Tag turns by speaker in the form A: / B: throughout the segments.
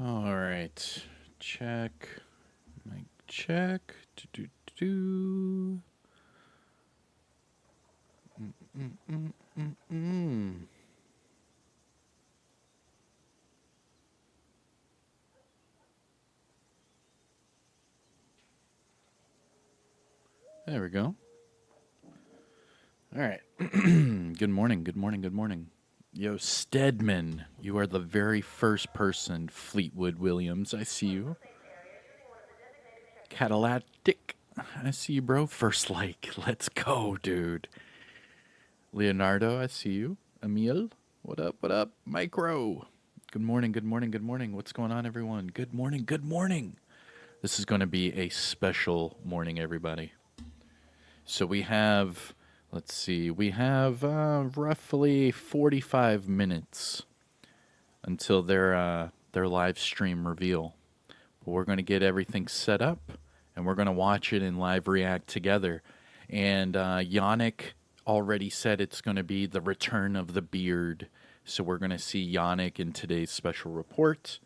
A: All right. Check. Mic check. Do. Mm. There we go. All right. Good morning. Good morning. Good morning. Yo, Stedman, you are the very first person. Fleetwood Williams, I see you. Cadillac, I see you, bro. First like, let's go, dude. Leonardo, I see you. Emil, what up? What up? Micro, good morning. Good morning. Good morning. What's going on, everyone? Good morning. Good morning. This is going to be a special morning, everybody. So we have, let's see, we have roughly 45 minutes until their live stream reveal. But we're going to get everything set up, and we're going to watch it in live react together. And Yannick already said it's going to be the return of the beard. So we're going to see Yannick in today's special report.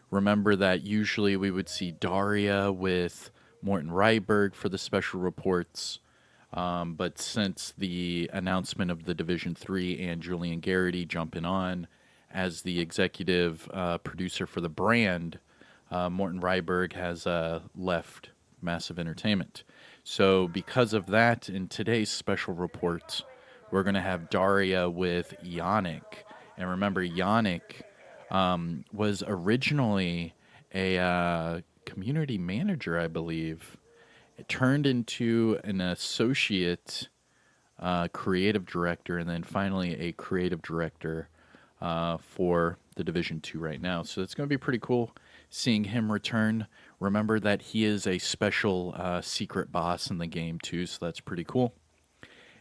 A: Remember that usually we would see Daria with Morton Ryberg for the special reports. But since the announcement of the Division 3 and Julian Garrity jumping on as the executive producer for the brand, Morton Ryberg has left Massive Entertainment. So because of that, in today's special report, we're going to have Daria with Yannick. And remember, Yannick was originally a community manager, I believe. It turned into an associate creative director, and then finally a creative director for the Division 2 right now. So it's going to be pretty cool seeing him return. Remember that he is a special secret boss in the game too, so that's pretty cool.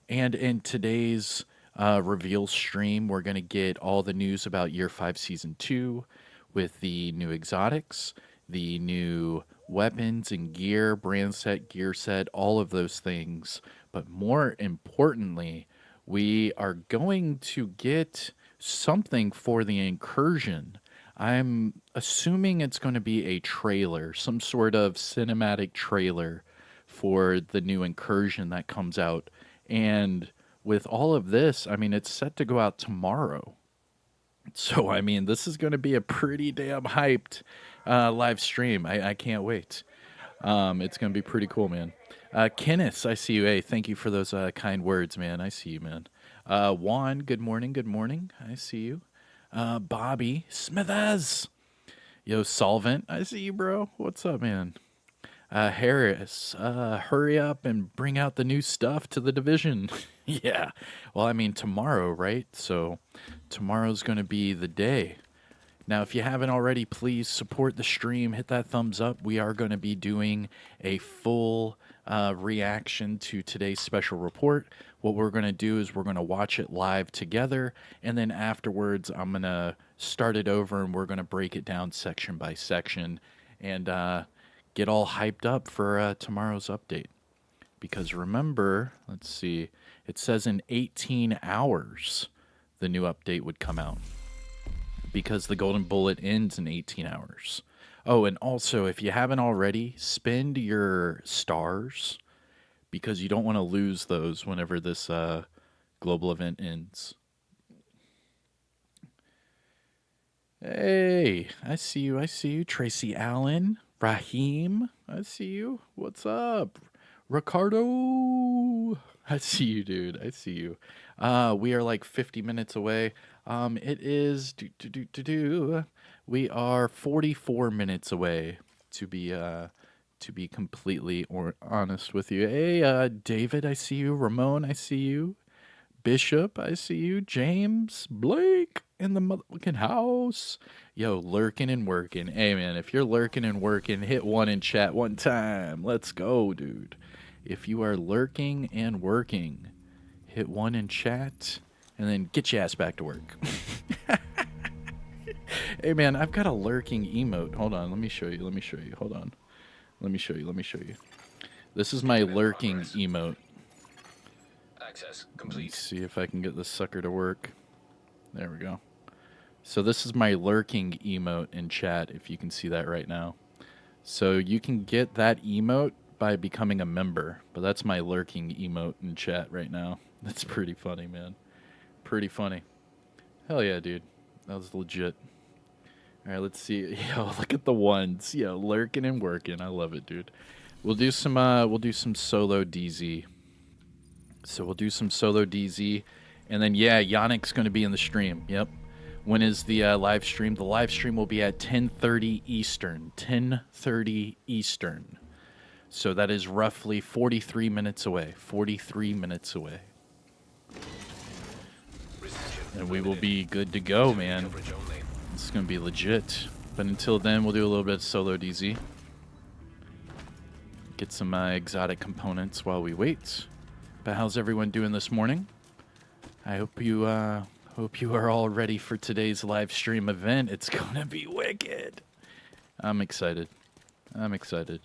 A: And in today's reveal stream, we're going to get all the news about Year 5 Season 2 with the new exotics, the new weapons and gear, brand set, gear set, all of those things. But more importantly, we are going to get something for the Incursion. I'm assuming it's going to be a trailer, some sort of cinematic trailer for the new Incursion that comes out. And with all of this, I mean, it's set to go out tomorrow. So, I mean, this is going to be a pretty damn hyped live stream. I can't wait. It's going to be pretty cool, man. Kenneth, I see you. Hey, thank you for those kind words, man. I see you, man. Juan, good morning. Good morning. I see you. Bobby Smithers. Yo, Solvent, I see you, bro. What's up, man? Harris, hurry up and bring out the new stuff to the division. Yeah. Well, I mean, tomorrow, right? So tomorrow's going to be the day. Now, if you haven't already, please support the stream. Hit that thumbs up. We are going to be doing a full reaction to today's special report. What we're going to do is we're going to watch it live together. And then afterwards, I'm going to start it over and we're going to break it down section by section and get all hyped up for tomorrow's update. Because remember, let's see, it says in 18 hours the new update would come out. Because the Golden Bullet ends in 18 hours. Oh, and also, if you haven't already, spend your stars because you don't want to lose those whenever this global event ends. Hey, I see you. I see you. Tracy Allen, Raheem, I see you. What's up? Ricardo, I see you, dude. I see you. We are like 50 minutes away. It is we are 44 minutes away to be completely honest with you. Hey, David, I see you. Ramon, I see you. Bishop, I see you. James, Blake in the motherfucking house. Yo, lurking and working. Hey, man, if you're lurking and working, hit one in chat one time. Let's go, dude. If you are lurking and working, hit one in chat and then get your ass back to work. Hey, man, I've got a lurking emote. Hold on, let me show you. Let me show you. Hold on. Let me show you. Let me show you. This is my lurking emote.
B: Access complete.
A: Let's see if I can get this sucker to work. There we go. So this is my lurking emote in chat, if you can see that right now. So you can get that emote by becoming a member, but that's my lurking emote in chat right now. That's pretty funny, man. Pretty funny. Hell yeah, dude. That was legit. All right, let's see. Yo, look at the ones. Yo, lurking and working. I love it, dude. We'll do some solo DZ. So we'll do some solo DZ, and then yeah, Yannick's going to be in the stream. Yep. When is the live stream? The live stream will be at 10:30 Eastern. 10:30 Eastern. So that is roughly 43 minutes away. 43 minutes away. And we will be good to go, man. It's going to be legit. But until then, we'll do a little bit of solo DZ. Get some exotic components while we wait. But how's everyone doing this morning? I hope you are all ready for today's live stream event. It's gonna be wicked. I'm excited. I'm excited.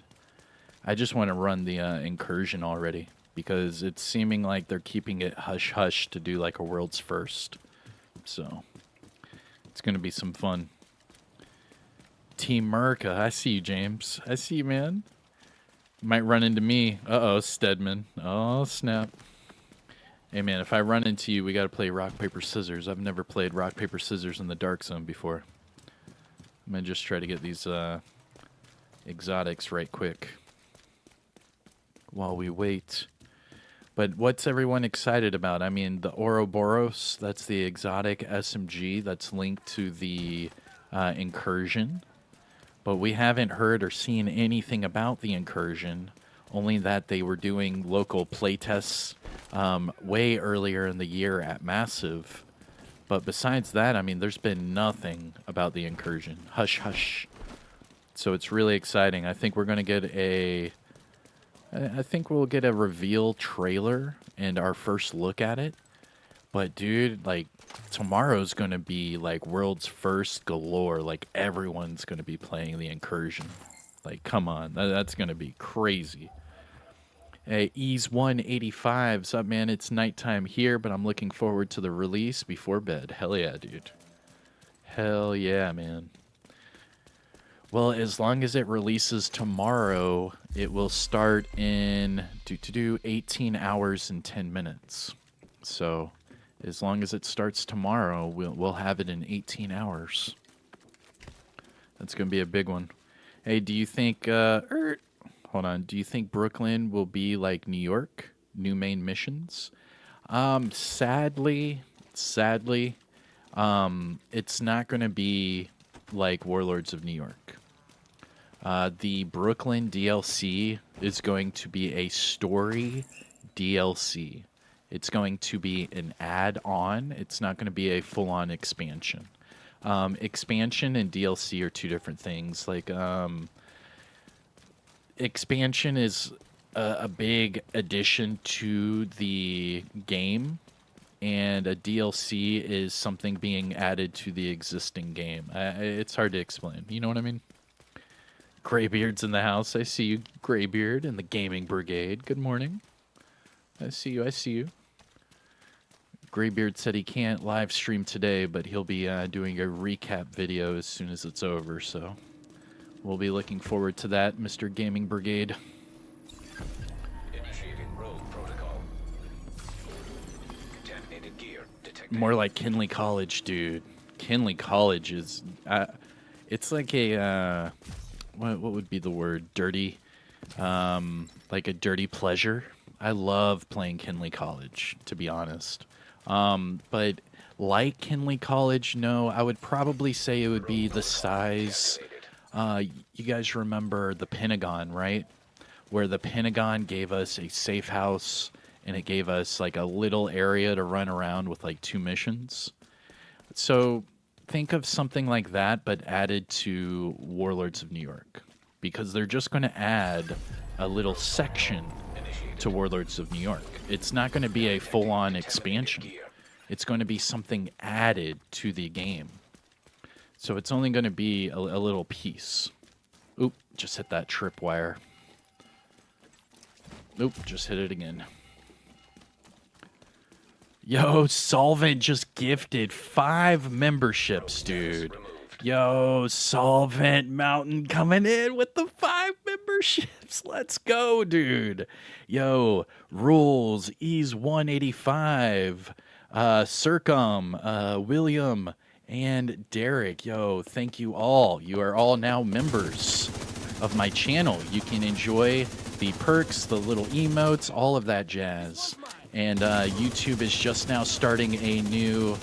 A: I just want to run the Incursion already because it's seeming like they're keeping it hush hush to do like a world's first. So it's gonna be some fun. Team Merca, I see you, James. I see you, man. Might run into me. Uh-oh, Stedman. Oh, snap. Hey, man, if I run into you, we got to play rock, paper, scissors. I've never played rock, paper, scissors in the dark zone before. I'm going to just try to get these exotics right quick while we wait. But what's everyone excited about? I mean, the Ouroboros, that's the exotic SMG that's linked to the Incursion. But we haven't heard or seen anything about the Incursion, only that they were doing local playtests way earlier in the year at Massive. But besides that, I mean, there's been nothing about the Incursion. Hush, hush. So it's really exciting. I think we're going to get I think we'll get a reveal trailer and our first look at it. But dude, like, tomorrow's going to be like world's first galore. Like, everyone's going to be playing the Incursion. Like, come on. That's going to be crazy. Hey, Ease185's up, man. It's nighttime here, but I'm looking forward to the release before bed. Hell yeah, dude. Hell yeah, man. Well, as long as it releases tomorrow, it will start in 18 hours and 10 minutes. So as long as it starts tomorrow, we'll have it in 18 hours. That's going to be a big one. Hey, do you think... hold on. Do you think Brooklyn will be like New York? New main missions? Sadly, it's not going to be like Warlords of New York. The Brooklyn DLC is going to be a story DLC. It's going to be an add-on. It's not going to be a full-on expansion. Expansion and DLC are two different things. Like, expansion is a big addition to the game, and a DLC is something being added to the existing game. It's hard to explain. You know what I mean? Graybeard's in the house. I see you, Graybeard, in the gaming brigade. Good morning. I see you. I see you. Graybeard said he can't live stream today, but he'll be doing a recap video as soon as it's over, so we'll be looking forward to that, Mr. Gaming Brigade.
B: Initiating rogue protocol. Contaminated gear detected.
A: More like Kinley College, dude. Kinley College is... it's like a... what would be the word? Dirty... like a dirty pleasure. I love playing Kinley College, to be honest. But like Kinley College, no, I would probably say it would be the size... you guys remember the Pentagon, right? Where the Pentagon gave us a safe house and it gave us like a little area to run around with like 2 missions. So think of something like that, but added to Warlords of New York, because they're just going to add a little section to Warlords of New York. It's not going to be a full-on expansion. It's going to be something added to the game. So it's only going to be a little piece. Oop, just hit that tripwire. Oop, just hit it again. Yo, Solvent just gifted 5 memberships, dude. Yo, Solvent Mountain coming in with the 5 memberships. Let's go, dude. Yo, Rules, Ease 185, Circum, William, and Derek. Yo, thank you all. You are all now members of my channel. You can enjoy the perks, the little emotes, all of that jazz. And YouTube is just now starting a new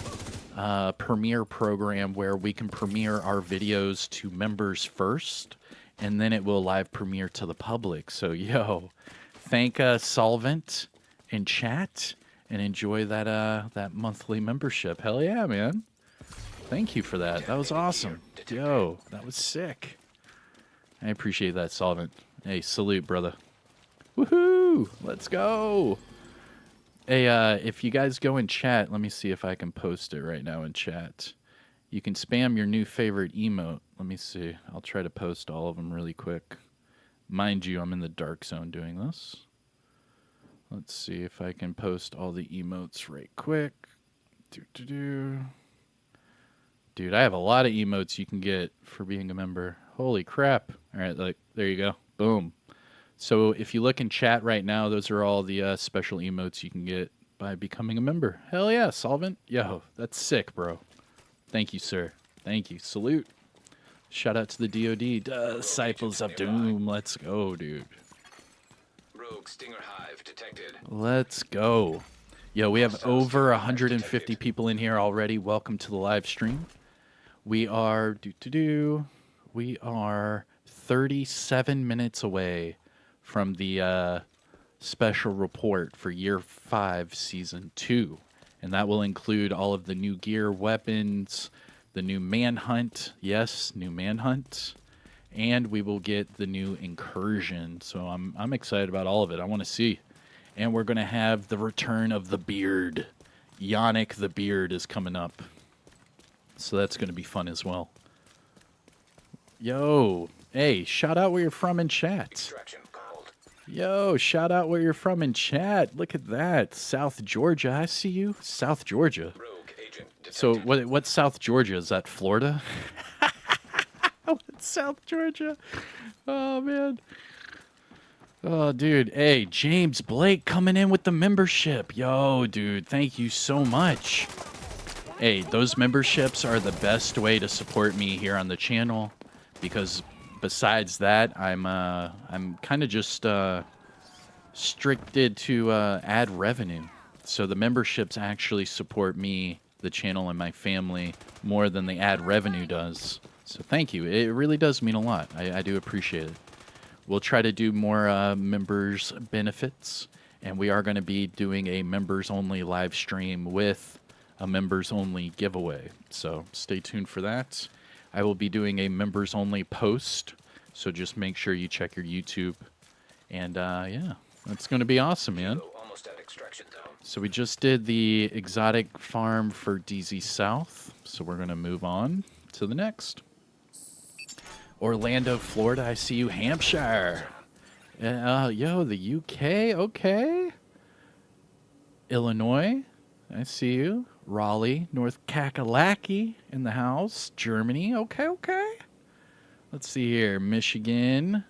A: premiere program where we can premiere our videos to members first, and then it will live premiere to the public. So, yo, thank Solvent in chat and enjoy that that monthly membership. Hell yeah, man. Thank you for that. That was awesome. Yo, that was sick. I appreciate that, Solvent. Hey, salute, brother. Woohoo! Let's go. Hey, if you guys go in chat, let me see if I can post it right now in chat. You can spam your new favorite emote. Let me see. I'll try to post all of them really quick. Mind you, I'm in the dark zone doing this. Let's see if I can post all the emotes right quick. Dude, I have a lot of emotes you can get for being a member. Holy crap. All right, like, there you go. Boom. So if you look in chat right now, those are all the special emotes you can get by becoming a member. Hell yeah, Solvent. Yo, that's sick, bro. Thank you, sir. Thank you. Salute. Shout out to the DOD. Disciples of Doom. Let's go, dude.
B: Rogue Stinger Hive detected.
A: Let's go. Yo, we have over 150 people in here already. Welcome to the live stream. We are we are 37 minutes away from the special report for Year 5, Season 2. And that will include all of the new gear, weapons, the new Manhunt. Yes, new Manhunt. And we will get the new Incursion. So I'm excited about all of it. I want to see. And we're going to have the return of the Beard. YANNICK the Beard is coming up. So that's going to be fun as well. Yo, hey, shout out where you're from in chat.
B: Extraction called.
A: Yo, shout out where you're from in chat. Look at that. South Georgia. I see you. South Georgia.
B: Rogue agent detected.
A: So what's South Georgia? Is that Florida? What's South Georgia? Oh, man. Oh, dude. Hey, James Blake coming in with the membership. Yo, dude. Thank you so much. Hey, those memberships are the best way to support me here on the channel, because besides that, I'm kind of just restricted to ad revenue. So the memberships actually support me, the channel, and my family more than the ad revenue does. So thank you. It really does mean a lot. I do appreciate it. We'll try to do more members benefits, and we are going to be doing a members-only live stream with a members-only giveaway. So stay tuned for that. I will be doing a members-only post, so just make sure you check your YouTube. And yeah, that's going to be awesome, man.
B: Almost at extraction zone.
A: So we just did the exotic farm for DZ South, so we're going to move on to the next. Orlando, Florida. I see you. Hampshire. Yo, the UK. Okay. Illinois. I see you. Raleigh, North Kakalaki in the house. Germany. Okay, okay. Let's see here. Michigan.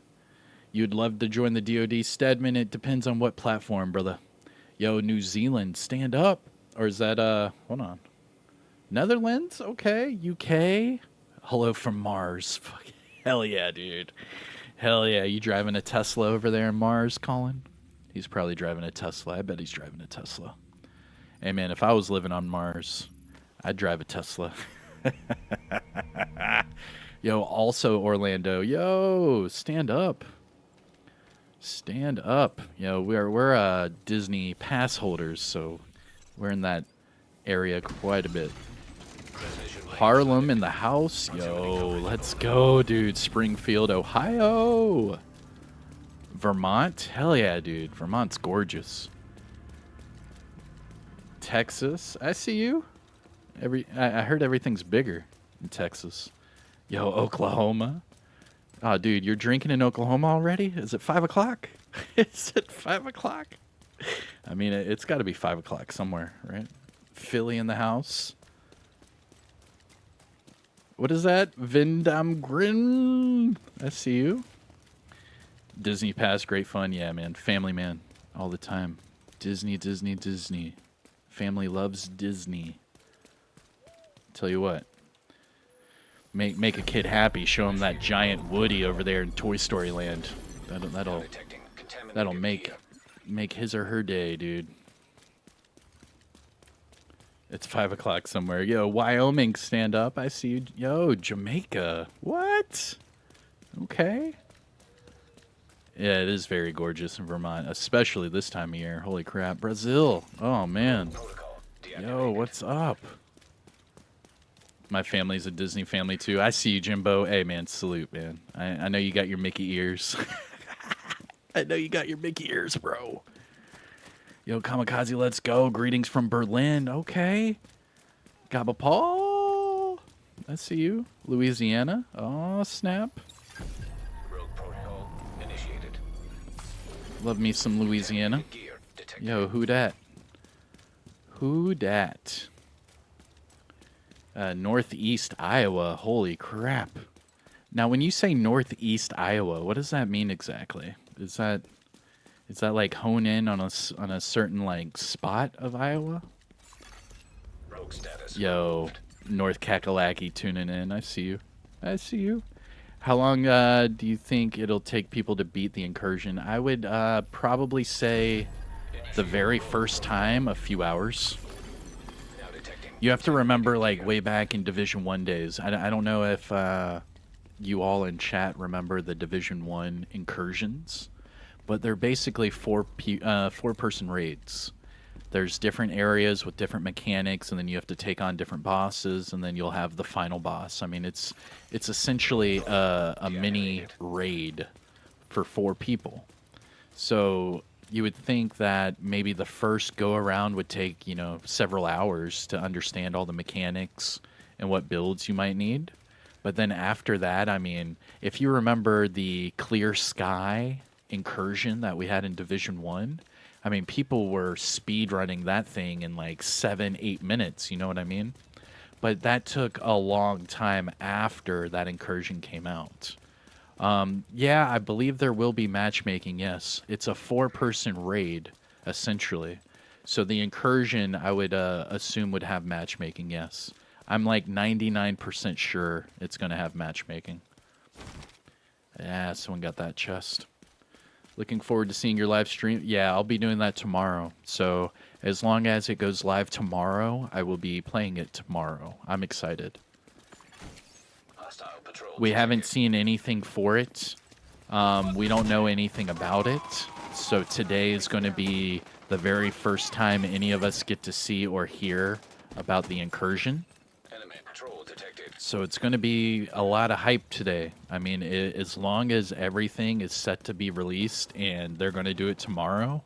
A: You'd love to join the DOD. Stedman, it depends on what platform, brother. Yo, New Zealand. Stand up. Or is that, hold on. Netherlands? Okay. UK. Hello from Mars. Hell yeah, dude. Hell yeah. You driving a Tesla over there in Mars, Colin? He's probably driving a Tesla. I bet he's driving a Tesla. Hey, man, if I was living on Mars, I'd drive a Tesla. Yo, also Orlando. Yo, stand up. Stand up. Yo, we're Disney pass holders, so we're in that area quite a bit. Harlem in the house. Yo, let's go, dude. Springfield, Ohio. Vermont. Hell yeah, dude. Vermont's gorgeous. Texas. I see you. I heard everything's bigger in Texas. Yo, Oklahoma. Oh, dude, you're drinking in Oklahoma already? Is it 5 o'clock? Is it 5 o'clock? I mean, it's got to be 5 o'clock somewhere, right? Philly in the house. What is that? Vindam Grin. I see you. Disney Pass, great fun. Yeah, man. Family man. All the time. Disney, Disney, Disney. Family loves Disney. Tell you what. Make a kid happy. Show him that giant Woody over there in Toy Story Land. That'll make his or her day, dude. It's 5 o'clock somewhere. Yo, Wyoming, stand up. I see you. Yo, Jamaica. What? Okay. Yeah, it is very gorgeous in Vermont, especially this time of year. Holy crap. Brazil. Oh, man. Yo, what's up? My family's a Disney family, too. I see you, Jimbo. Hey, man, salute, man. I know you got your Mickey ears. I know you got your Mickey ears, bro. Yo, Kamikaze, let's go. Greetings from Berlin. Okay. Gabba Paul. I see you. Louisiana. Oh, snap.
B: Rogue protocol initiated.
A: Love me some Louisiana.
B: Gear detected.
A: Yo, who dat? Who dat? Northeast Iowa. Holy crap. Now, when you say Northeast Iowa, what does that mean exactly? Is that like hone in on a certain like spot of Iowa?
B: Rogue status.
A: Yo,
B: removed.
A: North Kakalaki tuning in. I see you. I see you. How long do you think it'll take people to beat the Incursion? I would probably say the very first time, a few hours.
B: Now detecting.
A: You have to remember, like, way back in Division 1 days. I don't know if you all in chat remember the Division 1 Incursions, but they're basically four-person raids. There's different areas with different mechanics, and then you have to take on different bosses, and then you'll have the final boss. I mean, it's essentially a mini raid for 4 people. So you would think that maybe the first go-around would take, several hours to understand all the mechanics and what builds you might need. But then after that, I mean, if you remember the Clear Sky Incursion that we had in Division 1, I mean, people were speed running that thing in like 7-8 minutes, you know what I mean? But that took a long time after that Incursion came out. Yeah, I believe there will be matchmaking, yes. It's a 4-person raid, essentially. So the Incursion, I would assume, would have matchmaking, yes. I'm like 99% sure it's going to have matchmaking. Yeah, someone got that chest. Looking forward to seeing your live stream. Yeah, I'll be doing that tomorrow. So as long as it goes live tomorrow, I will be playing it tomorrow. I'm excited.
B: Hostile patrol
A: We haven't
B: detected.
A: seen anything for it. We don't know anything about it. So today is going to be the very first time any of us get to see or hear about the Incursion.
B: Enemy patrol detected.
A: So it's going to be a lot of hype today. I mean, as long as everything is set to be released and they're going to do it tomorrow,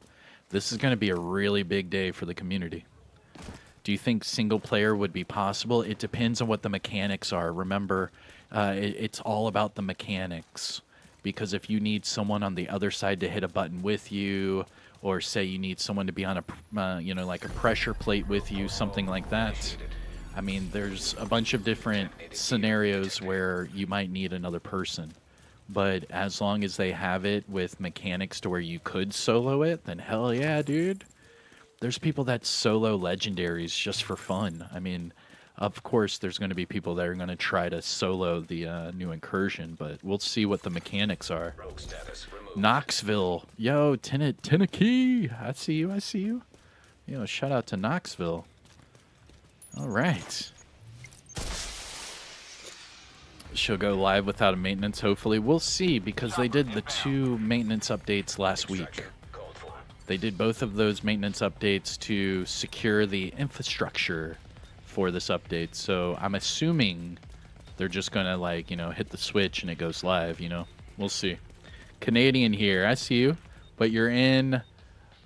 A: this is going to be a really big day for the community. Do you think single player would be possible? It depends on what the mechanics are. Remember, it's all about the mechanics. Because if you need someone on the other side to hit a button with you, or say you need someone to be on a, like a pressure plate with you, something like that. I mean, there's a bunch of different scenarios where you might need another person. But as long as they have it with mechanics to where you could solo it, then hell yeah, dude. There's people that solo legendaries just for fun. I mean, of course, there's going to be people that are going to try to solo the new Incursion, but we'll see what the mechanics are.
B: Rogue status removed.
A: Knoxville. Yo, Tennessee. I see you. I see you. Yo, shout out to Knoxville. All right. She'll go live without a maintenance, hopefully. We'll see, because they did the 2 maintenance updates last week.
B: Extraction called for.
A: They did both of those maintenance updates to secure the infrastructure for this update. So I'm assuming they're just going to, like, hit the switch and it goes live, We'll see. Canadian here. I see you. But you're in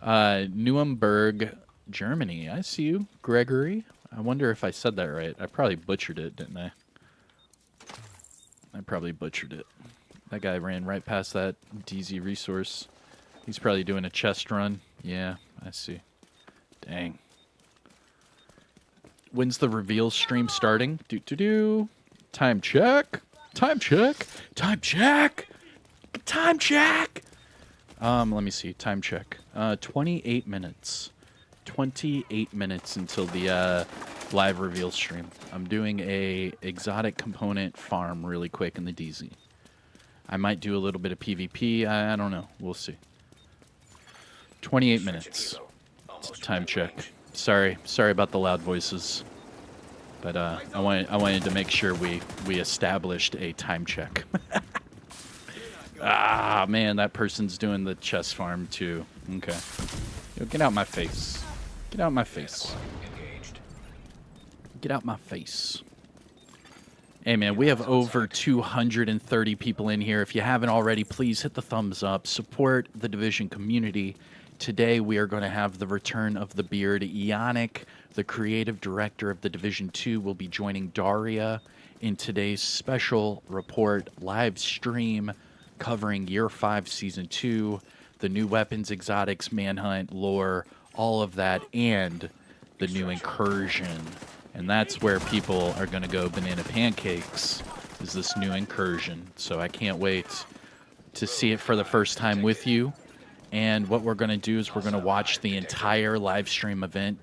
A: Nuremberg, Germany. I see you, Gregory. I wonder if I said that right. I probably butchered it, didn't I? I probably butchered it. That guy ran right past that DZ resource. He's probably doing a chest run. Yeah, I see. Dang. When's the reveal stream starting? Do. Time check. Time check. Time check. Time check. Let me see. Time check. 28 minutes. 28 minutes until the live reveal stream. I'm doing a exotic component farm really quick in the DZ. I might do a little bit of PvP. I don't know. We'll see. 28 minutes. Time check. Sorry about the loud voices. But I wanted to make sure we established a time check. Ah, man, that person's doing the chest farm too. Okay. Yo, get out my face. Get out my face. Get out my face. Hey, man, we have over 230 people in here. If you haven't already, please hit the thumbs up. Support the Division community. Today, we are going to have the return of the beard. YANNICK, the creative director of the Division 2, will be joining Daria in today's special report live stream covering Year 5 Season 2, the new weapons, exotics, manhunt, lore, all of that, and the new Incursion. And that's where people are going to go banana pancakes, is this new Incursion. So I can't wait to see it for the first time with you. And what we're going to do is we're going to watch the entire live stream event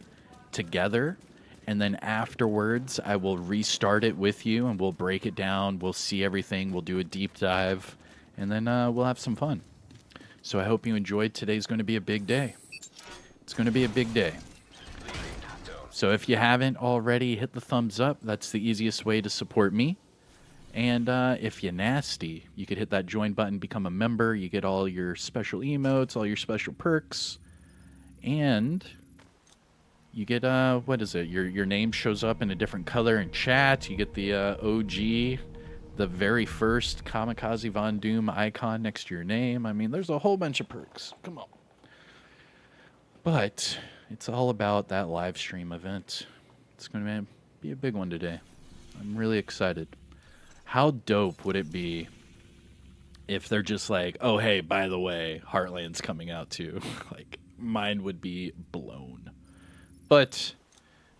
A: together. And then afterwards, I will restart it with you, and we'll break it down. We'll see everything. We'll do a deep dive, and then we'll have some fun. So I hope you enjoyed. Today's going to be a big day. It's going to be a big day. So if you haven't already, hit the thumbs up. That's the easiest way to support me. And if you're nasty, you could hit that join button, become a member. You get all your special emotes, all your special perks. And you get, what is it? Your name shows up in a different color in chat. You get the OG, the very first Kamikazevondoom icon next to your name. I mean, there's a whole bunch of perks. Come on. But it's all about that live stream event. It's going to be a big one today. I'm really excited. How dope would it be if they're just like, oh, hey, by the way, Heartland's coming out too? Like, mine would be blown. But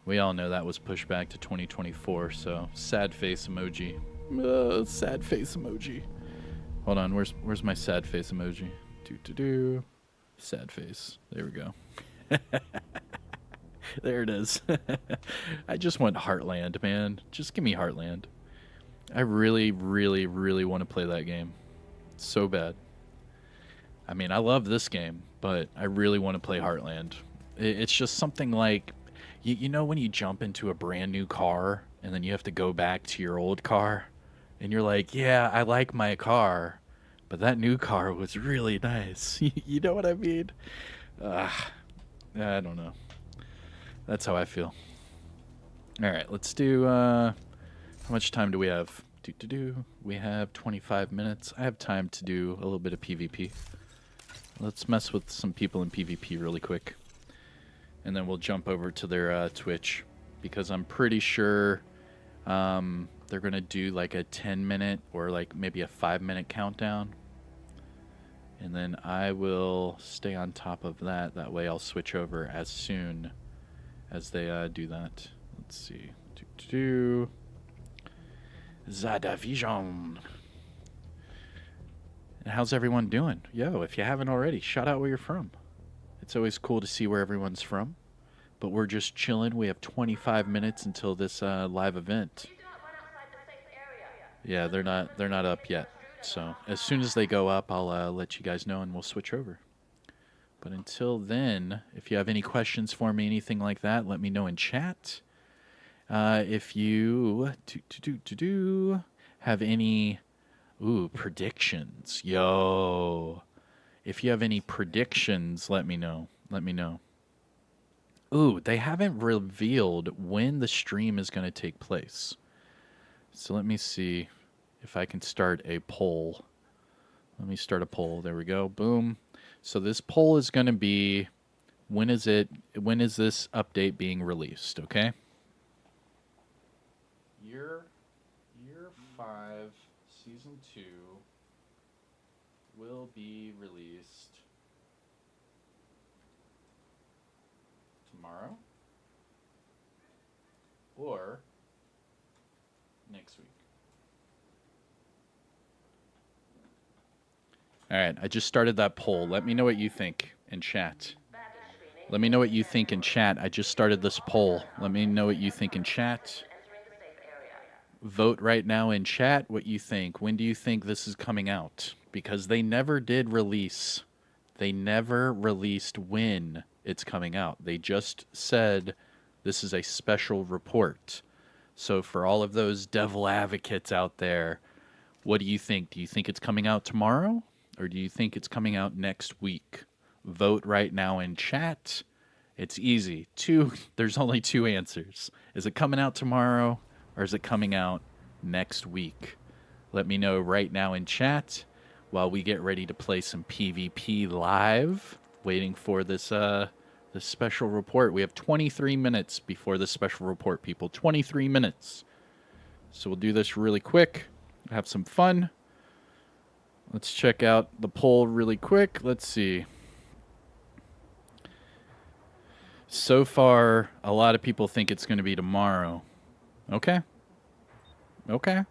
A: we all know that was pushed back to 2024, so sad face emoji. Sad face emoji. Hold on, where's my sad face emoji? Do. Sad face. There we go. There it is. I just want Heartland, man. Just give me Heartland. I really, really, really want to play that game. So bad. I mean, I love this game, but I really want to play Heartland. It's just something like, you know when you jump into a brand new car and then you have to go back to your old car? And you're like, yeah, I like my car, but that new car was really nice. You know what I mean? I don't know. That's how I feel. All right, let's do... how much time do we have? We have 25 minutes. I have time to do a little bit of PvP. Let's mess with some people in PvP really quick. And then we'll jump over to their Twitch. Because I'm pretty sure they're going to do like a 10-minute or like maybe a 5-minute countdown. And then I will stay on top of that. That way I'll switch over as soon as they do that. Let's see. The Division. And how's everyone doing? Yo, if you haven't already, shout out where you're from. It's always cool to see where everyone's from. But we're just chilling. We have 25 minutes until this live event. Yeah, they're not up yet. So as soon as they go up, I'll let you guys know and we'll switch over. But until then, if you have any questions for me, anything like that, let me know in chat. If you have any predictions, if you have any predictions, let me know. They haven't revealed when the stream is going to take place. So let me see if I can start a poll. Let me start a poll. There we go. Boom. So this poll is going to be, when is this update being released, okay? Year 5, Season 2 will be released tomorrow? or next week. All right, I just started that poll. Let me know what you think in chat. Let me know what you think in chat. I just started this poll. Let me know what you think in chat. Vote right now in chat what you think. When do you think this is coming out? Because they never did release. They never released when it's coming out. They just said this is a special report. So for all of those devil advocates out there, what do you think? Do you think it's coming out tomorrow? Or do you think it's coming out next week? Vote right now in chat. It's easy. There's only two answers. Is it coming out tomorrow or is it coming out next week? Let me know right now in chat while we get ready to play some PvP live. Waiting for this this special report. We have 23 minutes before the special report, people. 23 minutes. So we'll do this really quick. Have some fun. Let's check out the poll really quick. Let's see. So far, a lot of people think it's going to be tomorrow. Okay. Okay.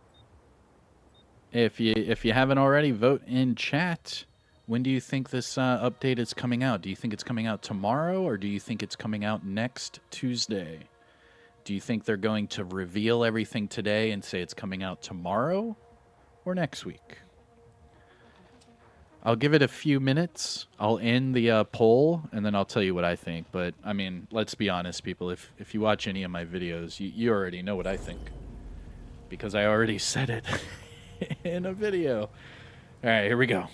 A: If you haven't already, vote in chat. When do you think this update is coming out? Do you think it's coming out tomorrow, or do you think it's coming out next Tuesday? Do you think they're going to reveal everything today and say it's coming out tomorrow or next week? I'll give it a few minutes. I'll end the poll, and then I'll tell you what I think. But, I mean, let's be honest, people. If you watch any of my videos, you already know what I think. Because I already said it in a video. All right, here we go.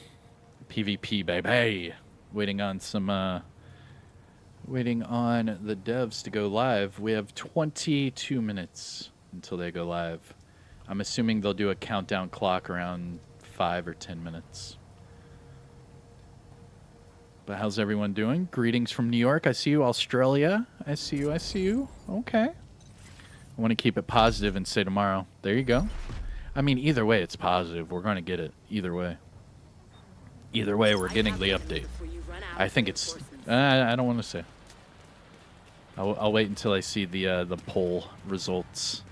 A: PvP, baby. Waiting on some... waiting on the devs to go live. We have 22 minutes until they go live. I'm assuming they'll do a countdown clock around 5 or 10 minutes. But how's everyone doing? Greetings from New York. I see you. Australia. I see you. I see you. Okay. I want to keep it positive and say tomorrow. There you go. I mean, either way, it's positive. We're going to get it. Either way. Either way, we're getting the update. I think it's... I don't want to say. I'll wait until I see the poll results.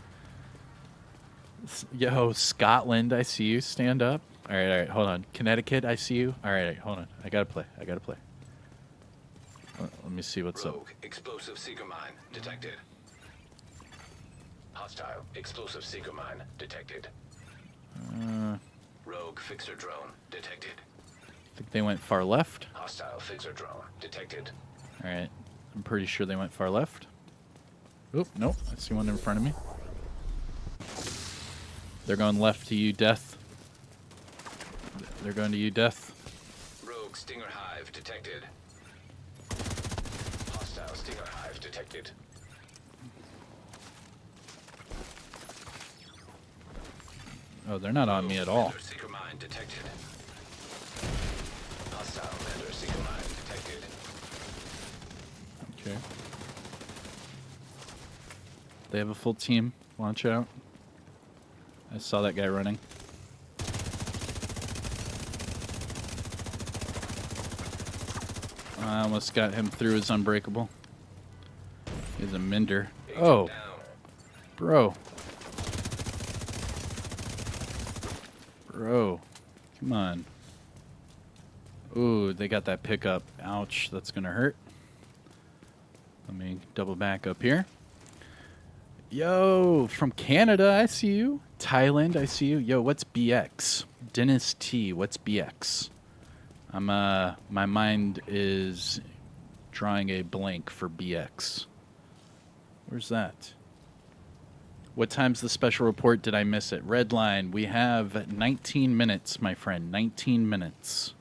A: Yo, Scotland, I see you. Stand up. All right, hold on. Connecticut, I see you. All right, hold on. I gotta play. Let me see what's
B: Rogue
A: up.
B: explosive seeker mine detected. Hostile explosive seeker mine detected. Rogue fixer drone detected.
A: I think they went far left.
B: Hostile fixer drone detected.
A: All right, I'm pretty sure they went far left. Oop, nope. I see one in front of me. They're going left to you, Death. They're going to you, Death.
B: Rogue stinger hive detected. Hostile stinger hive detected.
A: Oh, they're not on me at all.
B: Vendor seeker mine detected. Hostile vendor seeker mine detected.
A: Okay. They have a full team. Launch out. I saw that guy running. I almost got him through his unbreakable. He's a mender. Oh, bro. Bro, come on. Ooh, they got that pickup. Ouch, that's gonna hurt. Let me double back up here. Yo, from Canada, I see you. Thailand, I see you. Yo, what's BX? Dennis T, what's BX? My mind is drawing a blank for BX. Where's that? What time's the special report? Did I miss it? Red line. We have 19 minutes, my friend. 19 minutes.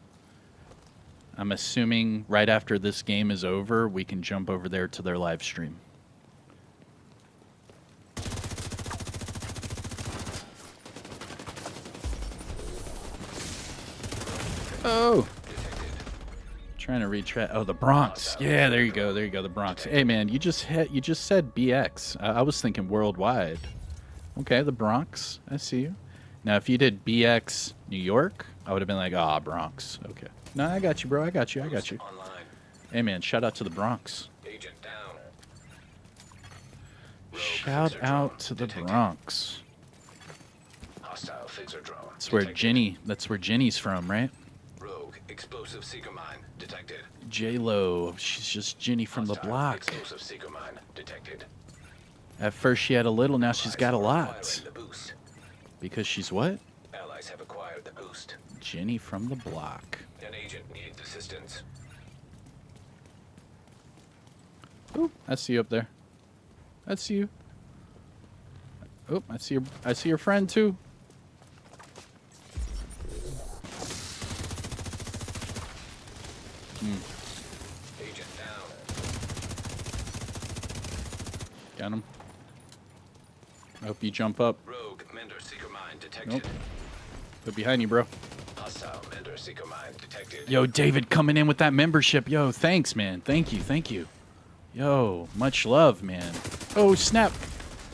A: I'm assuming right after this game is over, we can jump over there to their live stream. Oh! Trying to retract. Oh, the Bronx. Yeah, there you go. There you go. The Bronx. Hey, man, you just said BX. I was thinking worldwide. Okay, the Bronx. I see you. Now, if you did BX New York, I would have been like, ah, Bronx. Okay. No, I got you, bro. I got you.
B: Online.
A: Hey, man, shout out to the Bronx.
B: Agent down. Rogue
A: Shout
B: fixer
A: out
B: drone
A: to the
B: detected.
A: Bronx.
B: Hostile fixer drone.
A: That's where
B: detected.
A: That's where Jenny's from, right?
B: Rogue explosive seeker mine detected.
A: J-Lo. She's just Jenny from the
B: Hostile
A: block.
B: explosive seeker mine detected.
A: At first she had a little, now she's got a
B: Allies are
A: lot.
B: acquiring the boost.
A: Because she's what?
B: Allies have acquired the boost.
A: Jenny from the block.
B: An agent needs assistance.
A: Oh, I see you up there. I see you. Oh, I see your friend too.
B: Agent down.
A: Got him. I hope you jump up.
B: Rogue Mender seeker mine detected.
A: Nope. They're behind you, bro.
B: Hostile Mender seeker mine detected.
A: Yo, David coming in with that membership. Yo, thanks, man. Thank you, thank you. Yo, much love, man. Oh, snap.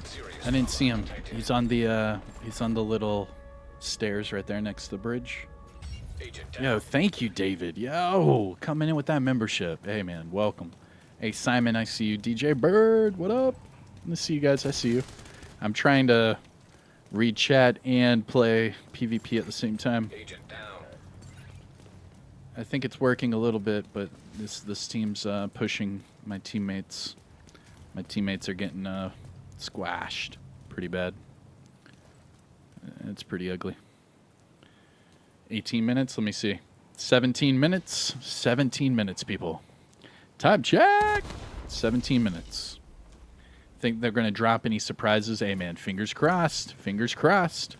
B: Serious
A: I didn't see him.
B: detected.
A: He's on the little stairs right there next to the bridge.
B: Agent down.
A: Yo, thank you, David. Yo, coming in with that membership. Hey, man, welcome. Hey, Simon, I see you. DJ Bird, what up? Good to see you guys. I see you. I'm trying to read chat and play PvP at the same time.
B: Agent down.
A: I think it's working a little bit, but this team's pushing my teammates. My teammates are getting squashed pretty bad. It's pretty ugly. 18 minutes. Let me see. 17 minutes. 17 minutes, people. Time check. 17 minutes. Think they're going to drop any surprises? Hey, man, fingers crossed. Fingers crossed.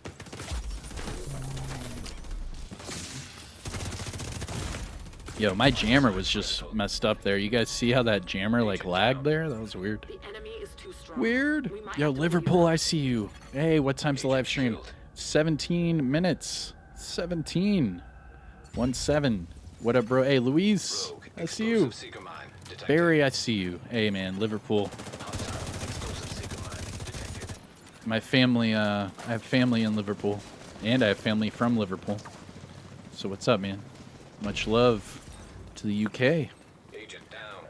A: Yo, my jammer was just messed up there. You guys see how that jammer, like, lagged there? That was weird.
C: The enemy is too strong.
A: Weird.
C: We might
A: Yo,
C: have to
A: Liverpool, I see you. Hey, what time's the live stream?
B: Shield.
A: 17 minutes. 17. 1-7. What up, bro? Hey, Louise,
B: Rogue
A: I see you.
B: explosive seeker mine detected.
A: Barry, I see you. Hey, man, Liverpool.
B: Hostile explosive seeker mine detected.
A: My family, I have family in Liverpool. And I have family from Liverpool. So what's up, man? Much love to the UK.
B: Agent down.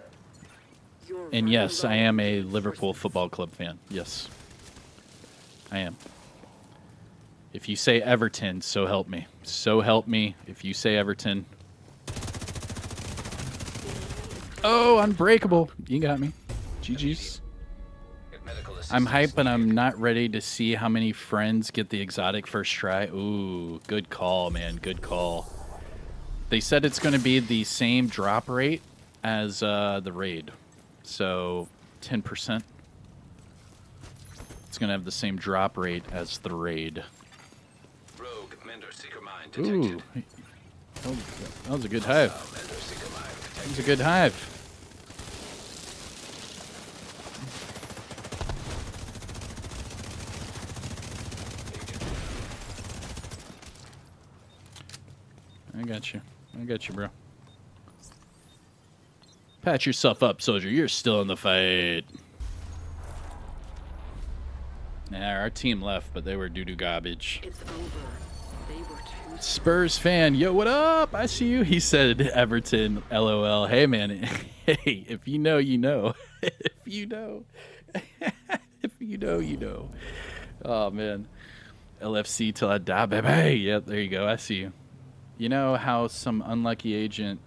C: You're
A: And
C: running
A: yes, I
C: low
A: am
C: on
A: a
C: resources.
A: Liverpool Football Club fan. Yes. I am. If you say Everton, so help me. So help me if you say Everton. Oh, unbreakable. You got me. GG's.
B: Get medical
A: I'm
B: assistance
A: hyped, but I'm
B: needed.
A: not ready to see how many friends get the exotic first try. Ooh, good call, man. Good call. They said it's going to be the same drop rate as the raid. So, 10%. It's going to have the same drop rate as the raid.
B: Rogue Mender seeker mine
A: Ooh.
B: detected.
A: That was a good hive.
B: Mender seeker mine
A: That
B: detected.
A: was a good hive. I got you. I got you, bro. Pat yourself up, soldier. You're still in the fight. Nah, our team left, but they were doo-doo garbage.
C: It's over. They were too
A: Spurs fan, yo, what up? I see you. He said Everton, LOL. Hey, man. Hey, if you know, you know. If you know. If you know, you know. Oh, man. LFC till I die, baby. Yep, there you go. I see you. You know how some unlucky agent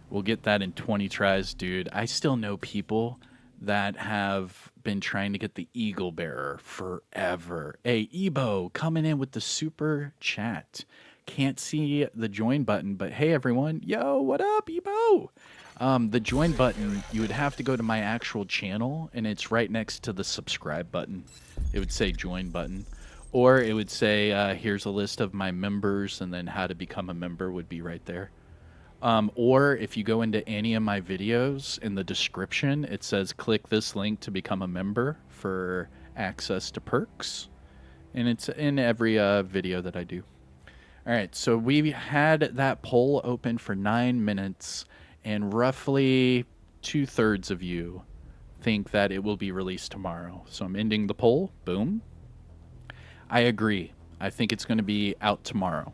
A: will get that in 20 tries, dude? I still know people that have been trying to get the Eagle Bearer forever. Hey, Ebo, coming in with the super chat. Can't see the join button, but hey, everyone. Yo, what up, Ebo? The join button, you would have to go to my actual channel, and it's right next to the subscribe button. It would say join button. Or it would say, here's a list of my members, and then how to become a member would be right there. Or if you go into any of my videos, in the description, it says click this link to become a member for access to perks. And it's in every video that I do. All right, so we had that poll open for 9 minutes, and roughly 2/3 of you think that it will be released tomorrow. So I'm ending the poll. Boom. I agree. I think it's going to be out tomorrow.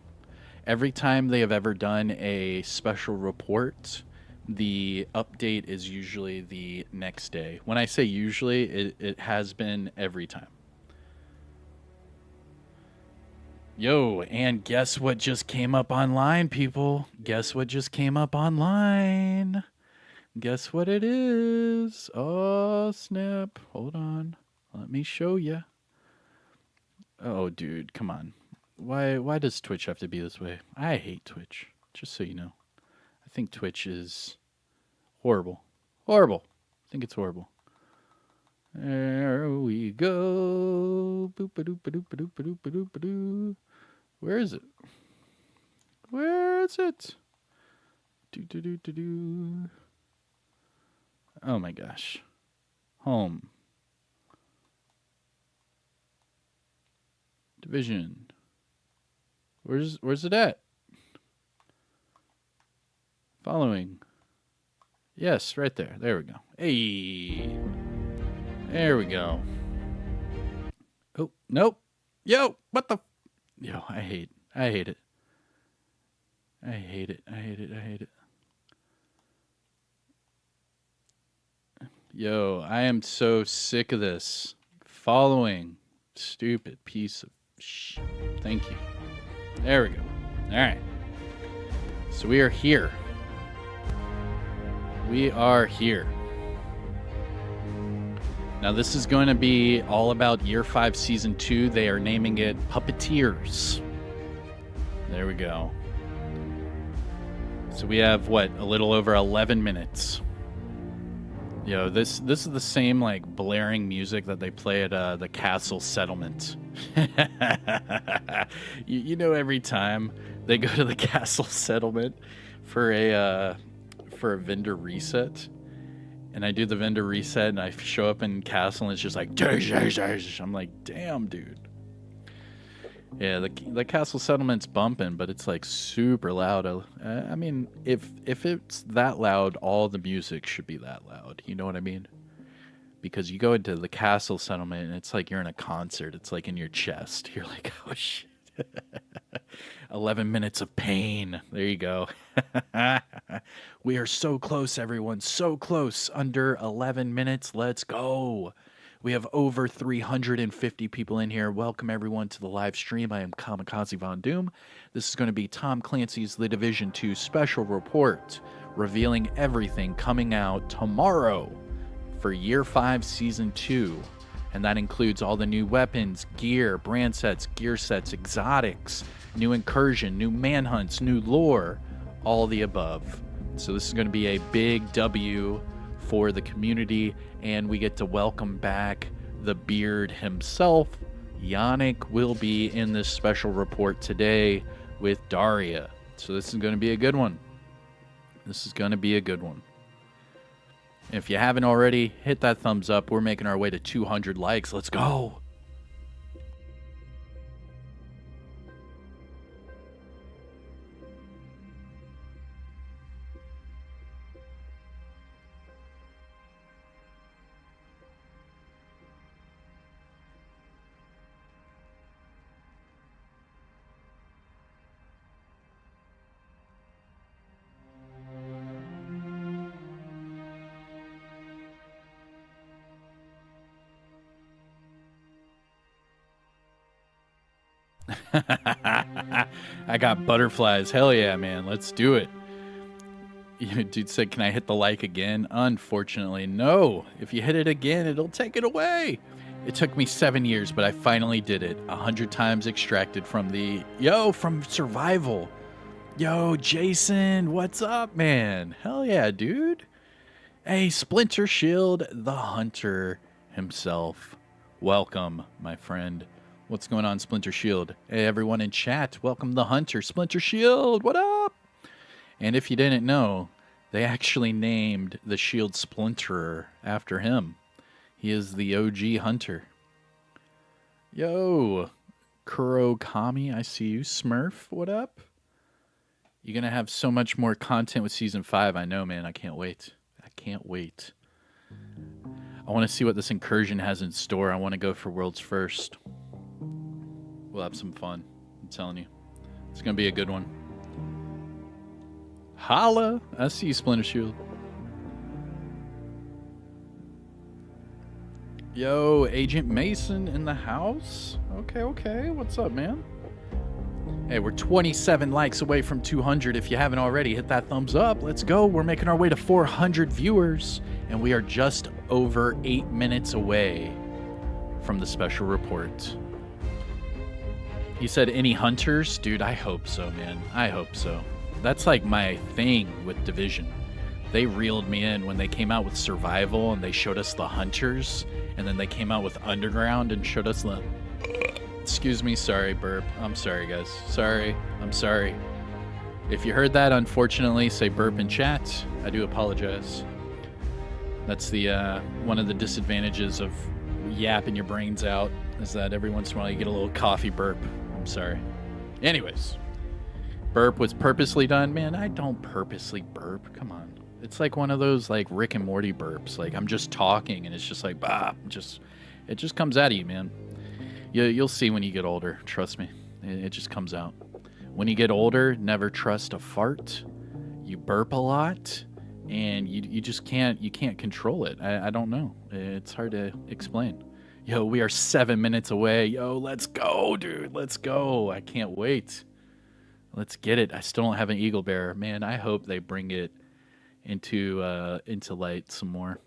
A: Every time they have ever done a special report the update is usually the next day. When I say usually, it has been every time. Yo, and guess what just came up online, people? Guess what just came up online? Guess what it is? Oh, snap. Hold on. Let me show you. Oh, dude, come on. Why does Twitch have to be this way? I hate Twitch, just so you know. I think Twitch is horrible. Horrible. I think it's horrible. There we go. Boop-a-doop-a-doop-a-doop-a-doop-a-doop-a-doo. Where is it? Where is it? Do. Oh my gosh. Home. Division. Where's it at? Following. Yes, right there. There we go. Hey. There we go. Oh, nope. Yo, what the? Yo, I hate it. I hate it. I hate it. Yo, I am so sick of this. Following. Stupid piece of shit. Thank you. There we go. All right. So we are here. We are here. Now this is going to be all about Year 5 Season 2. They are naming it Puppeteers. There we go. So we have, what, a little over 11 minutes. Yo, this is the same, like, blaring music that they play at the castle settlement. you know, every time they go to the castle settlement for a vendor reset, and I do the vendor reset, and I show up in castle, and it's just like, I'm like, damn, dude. Yeah, the castle settlement's bumping, but it's like super loud. I mean, if it's that loud, all the music should be that loud. You know what I mean? Because you go into the castle settlement, and it's like you're in a concert. It's like in your chest. You're like, oh shit. 11 minutes of pain. There you go. We are so close, everyone. So close. Under 11 minutes. Let's go. We have over 350 people in here. Welcome, everyone, to the live stream. I am Kamikazevondoom. This is going to be Tom Clancy's The Division 2 special report, revealing everything coming out tomorrow for Year 5 Season 2. And that includes all the new weapons, gear, brand sets, gear sets, exotics, new incursion, new manhunts, new lore, all the above. So this is going to be a big W for the community, and we get to welcome back the beard himself. Yannick will be in this special report today with Daria. So this is going to be a good one. This is going to be a good one. If you haven't already, hit that thumbs up. We're making our way to 200 likes. Let's go. I got butterflies. Hell yeah, man. Let's do it. Dude said, can I hit the like again? Unfortunately, no. If you hit it again, it'll take it away. It took me 7 years, but I finally did it. 100 times extracted from from survival. Yo, Jason, what's up, man? Hell yeah, dude. Hey, Splinter Shield, the hunter himself. Welcome, my friend. What's going on, Splinter Shield? Hey, everyone in chat, welcome the hunter, Splinter Shield, what up? And if you didn't know, they actually named the shield Splinterer after him. He is the OG hunter. Yo, Kurokami, I see you. Smurf, what up? You're going to have so much more content with Season 5, I know, man. I can't wait. I can't wait. I want to see what this incursion has in store. I want to go for World's First. We'll have some fun. I'm telling you. It's going to be a good one. Holla. I see you, Splinter Shield. Yo, Agent Mason in the house? Okay. What's up, man? Hey, we're 27 likes away from 200. If you haven't already, hit that thumbs up. Let's go. We're making our way to 400 viewers, and we are just over 8 minutes away from the special report. He said, any hunters? Dude, I hope so, man. I hope so. That's like my thing with Division. They reeled me in when they came out with Survival and they showed us the hunters, and then they came out with Underground and showed us the... Excuse me, sorry, burp. I'm sorry, guys. Sorry. I'm sorry. If you heard that, unfortunately, say burp in chat. I do apologize. That's the one of the disadvantages of yapping your brains out, is that every once in a while you get a little coffee burp. I'm sorry. Anyways, burp was purposely done. Man, I don't purposely burp. Come on. It's like one of those like Rick and Morty burps. Like I'm just talking and it's just like, bah, it just comes out of you, man. You'll see when you get older. Trust me. It just comes out. When you get older, never trust a fart. You burp a lot, and you just can't control it. I don't know. It's hard to explain. Yo, we are 7 minutes away. Yo, let's go, dude. Let's go. I can't wait. Let's get it. I still don't have an Eagle Bearer. Man, I hope they bring it into light some more.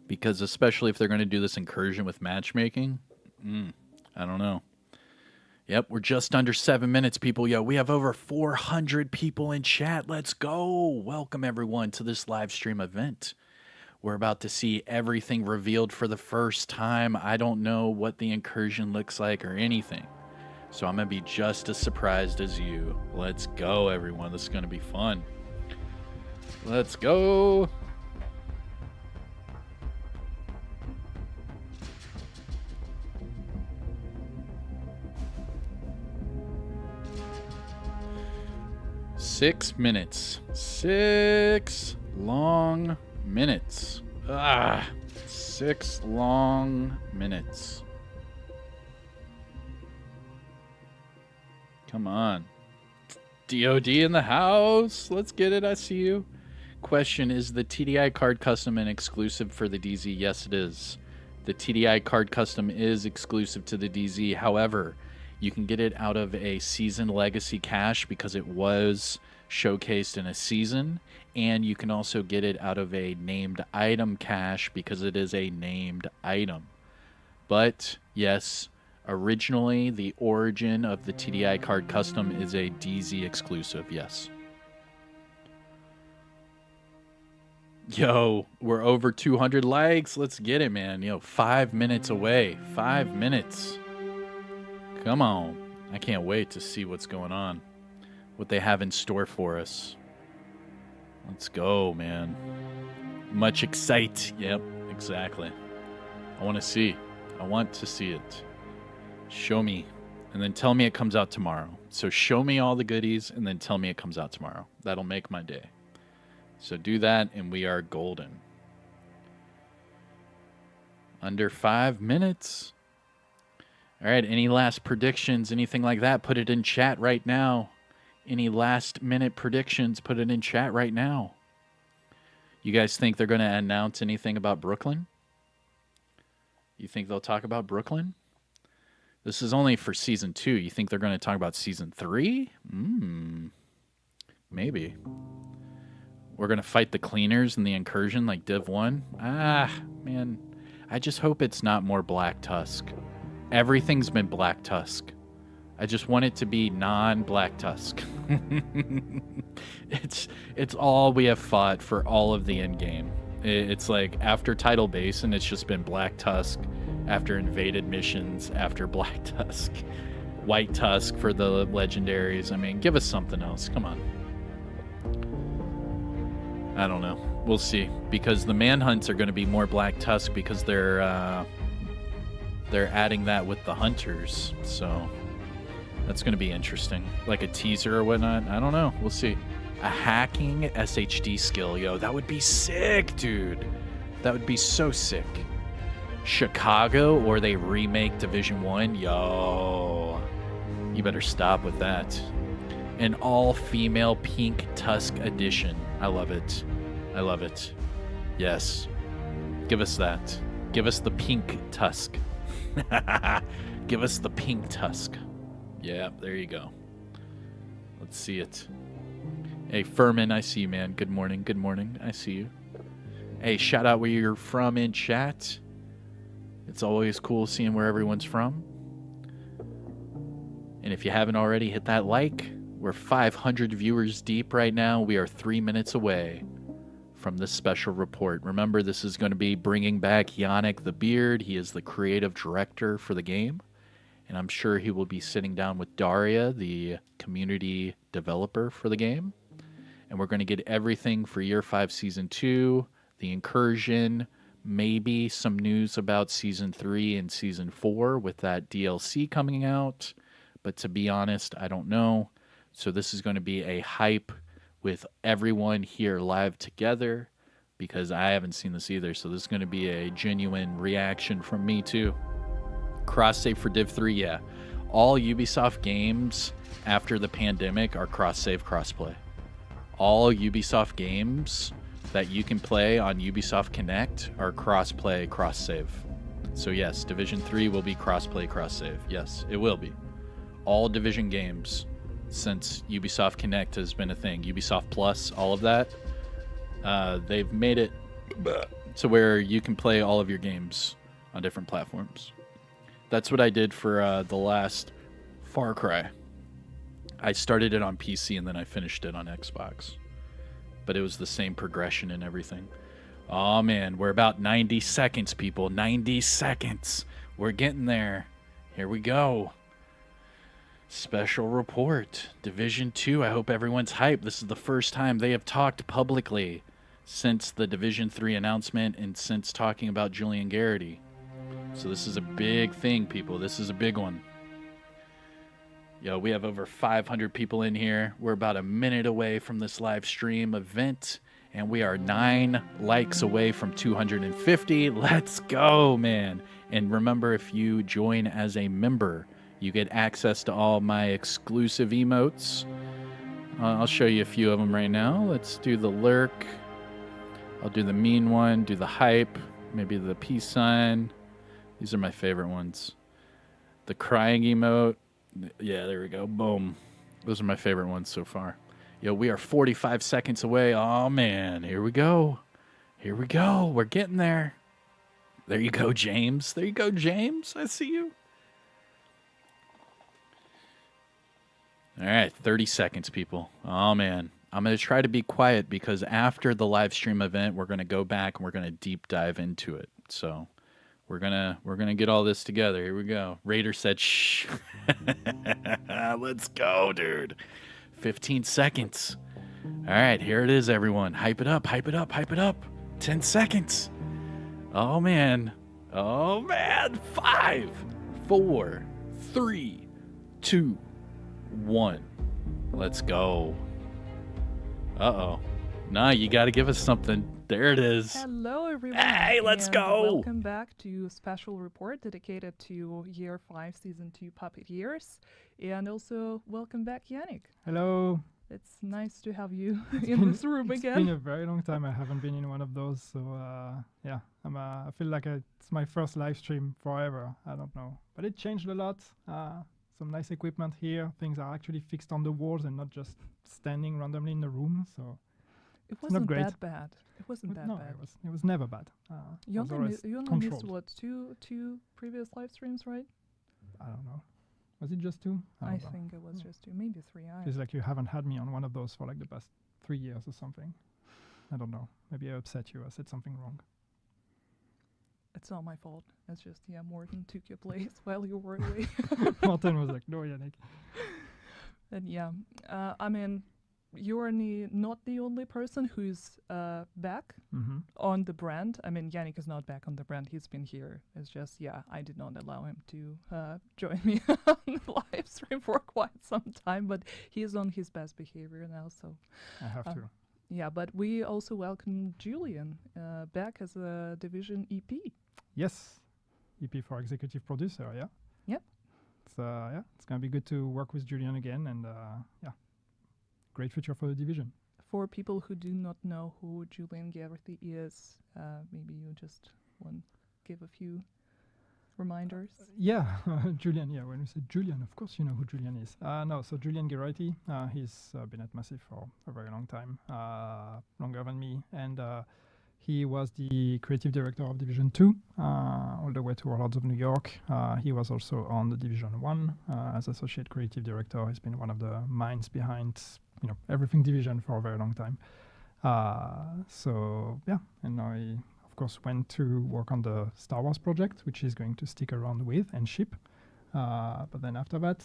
A: Because especially if they're going to do this incursion with matchmaking, I don't know. Yep, we're just under 7 minutes, people. Yo, we have over 400 people in chat. Let's go. Welcome, everyone, to this live stream event. We're about to see everything revealed for the first time. I don't know what the incursion looks like or anything. So I'm going to be just as surprised as you. Let's go, everyone. This is going to be fun. Let's go. Six minutes. 6 long minutes. 6 long minutes. Come on. DOD in the house. Let's get it. I see you. Question, is the TDI card custom and exclusive for the DZ? Yes, it is. The TDI card custom is exclusive to the DZ. However, you can get it out of a season legacy cache because it was showcased in a season, and you can also get it out of a named item cache because it is a named item. But yes, originally the origin of the TDI card custom is a DZ exclusive. Yes. Yo, we're over 200 likes. Let's get it, man. Yo, 5 minutes away. 5 minutes. Come on. I can't wait to see what's going on. What they have in store for us. Let's go, man. Much excite. Yep, exactly. I want to see. I want to see it. Show me. And then tell me it comes out tomorrow. So show me all the goodies and then tell me it comes out tomorrow. That'll make my day. So do that and we are golden. Under 5 minutes. All right, any last predictions, anything like that, put it in chat right now. Any last minute predictions, put it in chat right now. You guys think they're going to announce anything about Brooklyn? You think they'll talk about Brooklyn? This is only for Season 2. You think they're going to talk about Season 3? Maybe. We're going to fight the cleaners in the incursion like Div 1? Man. I just hope it's not more Black Tusk. Everything's been Black Tusk. I just want it to be non-Black Tusk. It's all we have fought for all of the end game. It's like after Tidal Basin, it's just been Black Tusk. After Invaded Missions, after Black Tusk. White Tusk for the legendaries. I mean, give us something else. Come on. I don't know. We'll see. Because the manhunts are going to be more Black Tusk because they're adding that with the hunters. So that's going to be interesting. Like a teaser or whatnot. I don't know. We'll see. A hacking SHD skill. Yo, that would be sick, dude. That would be so sick. Chicago, or they remake Division 1. Yo. You better stop with that. An all-female pink tusk edition. I love it. I love it. Yes. Give us that. Give us the pink tusk. Give us the pink tusk. Yeah, there you go. Let's see it. Hey, Furman, I see you, man. Good morning. Good morning. I see you. Hey, shout out where you're from in chat. It's always cool seeing where everyone's from. And if you haven't already, hit that like. We're 500 viewers deep right now. We are 3 minutes away from this special report. Remember, this is going to be bringing back Yannick the Beard. He is the creative director for the game. And I'm sure he will be sitting down with Daria, the community developer for the game. And we're going to get everything for Year 5 Season 2, the Incursion, maybe some news about Season 3 and Season 4 with that DLC coming out. But to be honest, I don't know. So this is going to be a hype with everyone here live together because I haven't seen this either. So this is going to be a genuine reaction from me too. Cross-save for Div 3, yeah. All Ubisoft games after the pandemic are cross-save, cross-play. All Ubisoft games that you can play on Ubisoft Connect are cross-play, cross-save. So yes, Division 3 will be cross-play, cross-save. Yes, it will be. All Division games since Ubisoft Connect has been a thing. Ubisoft Plus, all of that. They've made it to where you can play all of your games on different platforms. That's what I did for the last Far Cry. I started it on PC and then I finished it on Xbox. But it was the same progression and everything. Oh man, we're about 90 seconds, people. 90 seconds. We're getting there. Here we go. Special report. Division 2. I hope everyone's hyped. This is the first time they have talked publicly since the Division 3 announcement and since talking about Julian Garrity. So this is a big thing, people. This is a big one. Yo, we have over 500 people in here. We're about a minute away from this live stream event, and we are 9 likes away from 250. Let's go, man. And remember, if you join as a member, you get access to all my exclusive emotes. I'll show you a few of them right now. Let's do the lurk. I'll do the mean one, do the hype, maybe the peace sign. These are my favorite ones. The crying emote. Yeah, there we go. Boom. Those are my favorite ones so far. Yo, we are 45 seconds away. Oh, man. Here we go. Here we go. We're getting there. There you go, James. There you go, James. I see you. All right, 30 seconds, people. Oh, man. I'm going to try to be quiet because after the live stream event, we're going to go back and we're going to deep dive into it. So we're gonna get all this together. Here we go. Raider said, shh. Let's go, dude. 15 seconds. All right, here it is, everyone. Hype it up, hype it up, hype it up. 10 seconds. Oh, man. Oh, man. 5, 4, 3, 2, 1. Let's go. Uh-oh. Nah, you got to give us something. There it is.
D: Hello, everyone.
A: Hey, let's
D: and
A: go.
D: Welcome back to a special report dedicated to Year 5 Season 2 Puppeteers. And also, welcome back, Yannick.
E: Hello.
D: It's nice to have you in this room
E: It's
D: again.
E: been a very long time. I haven't been in one of those. So, yeah, I feel like it's my first live stream forever. I don't know. But it changed a lot. Some nice equipment here. Things are actually fixed on the walls and not just standing randomly in the room. So
D: It
E: not
D: wasn't
E: great.
D: that bad. It wasn't that
E: no,
D: bad.
E: it was never bad.
D: You
E: it was
D: only,
E: always
D: you only missed,
E: controlled.
D: what, two previous live streams, right?
E: I don't know. Was it just 2?
D: I
E: don't know.
D: think it was just 2, maybe 3.
E: It's like you haven't had me on one of those for like the past 3 years or something. I don't know. Maybe I upset you. I said something wrong.
D: It's not my fault. It's just, yeah, Morgan took your place while you were away.
E: Martin was like, no, Yannick.
D: And yeah, I mean, you're not the only person who's back
E: Mm-hmm.
D: on the brand. I mean, Yannick is not back on the brand. He's been here. It's just, yeah, I did not allow him to join me on the live stream for quite some time, but he's on his best behavior now. So
E: I have to.
D: yeah, but we also welcome Julian back as a Division EP.
E: Yes. EP for executive producer, yeah?
D: Yep.
E: It's, yeah, it's going to be good to work with Julian again and, yeah, great future for the division.
D: For people who do not know who Julian Garrity is, maybe you just want to give a few reminders.
E: Yeah, Julian. Yeah, when we say Julian, of course you know who Julian is. No, so Julian Garrity, he's been at Massive for a very long time, longer than me, and he was the creative director of Division 2, all the way to Warlords of New York. He was also on the Division 1 as associate creative director. He's been one of the minds behind, everything Division for a very long time. So yeah, and now he, of course, went to work on the Star Wars project, which he's going to stick around with and ship. But then after that,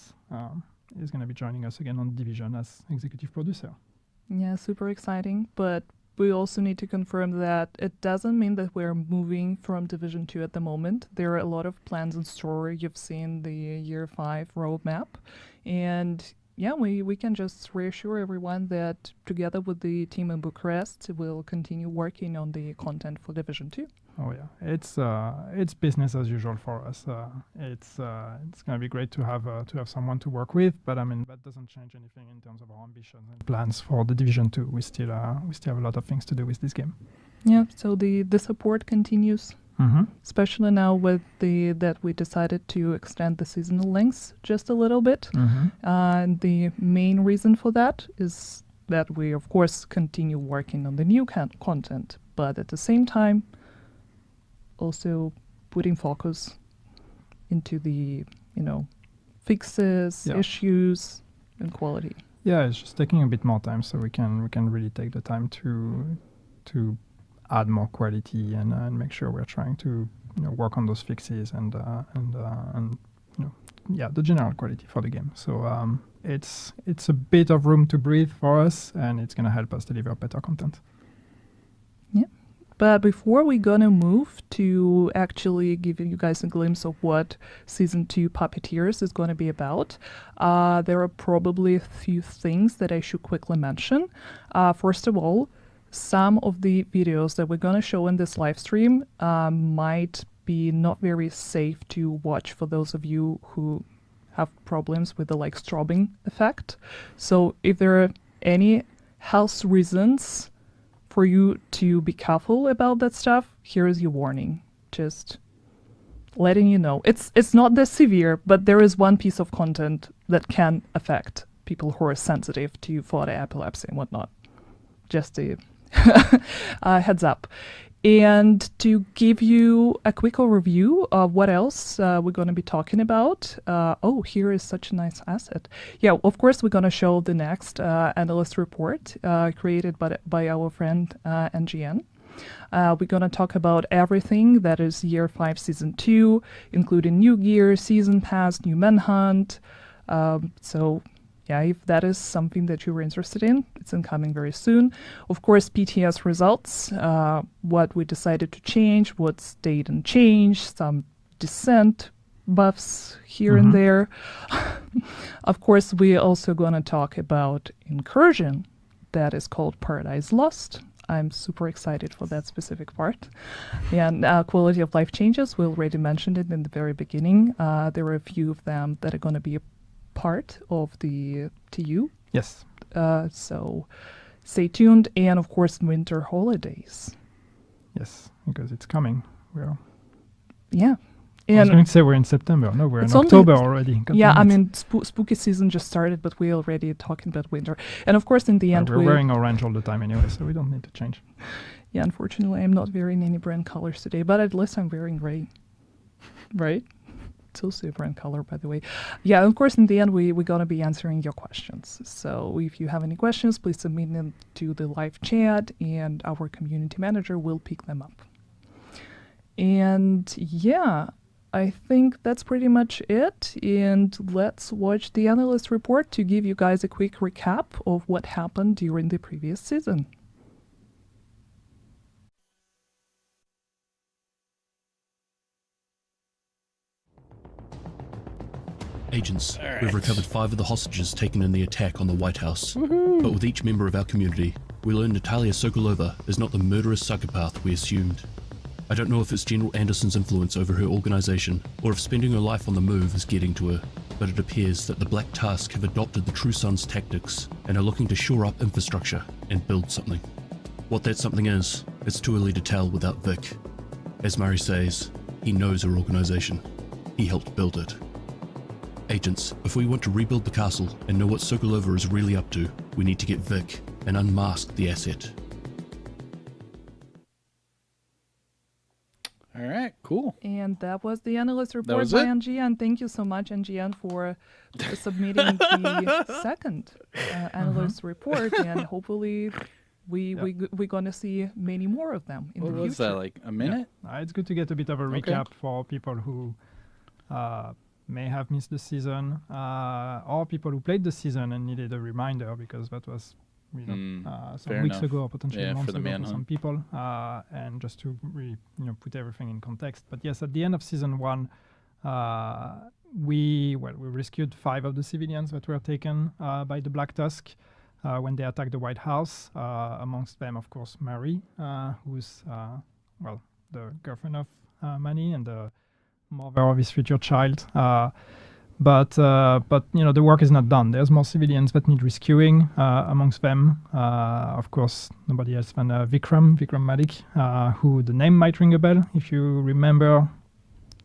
E: he's going to be joining us again on Division as executive producer.
D: Yeah, super exciting. But we also need to confirm that it doesn't mean that we're moving from Division 2 at the moment. There are a lot of plans in store. You've seen the Year 5 roadmap. And yeah, we can just reassure everyone that together with the team in Bucharest, we'll continue working on the content for Division 2.
E: Oh yeah, it's business as usual for us. It's going to be great to have someone to work with, but I mean that doesn't change anything in terms of our ambitions and plans for the Division 2. We still have a lot of things to do with this game.
D: Yeah, so the support continues, especially now with that we decided to extend the seasonal lengths just a little bit. And the main reason for that is that we of course continue working on the new content, but at the same time also putting focus into the fixes, issues, and quality.
E: Yeah, it's just taking a bit more time, so we can really take the time to add more quality and make sure we're trying to work on those fixes and the general quality for the game. So it's a bit of room to breathe for us, and it's going to help us deliver better content.
D: Yeah. But before we're gonna move to actually giving you guys a glimpse of what Season 2 Puppeteers is gonna be about, there are probably a few things that I should quickly mention. First of all, some of the videos that we're gonna show in this live stream might be not very safe to watch for those of you who have problems with the strobing effect. So if there are any health reasons for you to be careful about that stuff, here is your warning. Just letting you know. It's not that severe, but there is one piece of content that can affect people who are sensitive to photo epilepsy and whatnot. Just a heads up. And to give you a quick overview of what else we're going to be talking about. Here is such a nice asset. Yeah, of course, we're going to show the next analyst report created by our friend NGN. We're going to talk about everything that is Year 5 Season 2, including new gear, season pass, new manhunt. So yeah, if that is something that you were interested in, it's incoming very soon. Of course, PTS results, what we decided to change, what stayed unchanged, some descent buffs here and there. Of course, we're also going to talk about Incursion, that is called Paradise Lost. I'm super excited for that specific part. And quality of life changes, we already mentioned it in the very beginning. There are a few of them that are going to be part of the TU.
E: Yes.
D: So stay tuned. And of course, winter holidays.
E: Yes, because it's coming.
D: Yeah.
E: I was going to say we're in September. No, we're in October already. God
D: yeah, I
E: damn it.
D: mean, spooky season just started, but we're already talking about winter. And of course, in the end,
E: we're wearing orange all the time anyway, so we don't need to change.
D: Yeah, unfortunately, I'm not wearing any brand colors today, but at least I'm wearing gray. Right? It's also a brand color, by the way. Yeah, of course, in the end, we're going to be answering your questions. So if you have any questions, please submit them to the live chat, and our community manager will pick them up. And yeah, I think that's pretty much it. And let's watch the analyst report to give you guys a quick recap of what happened during the previous season.
F: Agents, we've recovered 5 of the hostages taken in the attack on the White House. But with each member of our community, we learn Natalia Sokolova is not the murderous psychopath we assumed. I don't know if it's General Anderson's influence over her organization, or if spending her life on the move is getting to her. but it appears that the Black Tusk have adopted the True Sons tactics and are looking to shore up infrastructure and build something. What that something is, it's too early to tell without Vic. As Murray says, he knows our organization. He helped build it. Agents, if we want to rebuild the castle and know what Sokolova is really up to, we need to get Vic and unmask the asset.
A: All right, cool.
D: And that was the analyst report
A: was
D: by
A: it?
D: NGN. Thank you so much, NGN, for submitting the second analyst report. And hopefully we're going to see many more of them in
A: What
D: the future.
A: was that, like a minute?
E: It's good to get a bit of a
A: Okay.
E: recap for people who may have missed the season, or people who played the season and needed a reminder, because that was some
A: fair
E: weeks
A: enough.
E: ago or potentially
A: Yeah,
E: months
A: for the
E: ago for
A: manhunt.
E: some people, and just to put everything in context. But yes, at the end of season 1, we rescued 5 of the civilians that were taken by the Black Tusk when they attacked the White House. Amongst them, of course, Mary, who's the girlfriend of Manny and the mother of his future child. But the work is not done. There's more civilians that need rescuing. Amongst them, of course, nobody else than Vikram Malik, who the name might ring a bell if you remember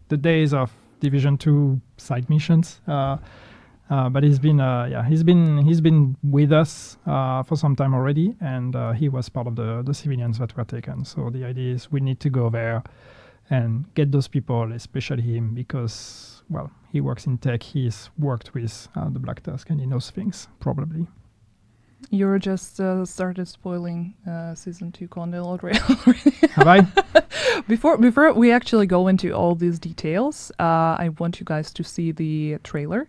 E: the days of Division 2 side missions. But he's been with us for some time already, and he was part of the civilians that were taken. So the idea is we need to go there and get those people, especially him, because, well, he works in tech. He's worked with the Black Tusk, and he knows things, probably.
D: You just started spoiling season 2 content already.
E: Have I?
D: Before we actually go into all these details, I want you guys to see the trailer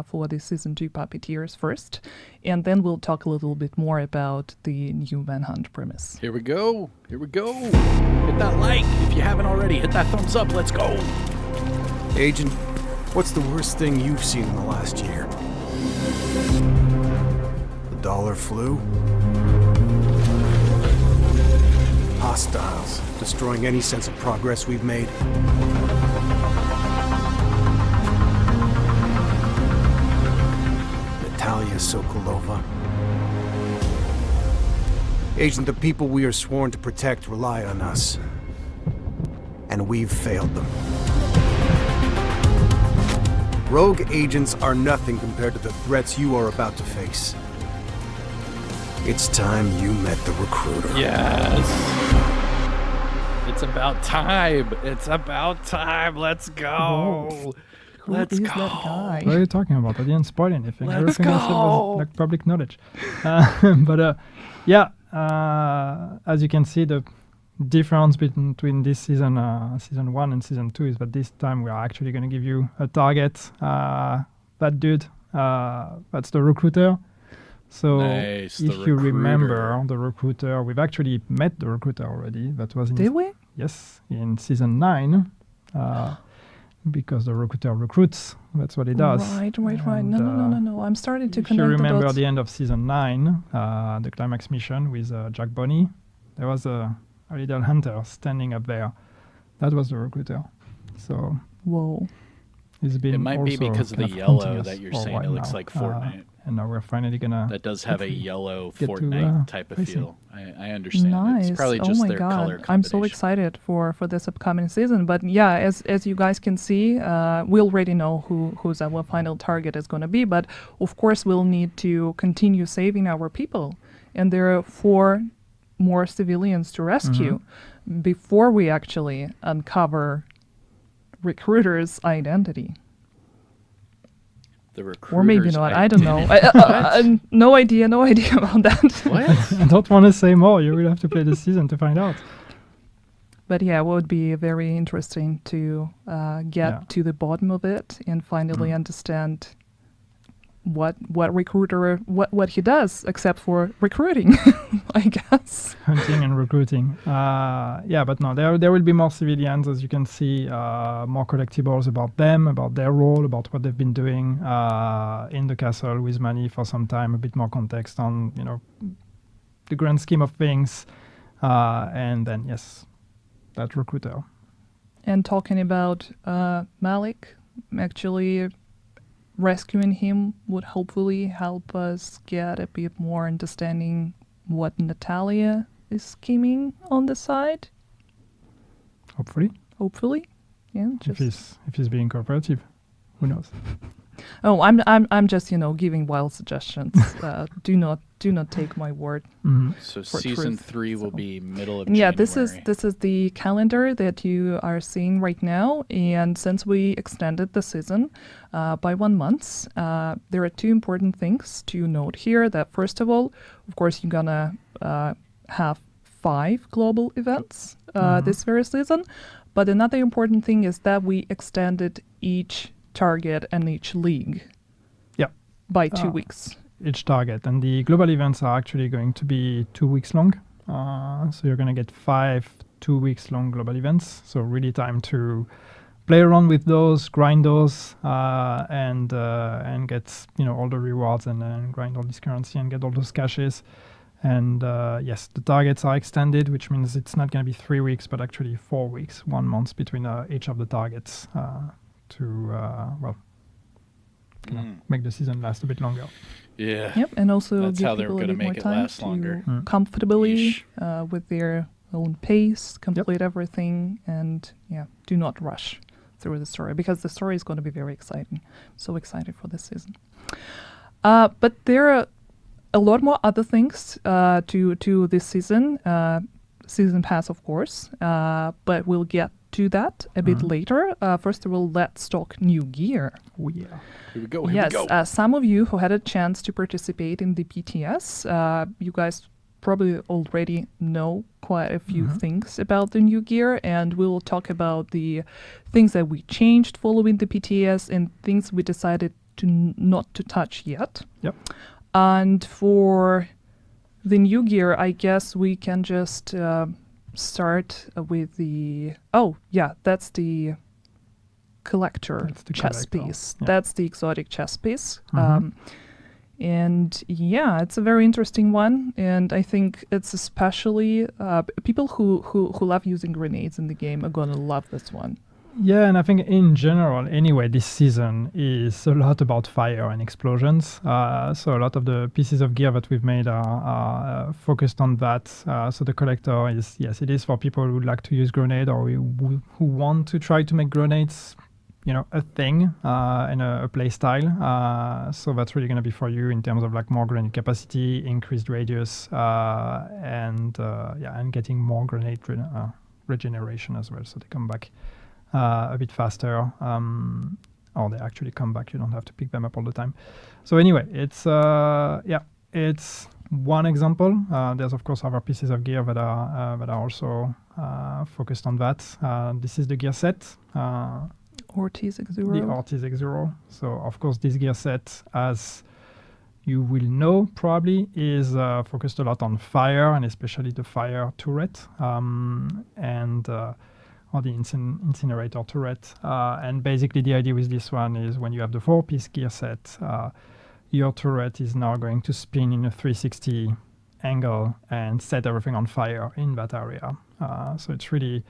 D: for the season 2 Puppeteers first, and then we'll talk a little bit more about the new Manhunt premise.
A: Here we go. Here we go. Hit that like if you haven't already. Hit that thumbs up. Let's go.
G: Agent, what's the worst thing you've seen in the last year? The dollar flu? Hostiles, destroying any sense of progress we've made? Natalia Sokolova? Agent, the people we are sworn to protect rely on us. And we've failed them. Rogue agents are nothing compared to the threats you are about to face. It's time you met the recruiter.
A: Yes. It's about time. It's about time. Let's go.
D: Who
A: Let's
D: is
A: go.
D: that guy?
E: What are you talking about? I didn't spoil anything.
A: Let's
E: Everything I said
A: go.
E: was like public knowledge. As you can see, the difference between this season 1 and season 2 is that this time we are actually going to give you a target. That dude, that's the recruiter. So
A: Nice,
E: if
A: the
E: you remember
A: recruiter.
E: the recruiter, we've actually met the recruiter already. That was in
D: Did we?
E: Yes, in season 9, because the recruiter recruits. That's what he does.
D: Right.
E: And,
D: No. I'm starting to
E: if you
D: connect the
E: remember
D: dots.
E: the end of season 9, the climax mission with Jack Bonney, there was a little hunter standing up there. That was the recruiter. So
D: Whoa.
E: he's been
A: It might be
E: also
A: because of the
E: kind of
A: yellow
E: hunting us
A: that you're
E: for a
A: saying. It
E: while
A: looks
E: now.
A: like Fortnite.
E: And now we're finally gonna.
A: That does have a
E: hopefully
A: yellow
E: get to,
A: Fortnite type of
E: face him.
A: feel. I understand.
D: Nice.
A: It's probably
D: Oh
A: just
D: my
A: their color
D: god. I'm so
A: combination.
D: excited for this upcoming season. But yeah, as you guys can see, we already know who's our final target is going to be. But of course, we'll need to continue saving our people. And there are 4 more civilians to rescue before we actually uncover recruiter's identity.
A: The
D: Or maybe
A: recruiter's
D: not. I don't know.
A: identity.
D: No idea about that.
A: What?
E: I don't want to say more. You will have to play the season to find out.
D: But yeah, it would be very interesting to get to the bottom of it and finally understand what recruiter what he does except for recruiting, I guess.
E: Hunting and recruiting. But no, there will be more civilians, as you can see, more collectibles about them, about their role, about what they've been doing in the castle with Manny for some time, a bit more context on, the grand scheme of things. And then, yes, that recruiter.
D: And talking about Malik, actually rescuing him would hopefully help us get a bit more understanding what Natalia is scheming on the side.
E: Hopefully,
D: Yeah.
E: if he's being cooperative, who knows?
D: Oh, I'm just giving wild suggestions. Do not take my word.
A: So
D: For
A: season
D: truth,
A: 3 will
D: so.
A: be middle of
D: And yeah,
A: January.
D: this is the calendar that you are seeing right now. And since we extended the season by 1 month, there are two important things to note here. That first of all, of course, you're gonna have 5 global events this very season. But another important thing is that we extended each target and each league.
E: Yeah.
D: By 2 weeks.
E: Each target, and the global events are actually going to be 2 weeks long. So you're going to get 5 2 weeks long global events. So really time to play around with those, grind those, and get all the rewards and grind all this currency and get all those caches. And yes, the targets are extended, which means it's not going to be 3 weeks, but actually 4 weeks, 1 month between each of the targets to make the season last a bit longer.
A: Yeah.
D: Yep, and also
A: That's
D: give
A: how they're
D: people a
A: gonna
D: bit more
A: make it
D: time
A: last
D: to
A: longer.
D: comfortably
A: Yeesh.
D: with their own pace, complete everything, and do not rush through the story because the story is going to be very exciting. So excited for this season. But there are a lot more other things to this season. Season pass, of course, but we'll get to that a bit later. First of all, let's talk new gear.
E: Oh yeah.
A: Here we go.
D: Yes, some of you who had a chance to participate in the PTS, you guys probably already know quite a few things about the new gear, and we'll talk about the things that we changed following the PTS and things we decided to not to touch yet.
E: Yep.
D: And for the new gear, I guess we can just start with the... Oh, yeah, that's the collector
E: That's the
D: chess
E: collector,
D: piece.
E: yeah.
D: That's the exotic chess piece. And yeah, it's a very interesting one. And I think it's especially... people who love using grenades in the game are going to love this one.
E: Yeah, and I think in general, anyway, this season is a lot about fire and explosions. So a lot of the pieces of gear that we've made are focused on that. So the collector is, yes, it is for people who would like to use grenade or who want to try to make grenades, a thing and a play style. So that's really going to be for you in terms of like more grenade capacity, increased radius, and getting more grenade regeneration as well. So they come back a bit faster, or they actually come back. You don't have to pick them up all the time. So anyway, it's one example. There's of course other pieces of gear that are also focused on that. This is the gear set,
D: Ortiz X0.
E: the Ortiz X0. So of course this gear set, as you will know probably, is focused a lot on fire and especially the fire turret or the incinerator turret. And basically the idea with this one is when you have the 4-piece gear set, your turret is now going to spin in a 360 angle and set everything on fire in that area. So it's really,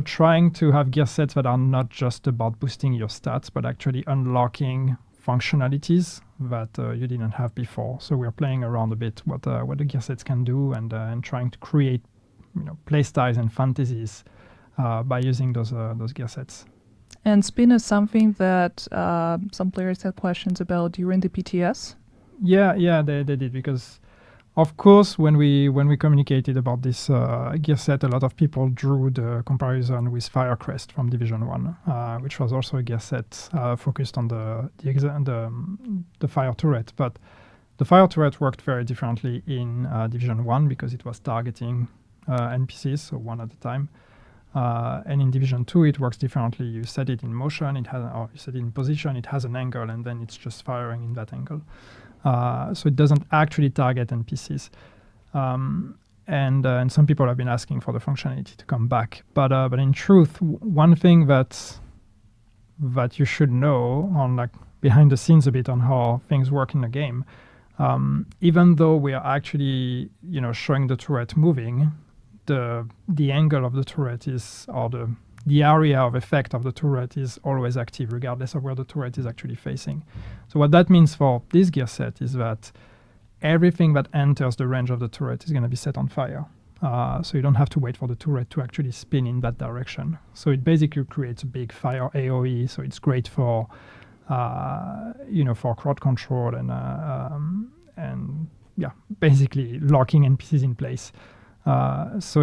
E: trying to have gear sets that are not just about boosting your stats, but actually unlocking functionalities that you didn't have before. So we're playing around a bit what the gear sets can do and trying to create, play styles and fantasies by using those gear sets.
D: And spin is something that some players had questions about during the PTS.
E: Yeah, they did, because of course when we communicated about this gear set, a lot of people drew the comparison with Firecrest from Division 1, which was also a gear set focused on the fire turret. But the fire turret worked very differently in Division 1 because it was targeting NPCs, so one at a time. And in Division 2, it works differently. You set it in motion, or you set it in position, it has an angle, and then it's just firing in that angle. So it doesn't actually target NPCs. And some people have been asking for the functionality to come back. But in truth, one thing that you should know on like behind the scenes a bit on how things work in the game, even though we are actually showing the turret moving, the angle of the turret is, or the area of effect of the turret is always active, regardless of where the turret is actually facing. So what that means for this gear set is that everything that enters the range of the turret is going to be set on fire. So you don't have to wait for the turret to actually spin in that direction. So it basically creates a big fire AoE. So it's great for, for crowd control and basically locking NPCs in place. So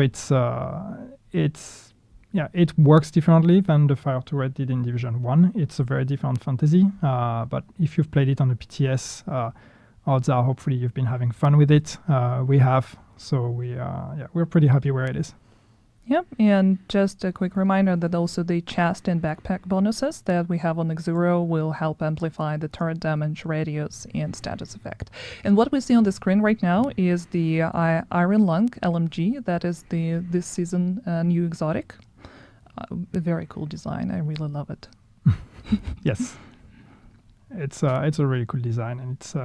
E: it works differently than the fire turret did in Division 1. It's a very different fantasy, but if you've played it on the PTS, odds are hopefully you've been having fun with it. We have, so we're pretty happy where it is.
D: Yep, and just a quick reminder that also the chest and backpack bonuses that we have on Xuro will help amplify the turret damage, radius, and status effect. And what we see on the screen right now is the Iron Lung LMG. That is this season new exotic. A very cool design. I really love it.
E: Yes, it's a really cool design, and it's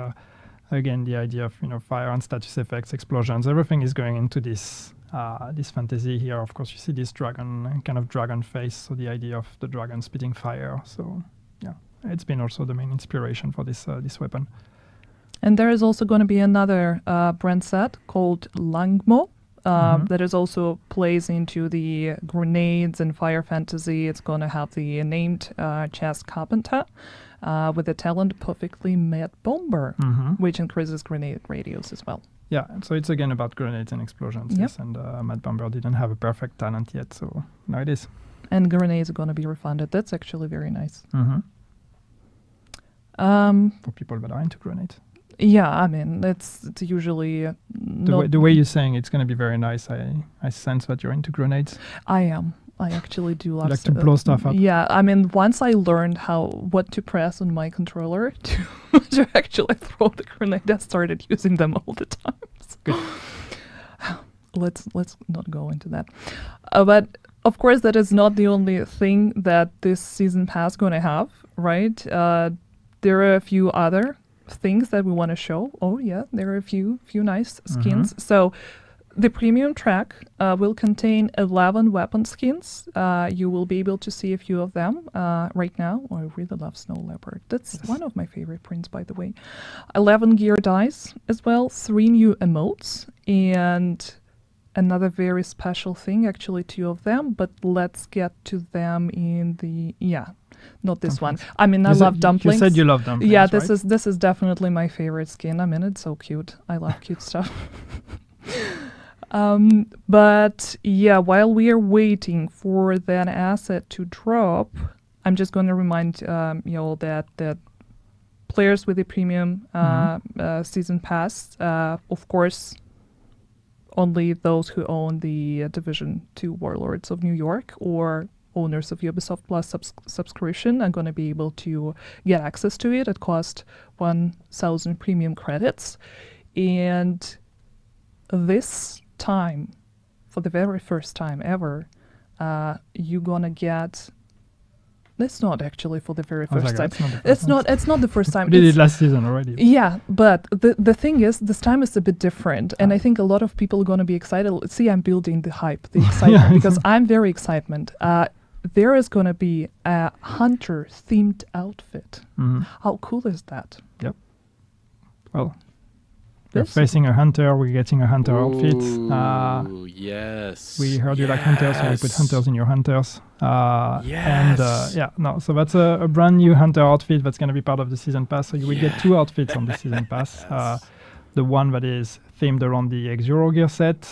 E: again the idea of fire and status effects, explosions. Everything is going into this fantasy here. Of course, you see this dragon face, so the idea of the dragon spitting fire. So yeah, it's been also the main inspiration for this weapon. And
D: there is also going to be another brand set called Langmo that is also plays into the grenades and fire fantasy. It's going to have the named chest carpenter with the talent perfectly made bomber, which increases grenade radius as well.
E: Yeah, so it's again about grenades and explosions.
D: Yep.
E: Yes, and Mad Bomber didn't have a perfect talent yet, so now it is.
D: And grenades are going to be refunded. That's actually very nice.
E: For people that are into grenades.
D: Yeah, I mean, it's usually
E: the way you're saying it's going to be very nice. I sense that you're into grenades.
D: I am. I actually do love
E: like to blow stuff up.
D: Yeah, I mean, once I learned what to press on my controller to actually throw the grenade, I started using them all the time. So.
E: Good.
D: Let's not go into that. But of course, that is not the only thing that this season pass going to have, right? There are a few other things that we want to show. Oh yeah, there are a few nice skins. So the premium track will contain 11 weapon skins. You will be able to see a few of them right now. Oh, I really love Snow Leopard. That's one of my favorite prints, by the way. 11 gear dice as well, 3 new emotes, and another very special thing, actually 2 of them, but let's get to them in the... Not this one. I mean, I love dumplings.
E: You said you love dumplings,
D: yeah,
E: right?
D: this is definitely my favorite skin. I mean, it's so cute. I love cute stuff. But yeah, while we are waiting for that asset to drop, I'm just going to remind you all that players with the premium season pass, of course, only those who own the Division 2 Warlords of New York or owners of Ubisoft Plus subscription are going to be able to get access to it. It costs 1,000 premium credits. And this time, for the very first time ever, you're going to get... That's not actually for the very first time. It's not the first time.
E: We did it last season already.
D: Yeah, but the thing is, this time is a bit different, and I think a lot of people are going to be excited. See, I'm building the hype, the excitement, because I'm very excited. There is going to be a hunter-themed outfit. How cool is that?
E: Yep. Well, we're facing a hunter. We're getting a hunter outfit.
A: Yes.
E: We heard you like hunters, so we put hunters in your hunters.
A: Yes.
E: And so that's a brand new hunter outfit that's going to be part of the season pass. So you will get 2 outfits on the season pass. The one that is themed around the Xuro gear set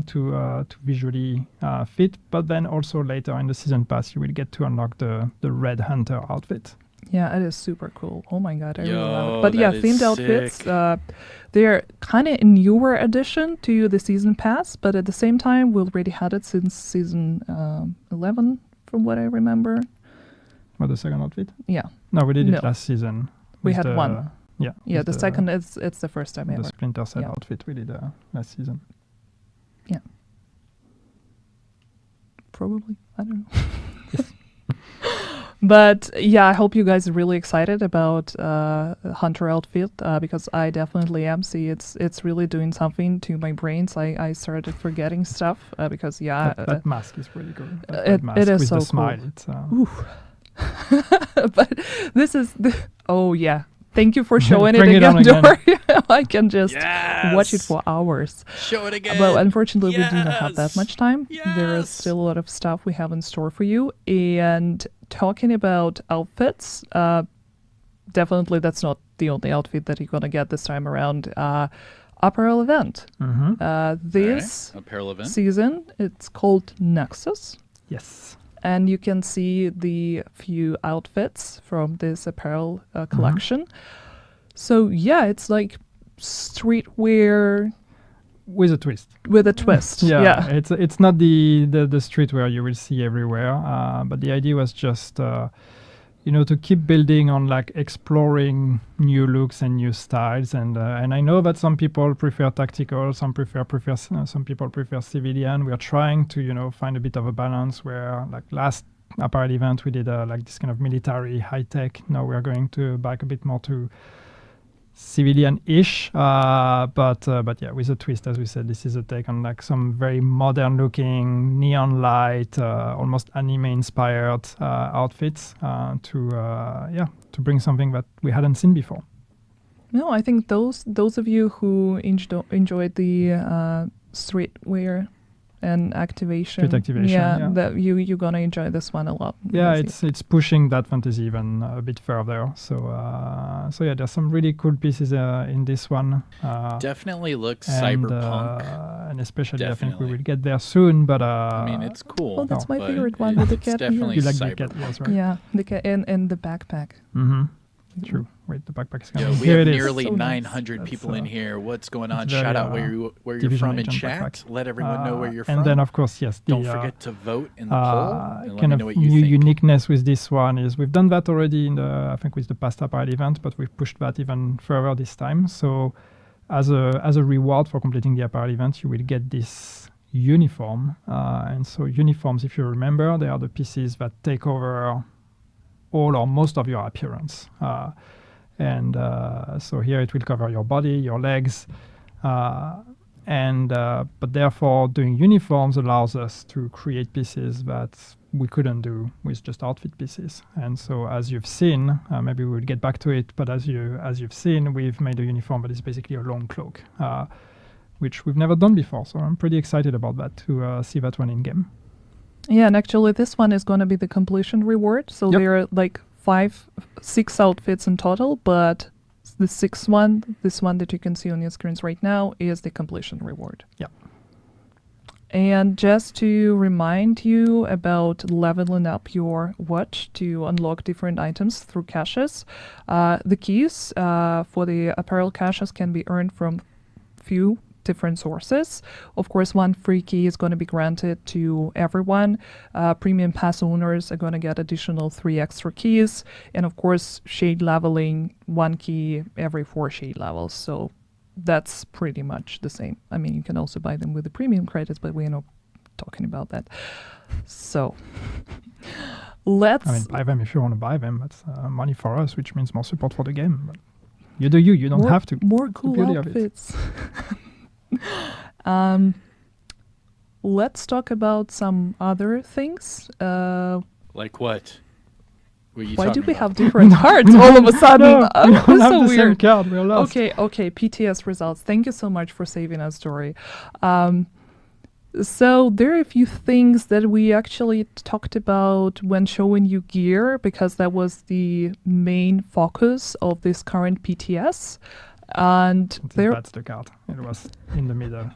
E: to visually fit, but then also later in the season pass you will get to unlock the red hunter outfit.
D: Yeah, it is super cool. Oh my god, I really love it. But yeah, themed outfits, they're kind of a newer addition to the season pass, but at the same time, we already had it since season 11, from what I remember.
E: What, the second outfit?
D: Yeah.
E: No, we did it last season.
D: We had one.
E: Yeah.
D: Yeah, the second, it's the first time ever.
E: The Splinter Cell outfit we did last season.
D: Yeah. Probably. I don't know.
E: Yes.
D: But yeah, I hope you guys are really excited about Hunter outfit because I definitely am. See, it's really doing something to my brains. I started forgetting stuff because
E: That mask is really good. That
D: it-
E: red mask
D: it is
E: with
D: so
E: the
D: cool.
E: smile. It's,
D: but this is oh yeah. Thank you for showing it
E: Bring it
D: again,
E: on again.
D: Dory. I can just watch it
A: Yes!
D: for hours.
A: Show it again.
D: But unfortunately, we do not have that
A: Yes!
D: much time. There is
A: Yes!
D: still a lot of stuff we have in store for you. And talking about outfits, definitely that's not the only outfit that you're going to get this time around. Apparel event. This
A: Apparel event.
D: season, it's called Nexus.
E: yes.
D: And you can see the few outfits from this apparel collection. So yeah, it's like streetwear
E: With a twist.
D: with a twist. Yeah.
E: It's not the streetwear you will see everywhere, but the idea was just to keep building on like exploring new looks and new styles, and I know that some people prefer tactical, some people prefer civilian. We are trying to find a bit of a balance where like last apparel event we did like this kind of military high tech. Now we are going to back a bit more to civilian-ish, but yeah, with a twist, as we said. This is a take on like some very modern-looking neon light, almost anime-inspired outfits to bring something that we hadn't seen before.
D: No, I think those of you who enjoyed the streetwear and activation,
E: Street activation, yeah.
D: that you're gonna enjoy this one a lot.
E: Yeah,
D: I see.
E: it's pushing that fantasy even a bit further. So yeah, there's some really cool pieces in this one.
A: Definitely looks
E: and,
A: cyberpunk.
E: and especially I think we
A: Definitely.
E: will get there soon. But
A: I mean, it's cool.
D: Oh, that's my
A: but
D: favorite one with the
A: it's
D: cat.
A: definitely
E: you like the
A: cyberpunk.
E: cat, yes, right?
D: Yeah, the and the backpack.
E: Mm-hmm. True. Wait, the backpack is
A: Yo,
E: coming.
A: we
E: Here
A: have
E: it is.
A: nearly
D: So nice.
A: 900
E: That's,
A: people in here. What's going on?
E: it's
A: Shout
E: very,
A: out where you're
E: Division
A: from in
E: Agent
A: chat.
E: backpack.
A: Let everyone know where you're from.
E: And then, of course, yes,
A: Don't
E: the
A: forget to vote in the poll. And let
E: kind
A: me
E: of
A: know what you
E: new
A: think.
E: uniqueness with this one is we've done that already I think with the past apparel event, but we've pushed that even further this time. So as a reward for completing the apparel event, you will get this uniform. And so uniforms, if you remember, they are the pieces that take over all or most of your appearance. And so here it will cover your body, your legs, but therefore doing uniforms allows us to create pieces that we couldn't do with just outfit pieces. And so as you've seen, maybe we'll get back to it, but as you've seen, we've made a uniform that is basically a long cloak, which we've never done before. So I'm pretty excited about that to see that one in game.
D: Yeah, and actually this one is going to be the completion reward. So
E: Yep.
D: there are like 6 outfits in total, but the sixth one, this one that you can see on your screens right now, is the completion reward.
E: Yeah.
D: And just to remind you about leveling up your watch to unlock different items through caches, the keys for the apparel caches can be earned from few different sources. Of course, one free key is going to be granted to everyone. Premium pass owners are going to get additional 3 extra keys. And of course, shade leveling, 1 key every 4 shade levels. So that's pretty much the same. I mean, you can also buy them with the premium credits, but we're not talking about that. So let's...
E: I mean, buy them if you want to buy them. That's money for us, which means more support for the game. But you do you. You don't have to.
D: More cool
E: beauty of it.
D: outfits. Let's talk about some other things.
A: Like what? Were you
D: Why do
A: talking
D: we
A: about?
D: have different cards all of a sudden?
E: No,
D: Oh,
E: we
D: that's
E: don't have
D: so
E: the same
D: weird.
E: card. We're lost.
D: Okay, PTS results. Thank you so much for saving our story. So there are a few things that we actually talked about when showing you gear, because that was the main focus of this current PTS. And
E: That's the card. It was in the middle.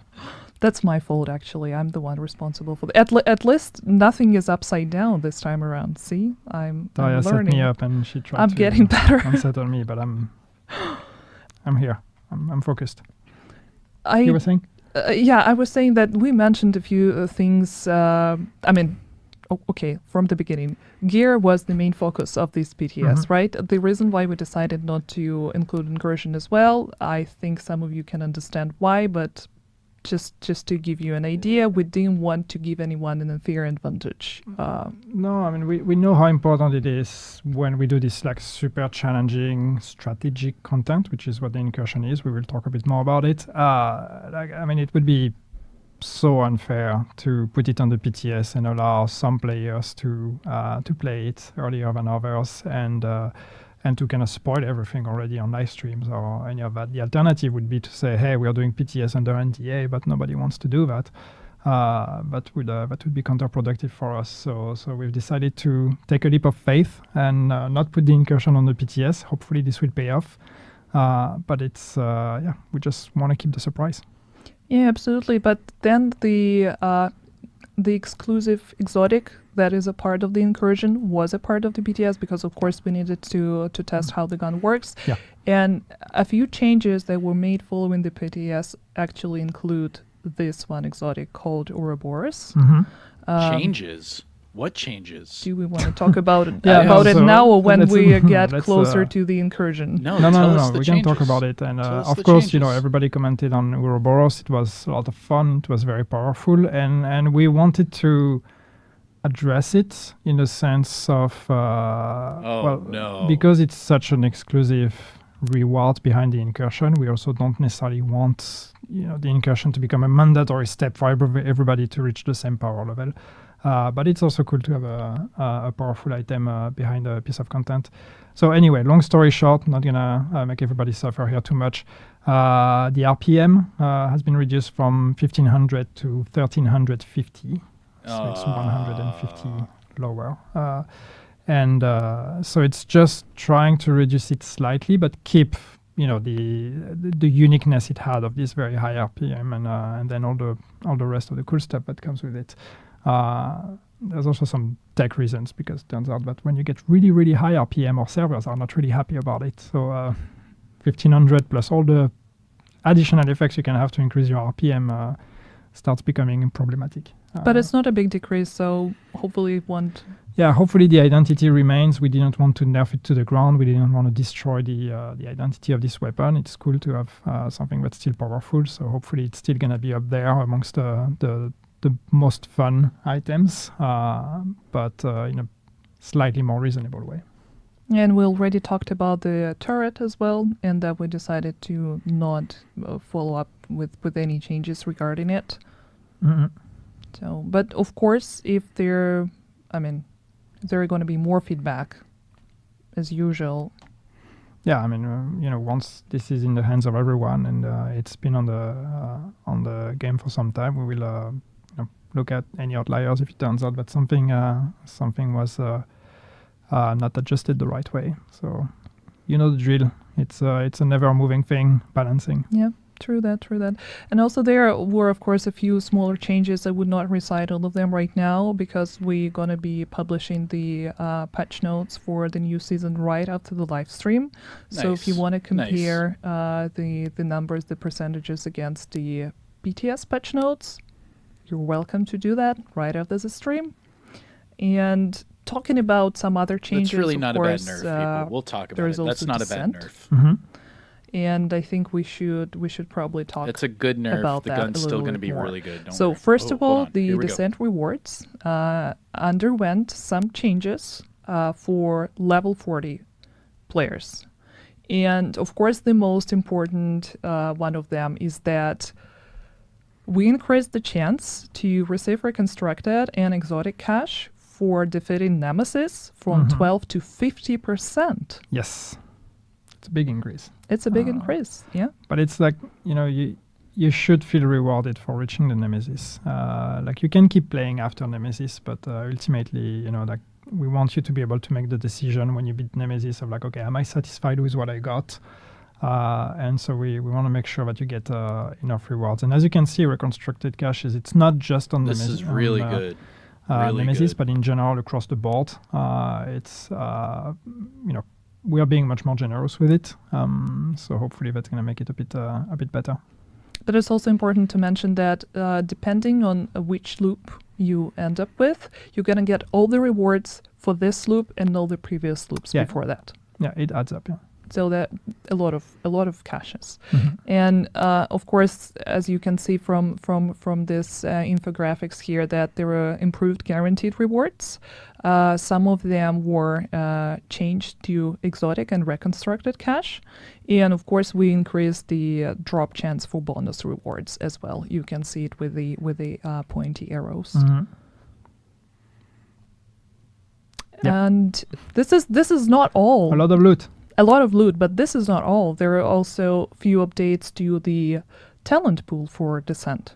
D: that's my fault, actually. I'm the one responsible for that. At least nothing is upside down this time around. See, I'm
E: Daya set
D: learning.
E: me up and she tried
D: I'm
E: to
D: getting better.
E: unsettle me, but I'm here. I'm focused. You were saying?
D: Yeah, I was saying that we mentioned a few things. Okay, from the beginning, gear was the main focus of this PTS, right? The reason why we decided not to include Incursion as well, I think some of you can understand why, but just to give you an idea, we didn't want to give anyone an unfair advantage.
E: No, I mean we know how important it is when we do this like super challenging strategic content, which is what the Incursion is. We will talk a bit more about it. I mean, it would be so unfair to put it on the PTS and allow some players to play it earlier than others and to kind of spoil everything already on live streams or any of that. The alternative would be to say, hey, we are doing PTS under NDA, but nobody wants to do that. That would be counterproductive for us. So we've decided to take a leap of faith and not put the Incursion on the PTS. Hopefully this will pay off. But it's, we just want to keep the surprise.
D: Yeah, absolutely. But then the exclusive exotic that is a part of the Incursion was a part of the BTS because, of course, we needed to test how the gun works.
E: Yeah.
D: And a few changes that were made following the PTS actually include this one exotic called Ouroboros.
A: Changes? What changes?
D: Do we want to talk about it,
E: Yeah,
D: about it
E: so
D: now or when
E: let's-
D: we get
E: let's,
D: closer to the Incursion?
A: No,
E: No,
A: tell us the
E: we can talk
A: changes.
E: about it. And
A: Tell us
E: of
A: the
E: course, you know,
A: changes.
E: everybody commented on Ouroboros. It was a lot of fun. It was very powerful. And we wanted to address it in the sense of,
A: no.
E: because it's such an exclusive reward behind the Incursion, we also don't necessarily want, you know, the Incursion to become a mandatory step for everybody to reach the same power level. But it's also cool to have a powerful item behind a piece of content. So anyway, long story short, not gonna make everybody suffer here too much. The RPM has been reduced from 1500 to 1350. So it's 150 lower. So it's just trying to reduce it slightly, but keep, you know, the uniqueness it had of this very high RPM and then all the rest of the cool stuff that comes with it. There's also some tech reasons because it turns out that when you get really, really high RPM, our servers are not really happy about it. So 1500 plus all the additional effects you can have to increase your RPM starts becoming problematic.
D: But it's not a big decrease, so hopefully it won't.
E: Yeah, hopefully the identity remains. We didn't want to nerf it to the ground. We didn't want to destroy the identity of this weapon. It's cool to have something that's still powerful. So hopefully it's still going to be up there amongst the most fun items, but in a slightly more reasonable way.
D: And we already talked about the turret as well, and that we decided to not follow up with any changes regarding it.
E: Mm-hmm.
D: So, but of course, if there are going to be more feedback, as usual.
E: Yeah, I mean, you know, once this is in the hands of everyone and it's been on the game for some time, we will look at any outliers if it turns out that something was not adjusted the right way. So, you know the drill. It's a never-moving thing, balancing.
D: Yeah. True that. And also there were, of course, a few smaller changes. I would not recite all of them right now because we're going to be publishing the patch notes for the new season right after the live stream. So if you want to compare the numbers, the percentages against the BTS patch notes, you're welcome to do that right after the stream. And talking about some other changes,
A: That's really
D: of
A: not
D: course,
A: a bad nerf, people. We'll talk about
D: there's
A: it. That's
D: also
A: not
D: Descent.
A: a bad nerf.
E: Mm-hmm.
D: And I think we should probably talk.
A: It's a good nerf.
D: About
A: The
D: that
A: gun's
D: a
A: still
D: little
A: going to
D: bit
A: be
D: more.
A: really good. Don't
D: So
A: worry.
D: first of
A: hold
D: all,
A: on.
D: the
A: Here we go.
D: Descent rewards underwent some changes for level 40 players. And of course, the most important one of them is that we increased the chance to receive reconstructed and exotic cash for defeating Nemesis from 12 to 50%.
E: Yes, it's a big increase.
D: It's a big increase, yeah.
E: But it's like, you know, you should feel rewarded for reaching the Nemesis. Like you can keep playing after Nemesis, but ultimately, you know, like we want you to be able to make the decision when you beat Nemesis of like, okay, am I satisfied with what I got? And so we want to make sure that you get enough rewards. And as you can see, reconstructed caches, it's not just on
A: This
E: Nemesis.
A: is really good. Really
E: Nemesis,
A: good.
E: but in general across the board, it's you know, we are being much more generous with it. So hopefully that's going to make it a bit better.
D: But it's also important to mention that depending on which loop you end up with, you're going to get all the rewards for this loop and all the previous loops before that.
E: Yeah, it adds up, yeah.
D: So that a lot of caches, and of course, as you can see from this infographics here, that there were improved guaranteed rewards. Some of them were changed to exotic and reconstructed cache, and of course we increased the drop chance for bonus rewards as well. You can see it with the pointy arrows.
E: Yeah.
D: And this is not all.
E: A lot of loot.
D: A lot of loot, but this is not all. There are also few updates to the talent pool for Descent.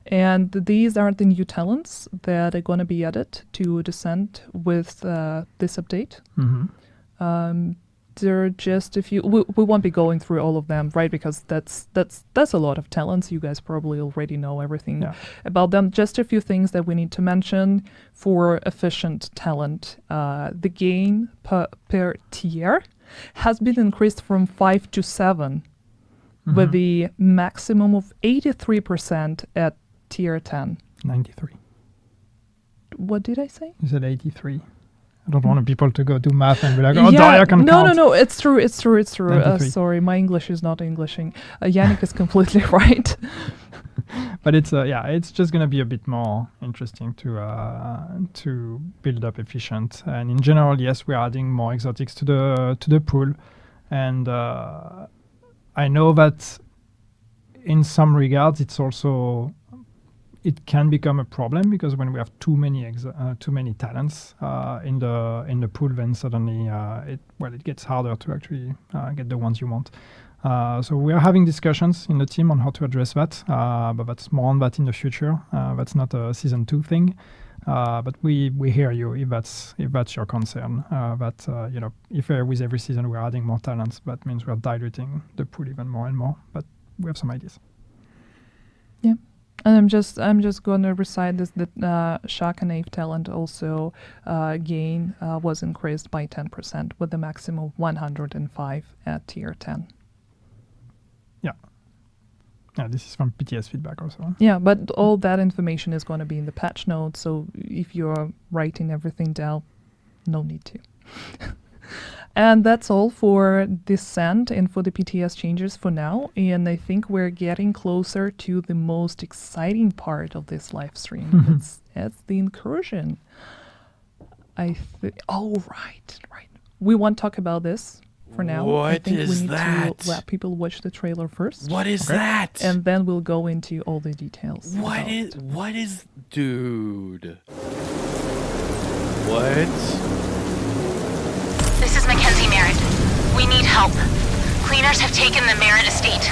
D: And these are the new talents that are going to be added to Descent with this update. There are just a few. We won't be going through all of them, right? Because that's a lot of talents. You guys probably already know everything about them. Just a few things that we need to mention for efficient talent. The gain per tier has been increased from 5 to 7, with the maximum of 83% at tier 10.
E: 93.
D: What did I say?
E: You said 83. I don't want people to go do math and be like, oh, Daria can count.
D: No, it's true.
E: 93.
D: Sorry, my English is not Englishing. Yannick is completely right.
E: But it's it's just going to be a bit more interesting to build up efficient. And in general, yes, we're adding more exotics to the pool. And I know that in some regards, it can become a problem, because when we have too many talents in the pool, then suddenly it gets harder to actually get the ones you want. So we are having discussions in the team on how to address that, but that's more on that in the future. That's not a season 2 thing, but we hear you if that's your concern. If with every season we're adding more talents, that means we're diluting the pool even more and more. But we have some ideas.
D: Yeah. And I'm just going to recite this, that Shock and Ave talent also gain was increased by 10%, with the maximum of 105 at tier 10.
E: Yeah, this is from PTS feedback also.
D: Yeah, but all that information is going to be in the patch notes, so if you're writing everything down, no need to. And that's all for Descent and for the PTS changes for now. And I think we're getting closer to the most exciting part of this live stream. It's the Incursion. Right. We won't talk about this for now. I think we need to let people watch the trailer first.
A: What is that?
D: And then we'll go into all the details.
A: What is dude? What?
H: This is Mackenzie Merritt. We need help. Cleaners have taken the Merritt estate.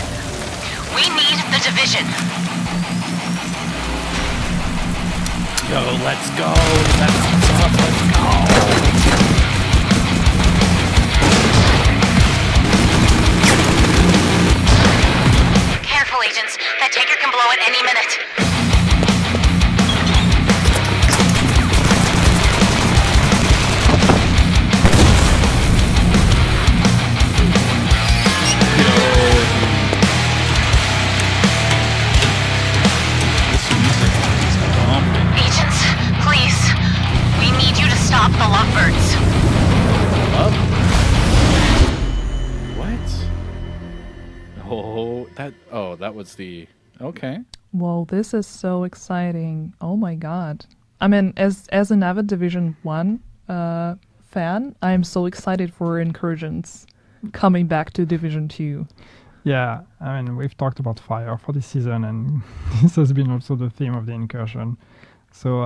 H: We need the division.
A: Yo, let's go. That's what's up. Let's go.
H: Careful, agents. That tanker can blow at any minute. Agents, please. We need you to stop the lovebirds.
A: What? That was the... Okay.
D: Whoa, this is so exciting. Oh my god. I mean, as an avid Division 1 fan, I'm so excited for Incursions coming back to Division 2.
E: Yeah, I mean, we've talked about fire for this season, and this has been also the theme of the Incursion. So,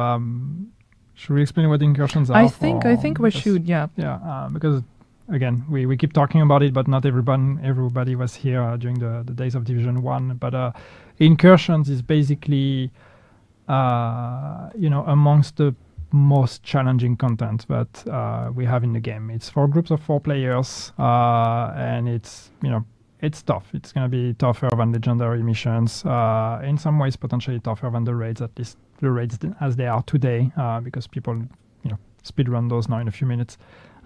E: should we explain what Incursions are?
D: I think we should, yeah.
E: Yeah, because, again, we keep talking about it, but not everybody was here during the days of Division 1. But Incursions is basically, amongst the most challenging content that we have in the game. It's for groups of 4 players, and it's tough. It's going to be tougher than legendary missions. In some ways, potentially tougher than the raids, at least the raids as they are today, because people, speedrun those now in a few minutes.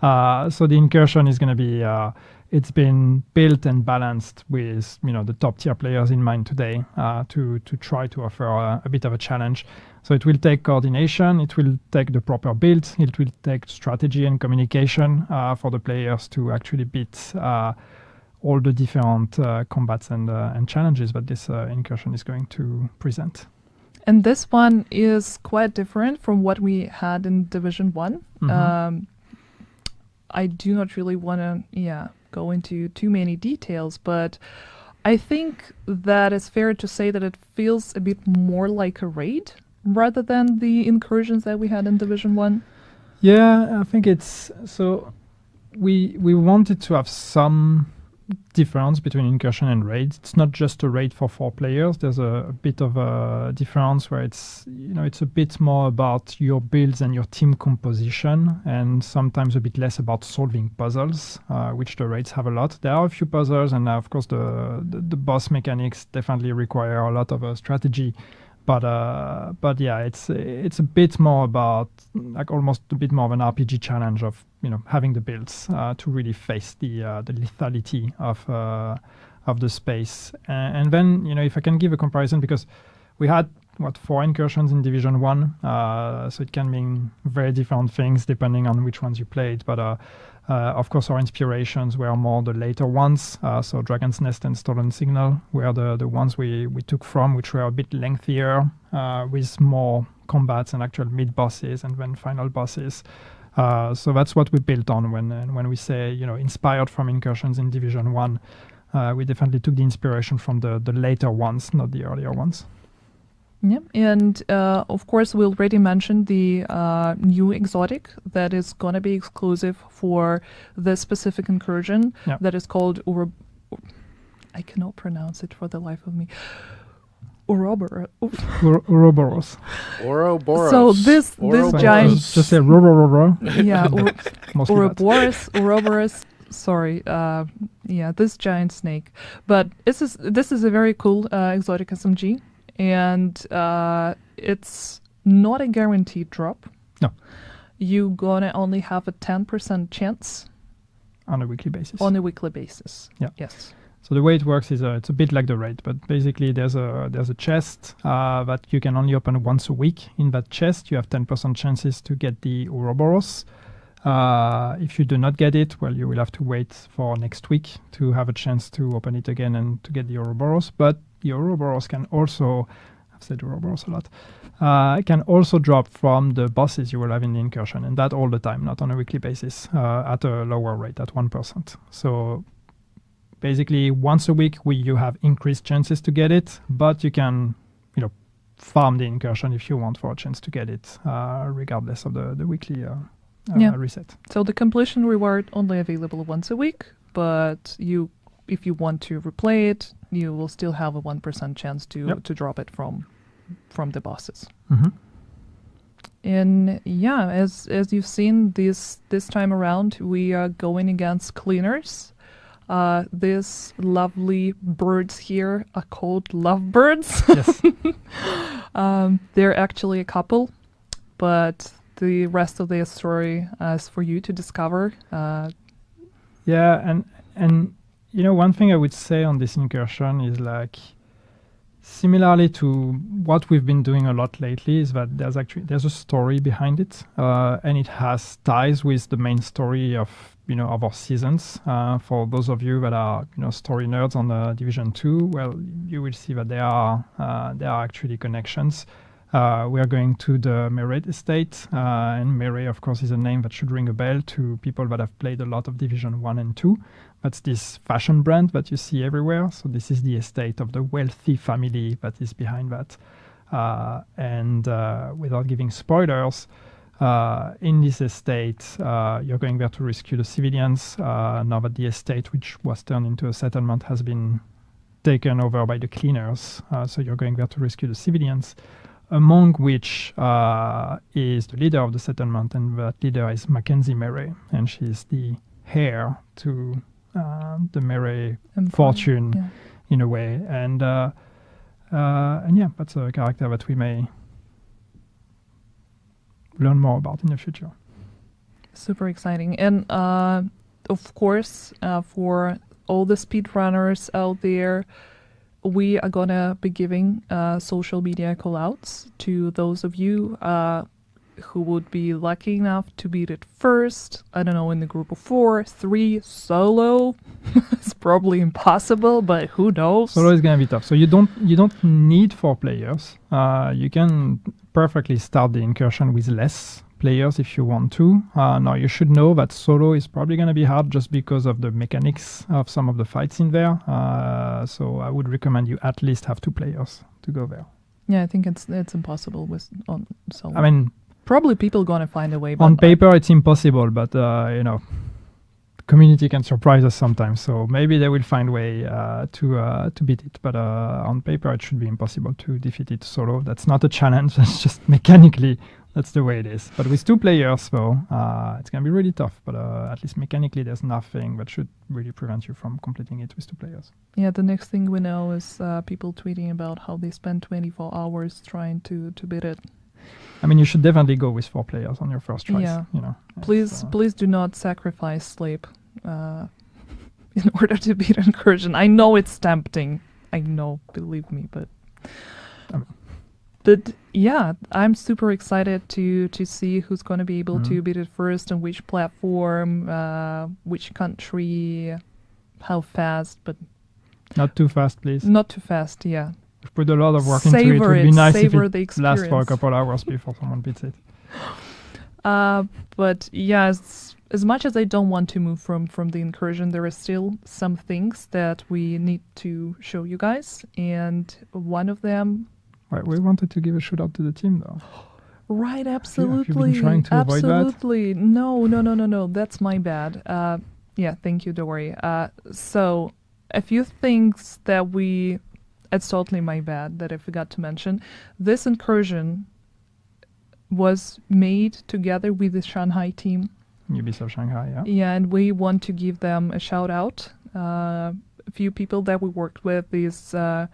E: So the Incursion is going to be it's been built and balanced with the top tier players in mind today to try to offer a bit of a challenge. So it will take coordination, it will take the proper build, it will take strategy and communication for the players to actually beat all the different combats and challenges that this incursion is going to present.
D: And this one is quite different from what we had in Division 1. I do not really want to go into too many details, but I think that it's fair to say that it feels a bit more like a raid rather than the incursions that we had in Division 1.
E: Yeah, I think it's so we wanted to have some difference between incursion and raid. It's not just a raid for 4 players. There's a bit of a difference where it's it's a bit more about your builds and your team composition, and sometimes a bit less about solving puzzles, which the raids have a lot. There are a few puzzles, and of course the boss mechanics definitely require a lot of strategy. But yeah, it's a bit more about like almost a bit more of an RPG challenge of having the builds to really face the lethality of the space. And then if I can give a comparison, because we had 4 incursions in Division 1, so it can mean very different things depending on which ones you played. But of course, our inspirations were more the later ones. So Dragon's Nest and Stolen Signal were the ones we took from, which were a bit lengthier, with more combats and actual mid-bosses and then final bosses. So that's what we built on when we say, inspired from incursions in Division 1. We definitely took the inspiration from the later ones, not the earlier ones.
D: Yeah, and of course, we already mentioned the new exotic that is going to be exclusive for this specific incursion.
E: Yep.
D: That is called I cannot pronounce it for the life of me.
E: Ouroboros.
A: Ouroboros.
D: So this giant,
E: just say Ouroboros.
D: yeah,
E: Mostly that.
D: Ouroboros. Sorry, this giant snake. But this is a very cool exotic SMG. And it's not a guaranteed drop.
E: No.
D: You're gonna only have a 10% chance
E: On a weekly basis.
D: Yeah. Yes.
E: So the way it works is it's a bit like the raid, but basically there's a chest that you can only open once a week. In that chest, you have 10% chances to get the Ouroboros. If you do not get it, well, you will have to wait for next week to have a chance to open it again and to get the Ouroboros. But the Ouroboros can also, I've said Ouroboros a lot, can also drop from the bosses you will have in the incursion, and that all the time, not on a weekly basis, at a lower rate, at 1%. So basically, once a week, you have increased chances to get it, but you can, farm the incursion if you want for a chance to get it, regardless of the weekly reset.
D: So the completion reward only available once a week, but if you want to replay it, you will still have a 1% chance to drop it from the bosses.
E: Mm-hmm.
D: And yeah, as you've seen this time around, we are going against cleaners. These lovely birds here are called lovebirds.
E: Yes.
D: They're actually a couple, but the rest of their story is for you to discover.
E: Yeah, and one thing I would say on this incursion is like, similarly to what we've been doing a lot lately, is that there's a story behind it, and it has ties with the main story of our seasons. For those of you that are story nerds on Division 2, well, you will see that there are actually connections. We are going to the Meret estate, and Meret, of course, is a name that should ring a bell to people that have played a lot of Division 1 and 2. That's this fashion brand that you see everywhere. So this is the estate of the wealthy family that is behind that. And without giving spoilers, in this estate, you're going there to rescue the civilians. Now that the estate, which was turned into a settlement, has been taken over by the cleaners. So you're going there to rescue the civilians, among which is the leader of the settlement, and that leader is Mackenzie Meret, and she's the heir to the Meret fortune, in a way. And yeah, that's a character that we may learn more about in the future.
D: Super exciting. And of course, for all the speedrunners out there, we are gonna be giving social media call-outs to those of you who would be lucky enough to beat it first. I don't know, in the group of 4, 3, solo. It's probably impossible, but who knows?
E: Solo is gonna be tough. So you don't need 4 players. You can perfectly start the incursion with less players if you want to. Now you should know that solo is probably gonna be hard just because of the mechanics of some of the fights in there. So I would recommend you at least have 2 players to go there.
D: Yeah, I think it's impossible with on solo.
E: I mean,
D: probably people gonna find a way. But
E: on paper it's impossible, but the community can surprise us sometimes. So maybe they will find a way to beat it. But on paper it should be impossible to defeat it solo. That's not a challenge. That's just mechanically that's the way it is. But with 2 players, though, it's gonna be really tough. But at least mechanically, there's nothing that should really prevent you from completing it with 2 players.
D: Yeah, the next thing we know is people tweeting about how they spend 24 hours trying to beat it.
E: I mean, you should definitely go with 4 players on your first try.
D: Yeah.
E: Please
D: Please do not sacrifice sleep in order to beat Incursion. I know it's tempting. I know, believe me, but yeah, I'm super excited to see who's going to be able to beat it first and which platform, which country, how fast, but
E: not too fast, please.
D: not too fast. Yeah,
E: We've put a lot of work into it. It
D: Savor
E: would be
D: it,
E: nice if
D: savor
E: it
D: the
E: lasts for a
D: experience.
E: couple hours before someone beats it.
D: But yeah, as much as I don't want to move from the Incursion, there are still some things that we need to show you guys, and one of them.
E: Right, we wanted to give a shout out to the team, though.
D: Right,
E: Have
D: absolutely.
E: you been trying to avoid that?
D: Absolutely. No. That's my bad. Yeah, thank you, Dory. So a few things that it's totally my bad that I forgot to mention. This Incursion was made together with the Shanghai team.
E: Ubisoft Shanghai, yeah.
D: Yeah, and we want to give them a shout out. A few people that we worked with is Shan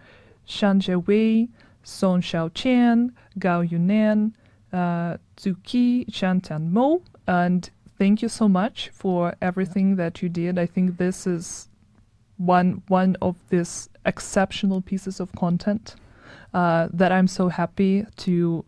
D: Jiawei, Song Xiaoqian, Gao Yunan, Zuki, Shantan Mo, and thank you so much for everything that you did. I think this is one of these exceptional pieces of content that I'm so happy to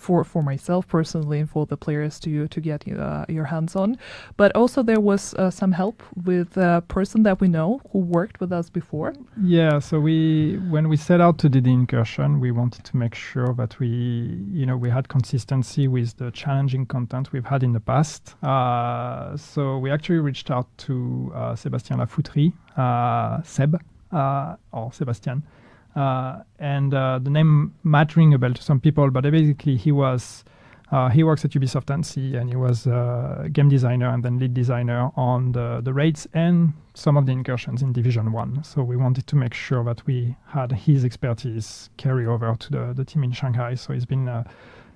D: for myself personally and for the players to get your hands on. But also there was some help with a person that we know who worked with us before.
E: Yeah, so when we set out to do the Incursion, we wanted to make sure that we had consistency with the challenging content we've had in the past. So we actually reached out to Sébastien Lafouterie, Seb, or Sébastien. And the name might ring a bell to some people, but basically he works at Ubisoft NC, and he was game designer and then lead designer on the raids and some of the incursions in Division 1. So we wanted to make sure that we had his expertise carry over to the team in Shanghai. So he's been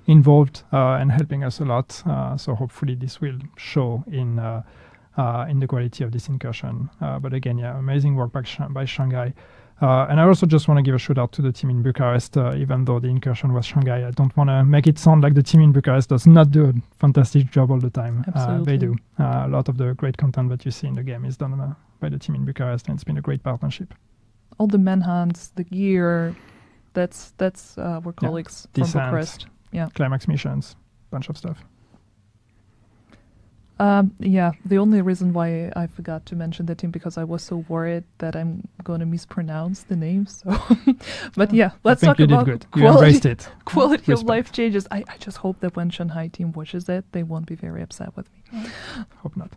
E: involved and helping us a lot. So hopefully this will show in the quality of this incursion. But again, yeah, amazing work by Shanghai. And I also just want to give a shout out to the team in Bucharest, even though the incursion was Shanghai. I don't want to make it sound like the team in Bucharest does not do a fantastic job all the time. They do. A lot of the great content that you see in the game is done by the team in Bucharest, and it's been a great partnership.
D: All the manhunts, the gear, that's our colleagues from
E: Descent,
D: Bucharest. Yeah.
E: Climax missions, bunch of stuff.
D: Yeah, the only reason why I forgot to mention the team because I was so worried that I'm going to mispronounce the name. So, but yeah, let's talk about
E: you embraced it.
D: Quality of life changes. I just hope that when Shanghai team watches it, they won't be very upset with me.
E: Hope not.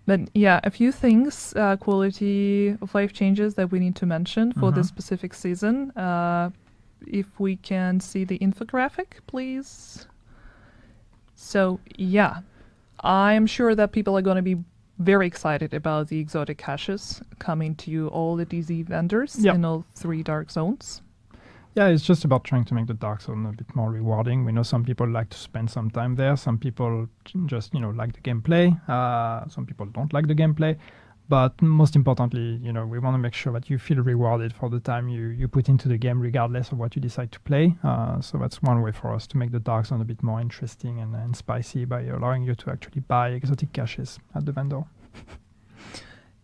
D: But yeah, a few things, quality of life changes that we need to mention for this specific season. If we can see the infographic, please. So yeah. I'm sure that people are going to be very excited about the exotic caches coming to all the DZ vendors in all 3 dark zones.
E: Yeah, it's just about trying to make the dark zone a bit more rewarding. We know some people like to spend some time there. Some people just, like the gameplay. Some people don't like the gameplay. But most importantly, we want to make sure that you feel rewarded for the time you put into the game, regardless of what you decide to play. So that's one way for us to make the Dark Zone a bit more interesting and spicy by allowing you to actually buy exotic caches at the vendor.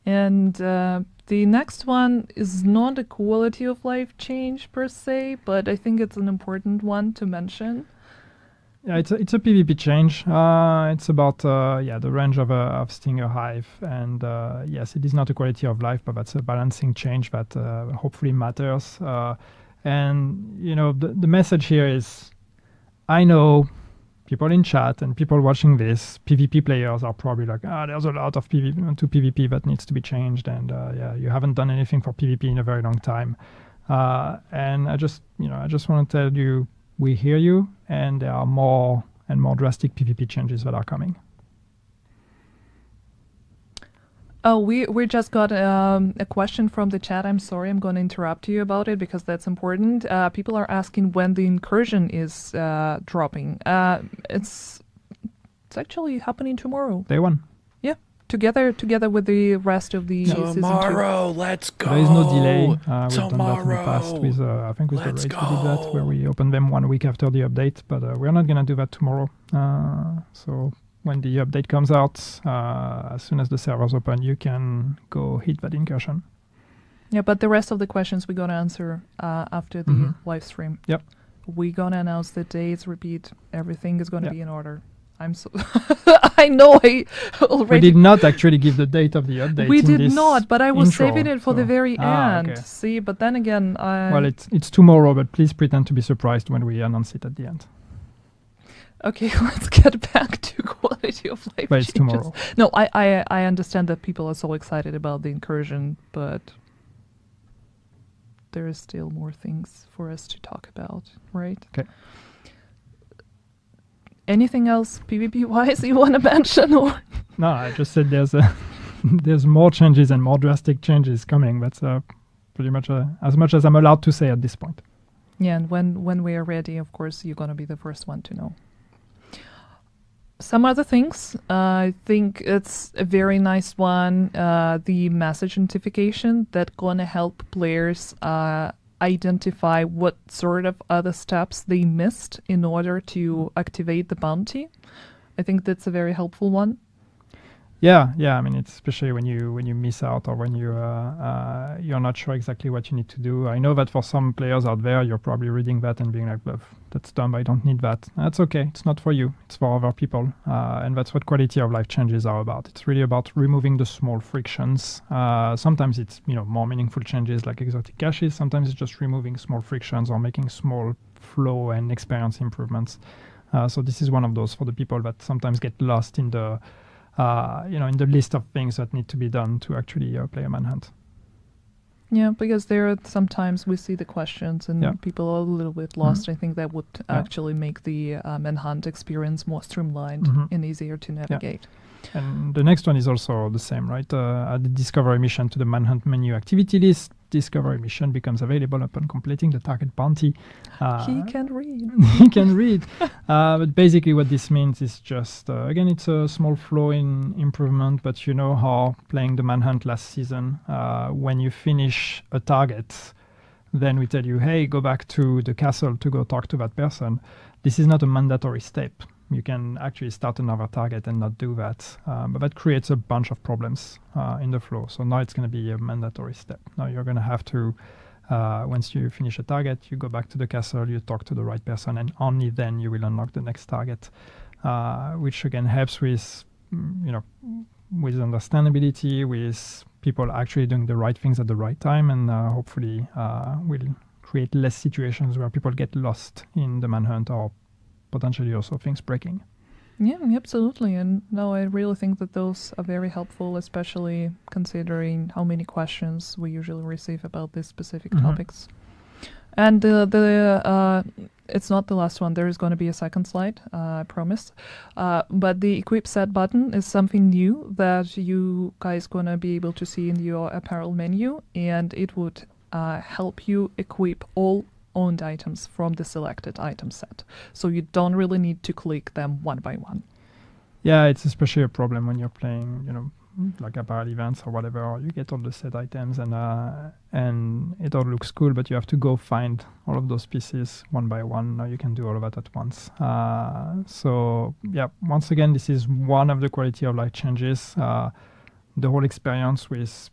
D: And the next one is not a quality of life change per se, but I think it's an important one to mention.
E: Yeah, it's a PvP change. It's about the range of Stinger Hive, and yes, it is not a quality of life, but that's a balancing change that hopefully matters. And the message here is, I know people in chat and people watching this, PvP players are probably like, there's a lot of PvP that needs to be changed, and you haven't done anything for PvP in a very long time. And I just want to tell you, we hear you, and there are more and more drastic PvP changes that are coming.
D: Oh, we just got a question from the chat. I'm sorry, I'm going to interrupt you about it because that's important. People are asking when the Incursion is dropping. It's actually happening tomorrow.
E: Day one.
D: Yeah, together with the rest of the season 2.
A: Tomorrow, let's go.
E: There is no delay. We've
A: Tomorrow.
E: done that in the past with I think with
A: Let's
E: the raids we did that,
A: go.
E: where we opened them 1 week after the update. But we're not gonna do that tomorrow. So when the update comes out, as soon as the servers open, you can go hit that Incursion.
D: Yeah, but the rest of the questions we're gonna answer after the live stream.
E: Yep.
D: We're gonna announce the dates, repeat, everything is gonna
E: Yep.
D: be in order. I'm so I know I already.
E: We did not actually give the date of the update.
D: We
E: in
D: did
E: this
D: not, but I was
E: intro,
D: saving it for the
E: so-
D: very end.
E: Okay.
D: See, but then again,
E: Well, it's tomorrow, but please pretend to be surprised when we announce it at the end.
D: okay, let's get back to quality of life
E: But it's
D: changes.
E: tomorrow.
D: No, I understand that people are so excited about the Incursion, but there is still more things for us to talk about, right?
E: Okay.
D: Anything else PvP wise you want to mention, or?
E: No, I just said there's more changes and more drastic changes coming. That's pretty much as much as I'm allowed to say at this point.
D: Yeah, and when we are ready, of course, you're gonna be the first one to know. Some other things, I think it's a very nice one, the message notification that gonna help players identify what sort of other steps they missed in order to activate the bounty. I think that's a very helpful one.
E: Yeah. I mean, it's especially when you miss out or when you're not sure exactly what you need to do. I know that for some players out there, you're probably reading that and being like, "That's dumb. I don't need that." That's okay. It's not for you. It's for other people, and that's what quality of life changes are about. It's really about removing the small frictions. Sometimes it's more meaningful changes like exotic caches. Sometimes it's just removing small frictions or making small flow and experience improvements. So this is one of those for the people that sometimes get lost in the in the list of things that need to be done to actually play a manhunt.
D: Yeah, because there are sometimes we see the questions and
E: Yeah.
D: people are a little bit lost. I think that would actually make the manhunt experience more streamlined and easier to navigate.
E: And the next one is also the same, right? Add the discovery mission to the manhunt menu activity list. Discovery mission becomes available upon completing the target bounty.
D: He can read.
E: He can read. But basically what this means is just, again, it's a small flow in improvement, but you know how playing the manhunt last season, when you finish a target, then we tell you, hey, go back to the castle to go talk to that person. This is not a mandatory step. You can actually start another target and not do that. But that creates a bunch of problems in the flow. So now it's going to be a mandatory step. Now you're going to have to, once you finish a target, you go back to the castle, you talk to the right person, and only then you will unlock the next target, which again helps with, with understandability, with people actually doing the right things at the right time, and hopefully will create less situations where people get lost in the manhunt or potentially also things breaking.
D: Yeah, absolutely. And no, I really think that those are very helpful, especially considering how many questions we usually receive about these specific topics. And it's not the last one. There is going to be a second slide, I promise. But the equip set button is something new that you guys going to be able to see in your apparel menu, and it would help you equip all owned items from the selected item set. So you don't really need to click them one by one.
E: Yeah, it's especially a problem when you're playing, like apparel events or whatever. You get all the set items and it all looks cool, but you have to go find all of those pieces one by one. Now you can do all of that at once. So yeah, once again, this is one of the quality of life changes. The whole experience with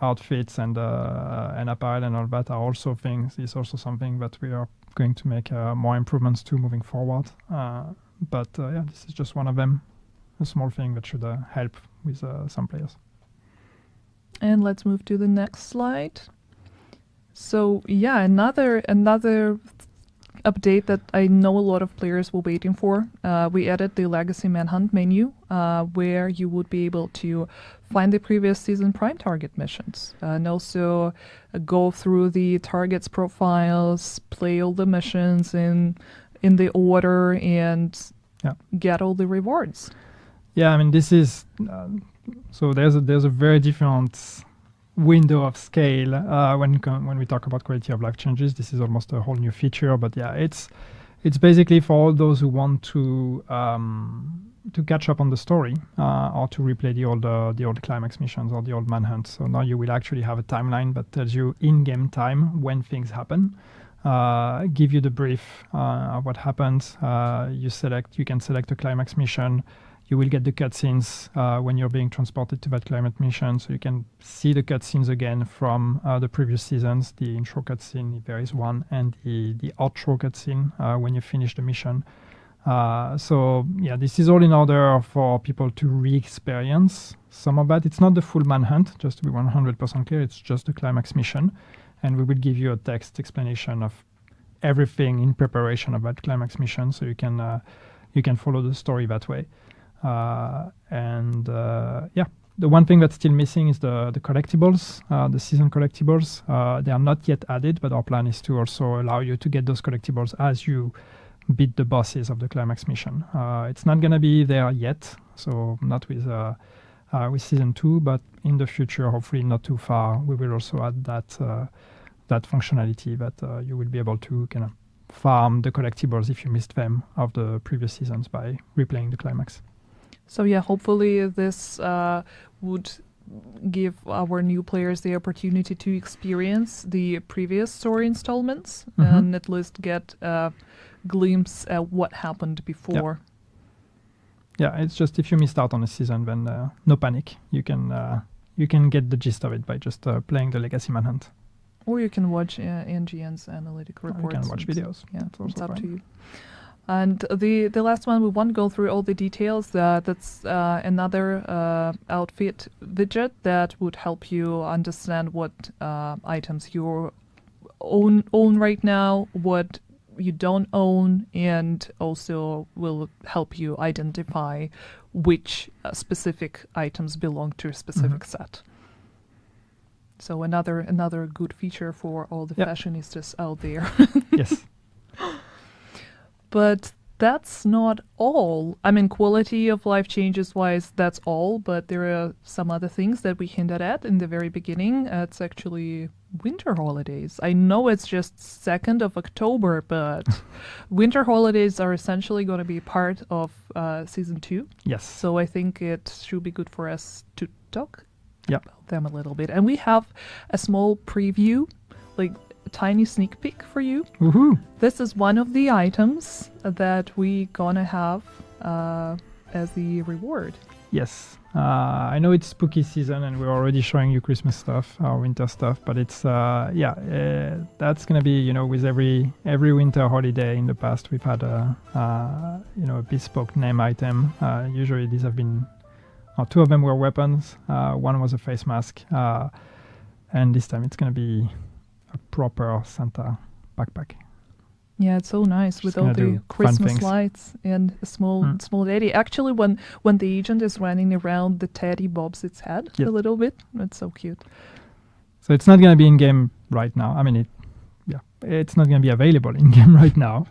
E: outfits and apparel and all that are also things. Is also something that we are going to make more improvements to moving forward. But yeah, this is just one of them. A small thing that should help with some players.
D: And let's move to the next slide. So yeah, another update that I know a lot of players were waiting for. We added the Legacy Manhunt menu, where you would be able to find the previous season Prime target missions, and also go through the targets profiles, play all the missions in the order, and get all the rewards.
E: Yeah, I mean, this is so there's a very different window of scale when we talk about quality of life changes. This is almost a whole new feature, but yeah, it's basically for all those who want to catch up on the story or to replay the old climax missions or the old manhunt. So now you will actually have a timeline that tells you in-game time when things happen. Give you the brief of what happens. You can select a climax mission. You will get the cutscenes when you're being transported to that climate mission, so you can see the cutscenes again from the previous seasons, the intro cutscene, if there is one, and the outro cutscene when you finish the mission. So yeah, this is all in order for people to re-experience some of that. It's not the full manhunt, just to be 100% clear, it's just the climax mission. And we will give you a text explanation of everything in preparation of that climax mission, so you can follow the story that way. Yeah, the one thing that's still missing is the collectibles, the season collectibles. They are not yet added, but our plan is to also allow you to get those collectibles as you beat the bosses of the climax mission. It's not going to be there yet, so not with season 2, but in the future, hopefully not too far, we will also add that functionality that you will be able to kind of farm the collectibles if you missed them of the previous seasons by replaying the climax.
D: So yeah, hopefully this would give our new players the opportunity to experience the previous story installments and at least get a glimpse at what happened before.
E: Yeah, it's just if you missed out on a season, then no panic. You can get the gist of it by just playing the Legacy Manhunt.
D: Or you can watch NGN's analytic reports.
E: You can watch videos.
D: Yeah, it's up
E: fine.
D: to you. And the last one, we won't go through all the details. That's another outfit widget that would help you understand what items you own right now, what you don't own, and also will help you identify which specific items belong to a specific set. So another good feature for all the fashionistas out there.
E: Yes.
D: But that's not all. I mean, quality of life changes wise, that's all. But there are some other things that we hinted at in the very beginning. It's actually winter holidays. I know it's just 2nd of October, but winter holidays are essentially going to be part of season 2.
E: Yes.
D: So I think it should be good for us to talk
E: about
D: them a little bit. And we have a small preview, like a tiny sneak peek for you.
E: Woohoo!
D: This is one of the items that we gonna have as the reward.
E: Yes. I know it's spooky season and we're already showing you Christmas stuff, our winter stuff, but it's that's gonna be, with every winter holiday in the past we've had a bespoke name item. Usually these have been 2 of them were weapons, one was a face mask, and this time it's gonna be a proper Santa backpack.
D: Yeah, it's so nice with all the Christmas lights and a small teddy. Actually, when the agent is running around, the teddy bobs its head a little bit. It's so cute.
E: So it's not going to be in game right now. I mean, it's not going to be available in game right now.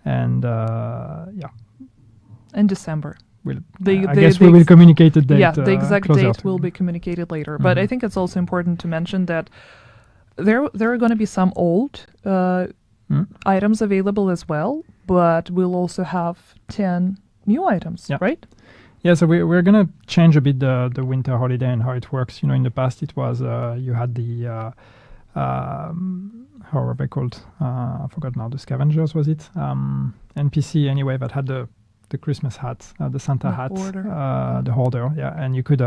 D: In December.
E: I guess we will communicate the date.
D: Yeah, the exact date will be communicated later. But I think it's also important to mention that there are going to be some old items available as well, but we'll also have 10 new items, right?
E: Yeah, so we're gonna change a bit the winter holiday and how it works. In the past it was you had the how are they called? I forgot now. The scavengers, was it? NPC anyway, that had the Christmas hat, the Santa
D: The
E: hat,
D: hoarder.
E: the hoarder. Yeah, and you could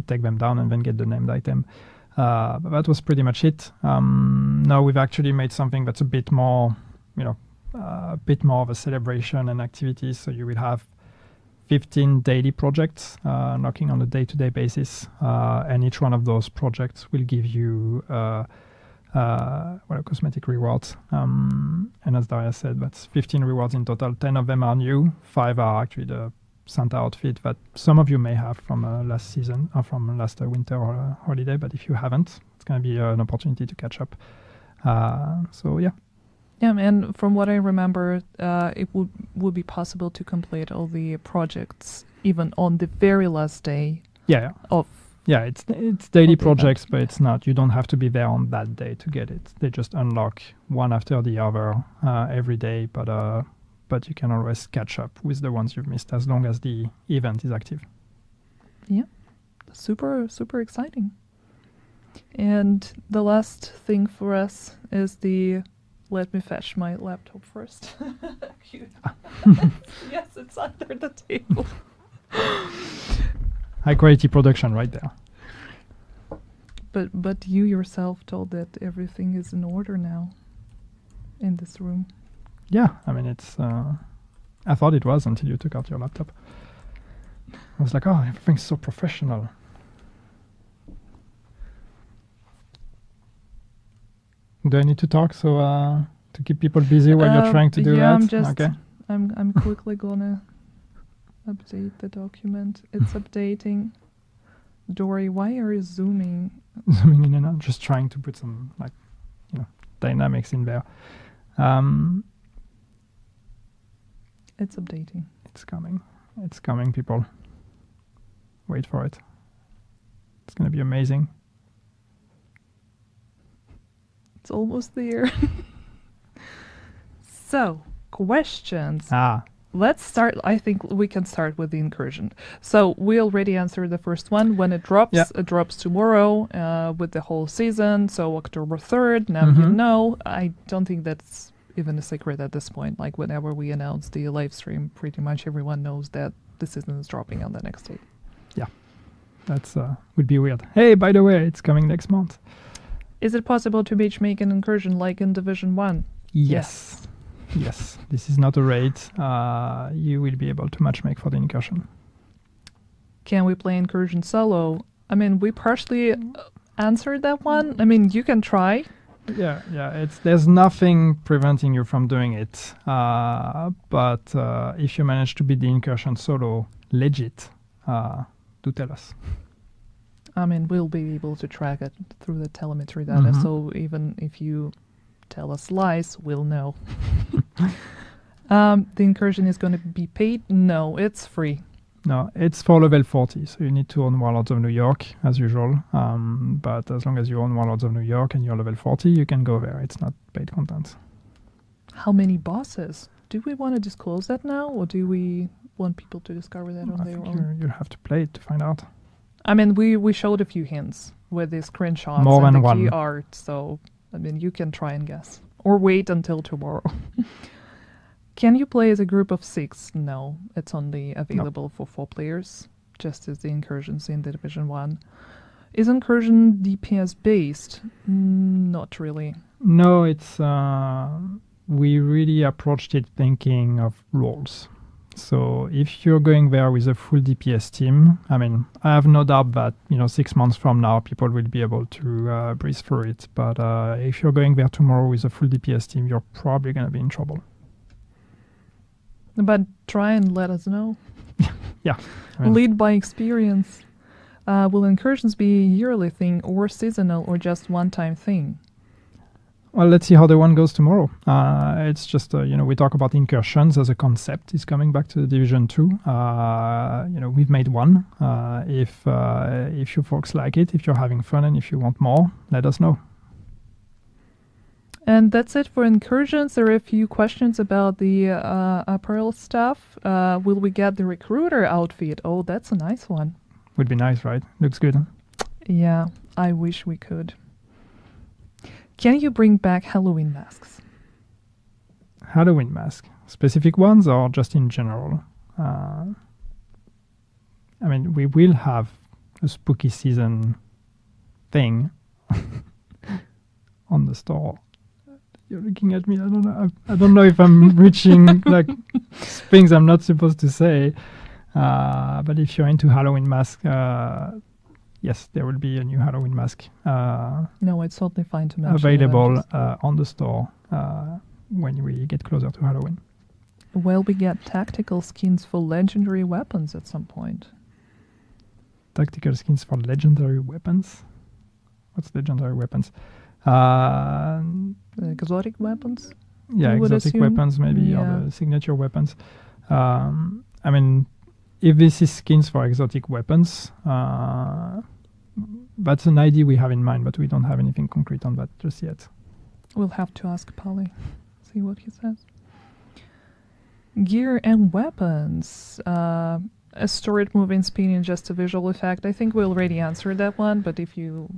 E: take them down and then get the named item. But that was pretty much it. Now we've actually made something that's a bit more, a bit more of a celebration and activities. So you will have 15 daily projects knocking on a day-to-day basis, and each one of those projects will give you cosmetic rewards. And as Daria said, that's 15 rewards in total. 10 of them are new. 5 are actually the Santa outfit that some of you may have from last season or from last winter holiday. But if you haven't, it's going to be an opportunity to catch up. So yeah.
D: Yeah, and from what I remember, it would be possible to complete all the projects even on the very last day
E: Yeah.
D: of.
E: Yeah, it's daily
D: of the
E: projects,
D: event.
E: but it's not. You don't have to be there on that day to get it. They just unlock one after the other every day, but you can always catch up with the ones you've missed as long as the event is active.
D: Yeah, super, super exciting. And the last thing for us is let me fetch my laptop first. Cute. Yes, it's under the table.
E: High quality production right there.
D: But you yourself told that everything is in order now in this room.
E: Yeah, I mean, it's. I thought it was until you took out your laptop. I was like, oh, everything's so professional. Do I need to talk to keep people busy while you're trying to do that? Okay.
D: I'm quickly gonna update the document. It's updating. Dory, why are you zooming?
E: Zooming in and out, just trying to put some dynamics in there.
D: It's updating.
E: It's coming. It's coming, people. Wait for it. It's gonna be amazing.
D: It's almost there. So, questions. Let's start. I think we can start with the incursion. So we already answered the first one. When it drops, it drops tomorrow with the whole season. So October 3rd, now you know. I don't think that's even a secret at this point. Like whenever we announce the live stream, pretty much everyone knows that the season is dropping on the next day.
E: Yeah, that's would be weird. Hey, by the way, it's coming next month.
D: Is it possible to make an incursion like in Division 1?
E: Yes. Yes, this is not a raid. You will be able to matchmake for the incursion.
D: Can we play incursion solo? I mean, we partially answered that one. I mean, you can try.
E: Yeah. There's nothing preventing you from doing it. But if you manage to beat the incursion solo legit, do tell us.
D: I mean, we'll be able to track it through the telemetry data. So even if you tell us lies, we'll know. The incursion is going to be paid? No, it's free.
E: No, it's for level 40, so you need to own Warlords of New York, as usual. But as long as you own Warlords of New York and you're level 40, you can go there. It's not paid content.
D: How many bosses? Do we want to disclose that now, or do we want people to discover that on their own?
E: You'll have to play it to find out.
D: I mean, we showed a few hints with the screenshots
E: More
D: and
E: than
D: the key
E: one.
D: art, so I mean, you can try and guess. Or wait until tomorrow. Can you play as a group of 6? No, it's only available for 4 players, just as the incursions in the Division 1. Is incursion DPS based? Not really.
E: No, it's we really approached it thinking of roles. So if you're going there with a full DPS team, I mean, I have no doubt that 6 months from now people will be able to breeze through it. But if you're going there tomorrow with a full DPS team, you're probably going to be in trouble.
D: But try and let us know.
E: Yeah.
D: Lead by experience. Will incursions be a yearly thing or seasonal or just one-time thing?
E: Well, let's see how the one goes tomorrow. It's just, we talk about incursions as a concept. It's coming back to the Division 2. We've made one. If you folks like it, if you're having fun and if you want more, let us know.
D: And that's it for incursions. There are a few questions about the apparel stuff. Will we get the recruiter outfit? Oh, that's a nice one.
E: Would be nice, right? Looks good. Huh?
D: Yeah, I wish we could. Can you bring back Halloween masks?
E: Halloween mask, specific ones or just in general? I mean, we will have a spooky season thing on the store. You're looking at me. I don't know. I don't know if I'm reaching like things I'm not supposed to say. But if you're into Halloween mask, yes, there will be a new Halloween mask
D: No, it's totally fine to mention.
E: available on the store when we get closer to Halloween.
D: Well, we get tactical skins for legendary weapons at some point.
E: Tactical skins for legendary weapons. What's legendary weapons?
D: Exotic weapons?
E: Yeah,
D: I would
E: exotic
D: assume.
E: weapons maybe,
D: Yeah.
E: or the signature weapons. I mean, if this is skins for exotic weapons, that's an idea we have in mind, but we don't have anything concrete on that just yet.
D: We'll have to ask Polly. See what he says. Gear and weapons. A storage moving spinning, just a visual effect. I think we already answered that one, but if you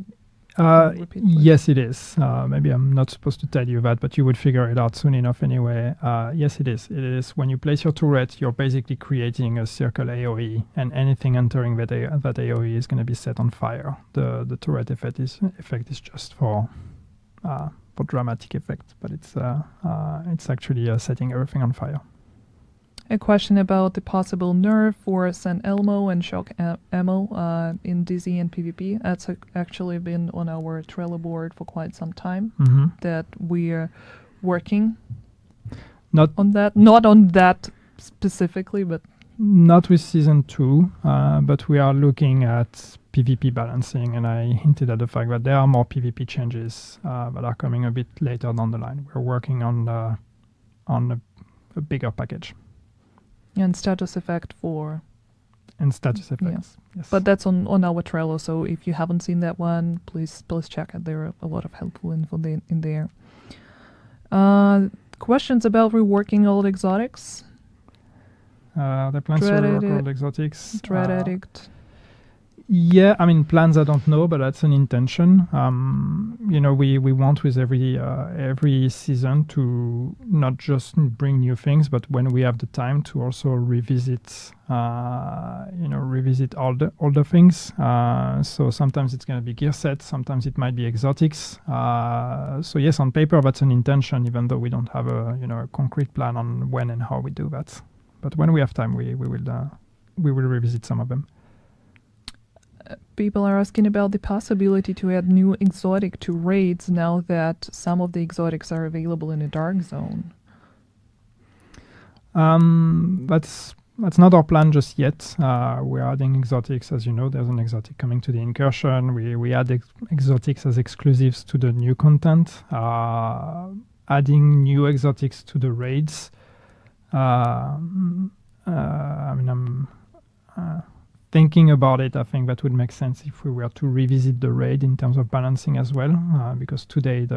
D: repeat, please.
E: Yes, it is. Maybe I'm not supposed to tell you that, but you would figure it out soon enough anyway. Yes, it is. It is. When you place your turret, you're basically creating a circle AoE, and anything entering that AoE is going to be set on fire. The turret effect is just for dramatic effect, but it's actually setting everything on fire.
D: A question about the possible nerf for San Elmo and shock ammo in DZ and PvP. That's actually been on our Trello board for quite some time.
E: Mm-hmm.
D: That we're working
E: Not
D: on that. Not on that specifically, but
E: Not with Season 2, but we are looking at PvP balancing, and I hinted at the fact that there are more PvP changes that are coming a bit later down the line. We're working on a bigger package.
D: and status effect for.
E: And status effects, yes.
D: But that's on our Trello, so if you haven't seen that one, please check it. There are a lot of helpful info in there. Questions about reworking old exotics?
E: The plans to rework all exotics.
D: Dread Addict.
E: Yeah, I mean, plans I don't know, but that's an intention. We want with every season to not just bring new things, but when we have the time to also revisit older things. So sometimes it's going to be gear sets, sometimes it might be exotics. So yes, on paper that's an intention, even though we don't have a concrete plan on when and how we do that. But when we have time, we will revisit some of them.
D: People are asking about the possibility to add new exotic to raids now that some of the exotics are available in a dark zone.
E: That's not our plan just yet. We're adding exotics, as you know. There's an exotic coming to the Incursion. We add exotics as exclusives to the new content. Adding new exotics to the raids. I'm thinking about it. I think that would make sense if we were to revisit the raid in terms of balancing as well, because today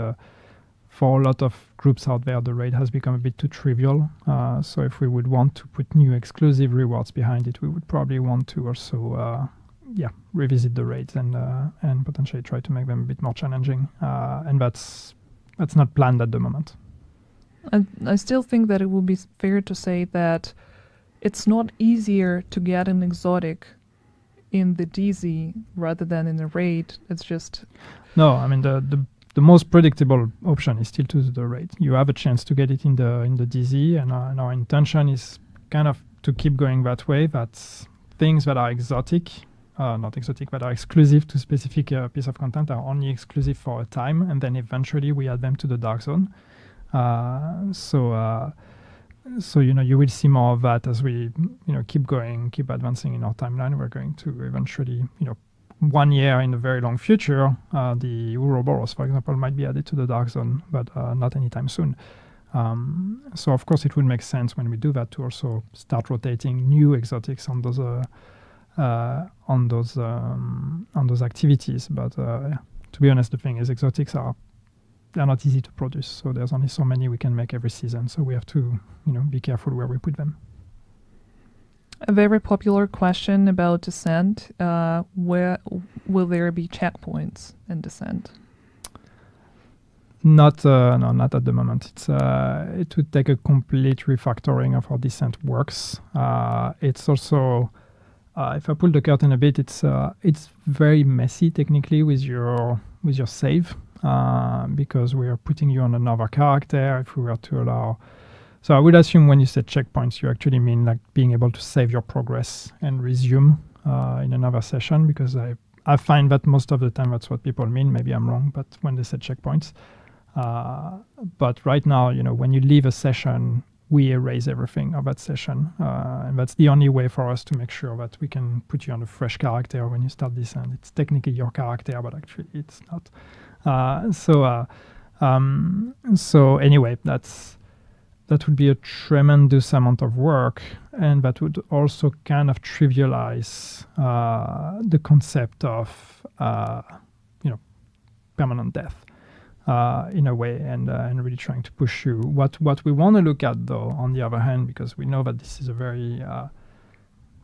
E: for a lot of groups out there, the raid has become a bit too trivial. So if we would want to put new exclusive rewards behind it, we would probably want to also revisit the raids and potentially try to make them a bit more challenging. And that's not planned at the moment.
D: I still think that it would be fair to say that it's not easier to get an exotic in the DZ rather than in the raid. It's just...
E: No, I mean, the most predictable option is still to do the raid. You have a chance to get it in the DZ, and our intention is kind of to keep going that way. That's things that are exotic, not exotic, but are exclusive to specific piece of content are only exclusive for a time, and then eventually we add them to the dark zone. So you will see more of that as we keep going, keep advancing in our timeline. We're going to eventually 1 year in the very long future, the Ouroboros, for example, might be added to the dark zone, but not anytime soon. So of course it would make sense when we do that to also start rotating new exotics on those activities. But to be honest, the thing is exotics are they're not easy to produce. So there's only so many we can make every season. So we have to, be careful where we put them.
D: A very popular question about Descent. Where will there be checkpoints in Descent?
E: Not at the moment. It would take a complete refactoring of how Descent works. It's also, if I pull the curtain a bit, it's very messy technically with your save, because we are putting you on another character. If we were to allow, so I would assume when you say checkpoints, you actually mean like being able to save your progress and resume in another session, because I find that most of the time that's what people mean. Maybe I'm wrong, but when they say checkpoints. But right now, when you leave a session, we erase everything of that session. And that's the only way for us to make sure that we can put you on a fresh character when you start Descent. It's technically your character, but actually it's not. So anyway, that would be a tremendous amount of work, and that would also kind of trivialize the concept of permanent death. In a way, and really trying to push you. What we want to look at, though, on the other hand, because we know that this is a very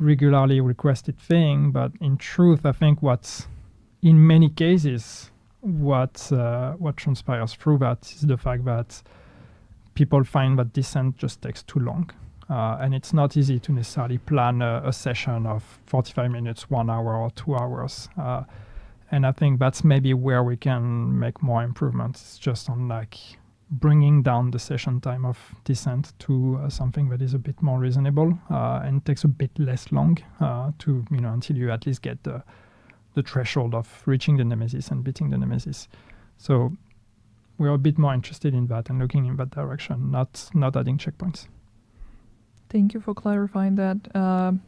E: regularly requested thing, but in truth, I think in many cases, what transpires through that is the fact that people find that Descent just takes too long. And it's not easy to necessarily plan a session of 45 minutes, 1 hour, or 2 hours. And I think that's maybe where we can make more improvements, just on like bringing down the session time of Descent to something that is a bit more reasonable and takes a bit less long to, until you at least get the threshold of reaching the Nemesis and beating the Nemesis. So we're a bit more interested in that and looking in that direction, not adding checkpoints.
D: Thank you for clarifying that.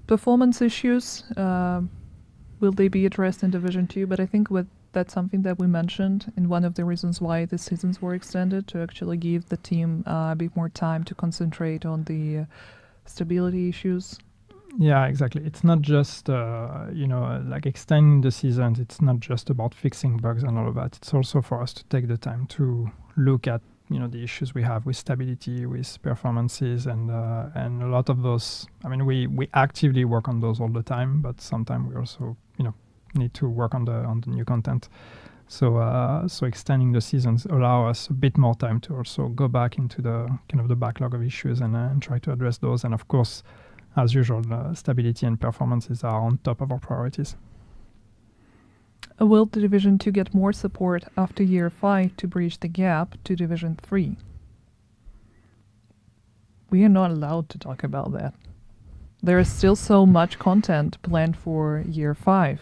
D: Performance issues, will they be addressed in Division 2? But I think that's something that we mentioned in one of the reasons why the seasons were extended, to actually give the team a bit more time to concentrate on the stability issues.
E: Yeah, exactly. It's not just, like extending the seasons. It's not just about fixing bugs and all of that. It's also for us to take the time to look at, the issues we have with stability, with performances, and a lot of those. I mean, we actively work on those all the time, but sometimes we also, need to work on the new content. So extending the seasons allow us a bit more time to also go back into the kind of the backlog of issues and try to address those. And of course, as usual, stability and performances are on top of our priorities.
D: Will the Division 2 get more support after Year 5 to bridge the gap to Division 3? We are not allowed to talk about that. There is still so much content planned for Year 5.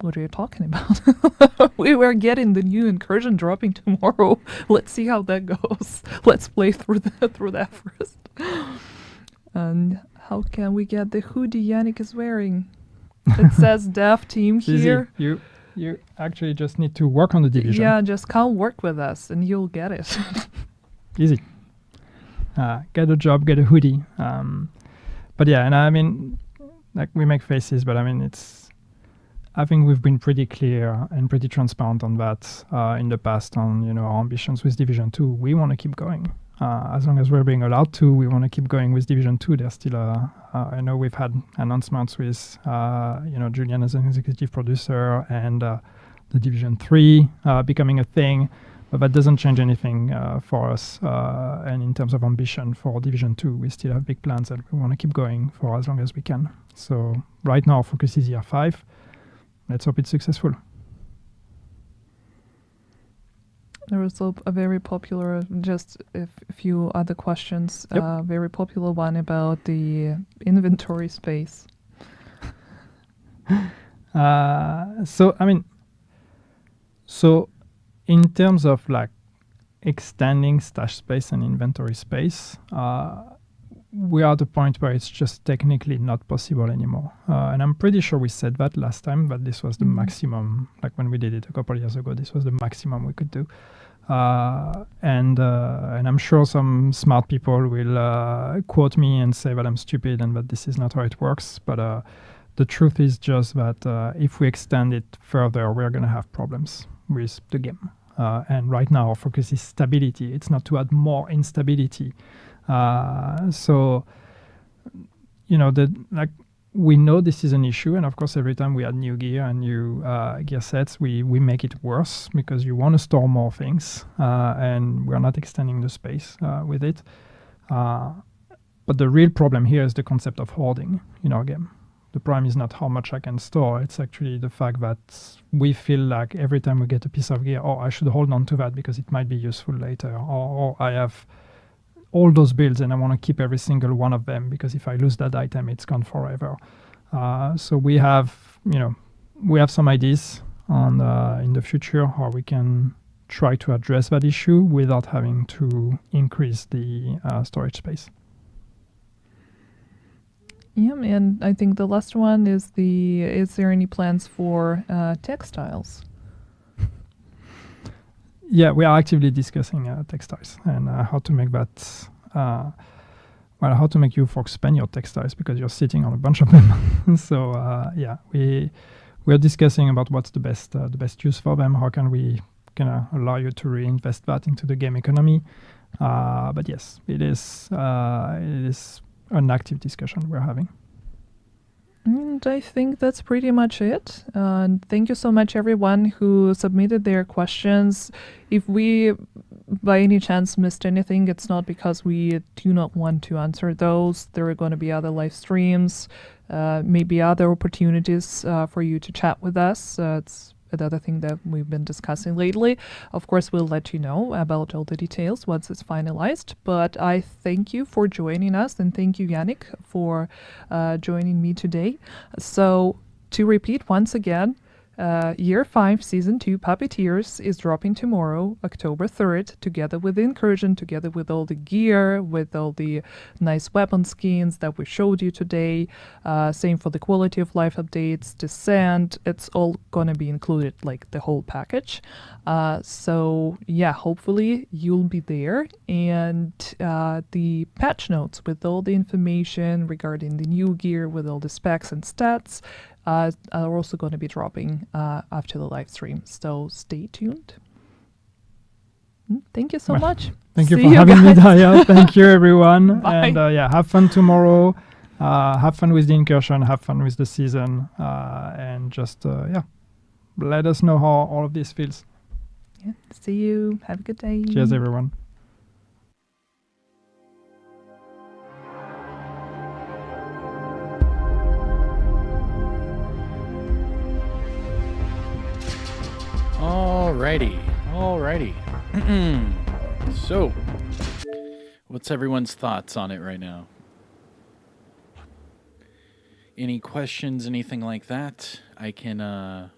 D: What are you talking about? We were getting the new Incursion dropping tomorrow. Let's see how that goes. Let's play through that first. And how can we get the hoodie Yannick is wearing? It says Dev Team here.
E: Easy. You actually just need to work on the division.
D: Yeah, just come work with us and you'll get it.
E: Easy. Get a job, get a hoodie. But yeah, and I mean, like, we make faces, but I mean, I think we've been pretty clear and pretty transparent on that in the past on, our ambitions with Division 2. We want to keep going. As long as we're being allowed to, we want to keep going with Division 2. There's still I know we've had announcements with, Julian as an executive producer and the Division 3 becoming a thing, but that doesn't change anything for us. And in terms of ambition for Division 2, we still have big plans that we want to keep going for as long as we can. So right now, our focus is Year 5. Let's hope it's successful.
D: There was a very popular, just a few other questions.
E: Yep.
D: Very popular one about the inventory space.
E: So in terms of like extending stash space and inventory space, we are at the point where it's just technically not possible anymore. And I'm pretty sure we said that last time, but this was the maximum, like when we did it a couple of years ago, this was the maximum we could do. And I'm sure some smart people will quote me and say that I'm stupid and that this is not how it works. But the truth is just that if we extend it further, we're going to have problems with the game. and right now our focus is stability. It's not to add more instability. So, we know this is an issue, and of course, every time we add new gear and new gear sets, we make it worse because you want to store more things, and we're not extending the space with it. But the real problem here is the concept of hoarding in our game. The problem is not how much I can store, it's actually the fact that we feel like every time we get a piece of gear, I should hold on to that because it might be useful later, or I have all those builds and I want to keep every single one of them because if I lose that item, it's gone forever. So we have some ideas on in the future how we can try to address that issue without having to increase the storage space.
D: Yeah, and I think the last one is is there any plans for textiles?
E: Yeah, we are actively discussing textiles and how to make that, how to make you folks spend your textiles because you're sitting on a bunch of them. So we're discussing about what's the best use for them. How can we allow you to reinvest that into the game economy? But yes, it is an active discussion we're having.
D: And I think that's pretty much it. And thank you so much, everyone who submitted their questions. If we, by any chance, missed anything, it's not because we do not want to answer those. There are going to be other live streams, maybe other opportunities for you to chat with us. It's another thing that we've been discussing lately. Of course, we'll let you know about all the details once it's finalized. But I thank you for joining us, and thank you, Yannick, for joining me today. So, to repeat once again, Year 5 Season 2 Puppeteers is dropping tomorrow, October 3rd, together with Incursion, together with all the gear, with all the nice weapon skins that we showed you today. Same for the quality of life updates, Descent. It's all going to be included, like the whole package. So, yeah, hopefully you'll be there. And the patch notes with all the information regarding the new gear, with all the specs and stats, are also going to be dropping after the live stream. So stay tuned. Thank you so much.
E: Thank you
D: See
E: for having me,
D: guys.
E: Daya. Thank you, everyone.
D: Bye.
E: And have fun tomorrow. Have fun with the Incursion. Have fun with the season. And just, let us know how all of this feels.
D: Yeah. See you. Have a good day.
E: Cheers, everyone.
A: Alrighty. So, what's everyone's thoughts on it right now? Any questions, anything like that? I can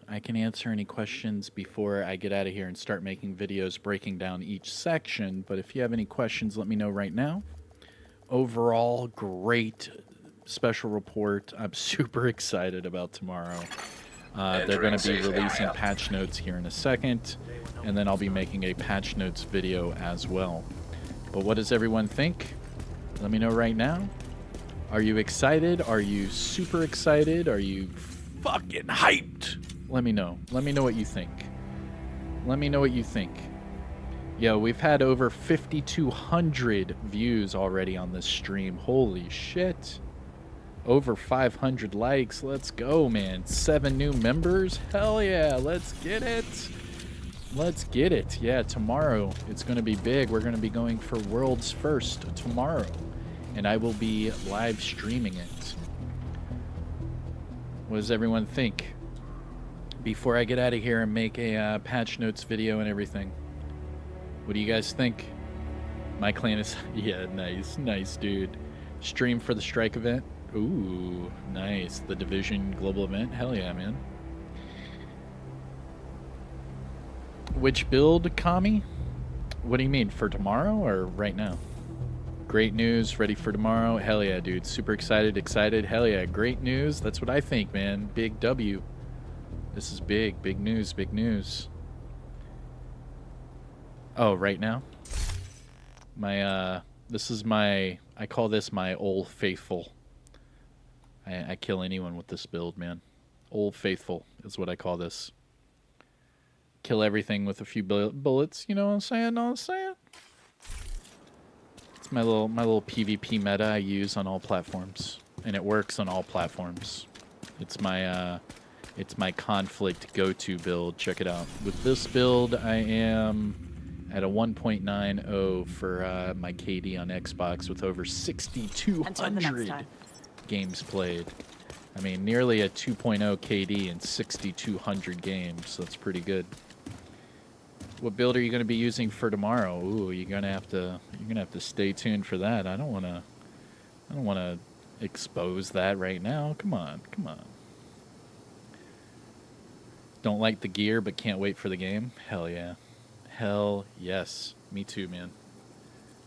A: answer any questions before I get out of here and start making videos breaking down each section. But if you have any questions, let me know right now. Overall, great special report. I'm super excited about tomorrow. They're going to be releasing patch notes here in a second, and then I'll be making a patch notes video as well. But what does everyone think? Let me know right now. Are you excited? Are you super excited? Are you fucking hyped? Let me know. Let me know what you think. Let me know what you think. Yo, we've had over 5,200 views already on this stream. Holy shit. Over 500 likes. Let's go, man. 7 new members. Hell yeah. Let's get it. Let's get it. Yeah, tomorrow it's going to be big. We're going to be going for World's First tomorrow. And I will be live streaming it. What does everyone think? Before I get out of here and make a patch notes video and everything. What do you guys think? My clan is... Yeah, nice. Nice, dude. Stream for the strike event. Ooh, nice. The Division global event. Hell yeah, man. Which build, Kami? What do you mean? For tomorrow or right now? Great news. Ready for tomorrow. Hell yeah, dude. Super excited. Hell yeah. Great news. That's what I think, man. Big W. This is big. Big news. Big news. Oh, right now? This is my... I call this my Old Faithful. I kill anyone with this build, man. Old Faithful is what I call this. kill everything with a few bullets. You know what I'm saying? Know what I'm saying? It's my little PvP meta I use on all platforms, and it works on all platforms. It's my conflict go-to build. Check it out. With this build, I am at a 1.90 for my KD on Xbox with over 6,200 games played. I mean, nearly a 2.0 KD and 6,200 games. So that's pretty good. What build are you going to be using for tomorrow? Ooh, you're gonna have to stay tuned for that. I don't wanna expose that right now. Come on. Don't like the gear, but can't wait for the game. Hell yeah. Hell yes. Me too, man.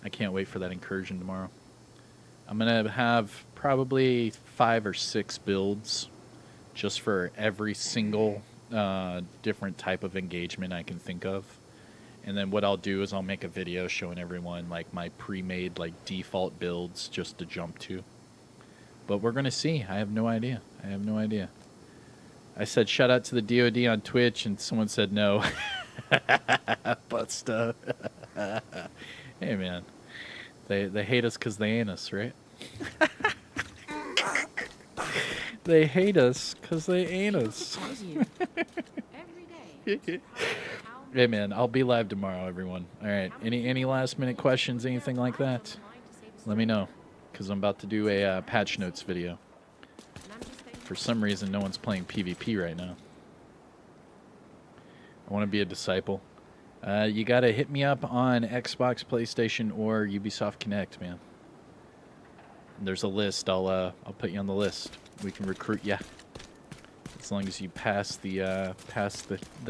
A: I can't wait for that Incursion tomorrow. I'm going to have probably 5 or 6 builds just for every single different type of engagement I can think of. And then what I'll do is I'll make a video showing everyone like my pre-made like default builds just to jump to. But we're going to see. I have no idea. I said shout out to the DOD on Twitch, and someone said no. But stuff. Hey man, they hate us because they ain't us, right? They hate us because they ain't us. Hey man, I'll be live tomorrow, everyone. All right, any last minute questions, anything like that? Let me know, because I'm about to do a patch notes video. For some reason, no one's playing PvP right now. I want to be a disciple. You got to hit me up on Xbox, PlayStation, or Ubisoft Connect, man. There's a list. I'll put you on the list. We can recruit you. As long as you pass the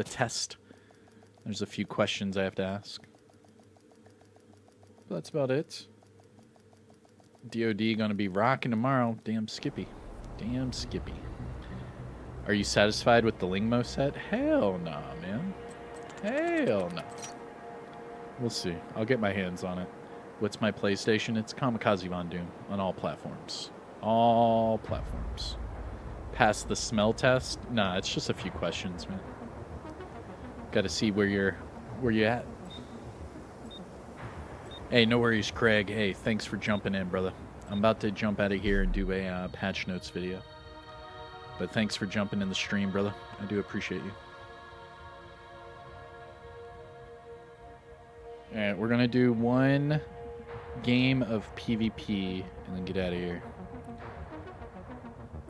A: test. There's a few questions I have to ask. But that's about it. DOD gonna be rocking tomorrow. Damn Skippy. Are you satisfied with the Lingmo set? Hell no, man. Hell no. We'll see. I'll get my hands on it. What's my PlayStation? It's Kamikazevondoom on all platforms. All platforms. Pass the smell test? Nah, it's just a few questions, man. Got to see where you're at. Hey, no worries, Craig. Hey, thanks for jumping in, brother. I'm about to jump out of here and do a patch notes video. But thanks for jumping in the stream, brother. I do appreciate you. Alright, we're going to do one game of PvP and then get out of here.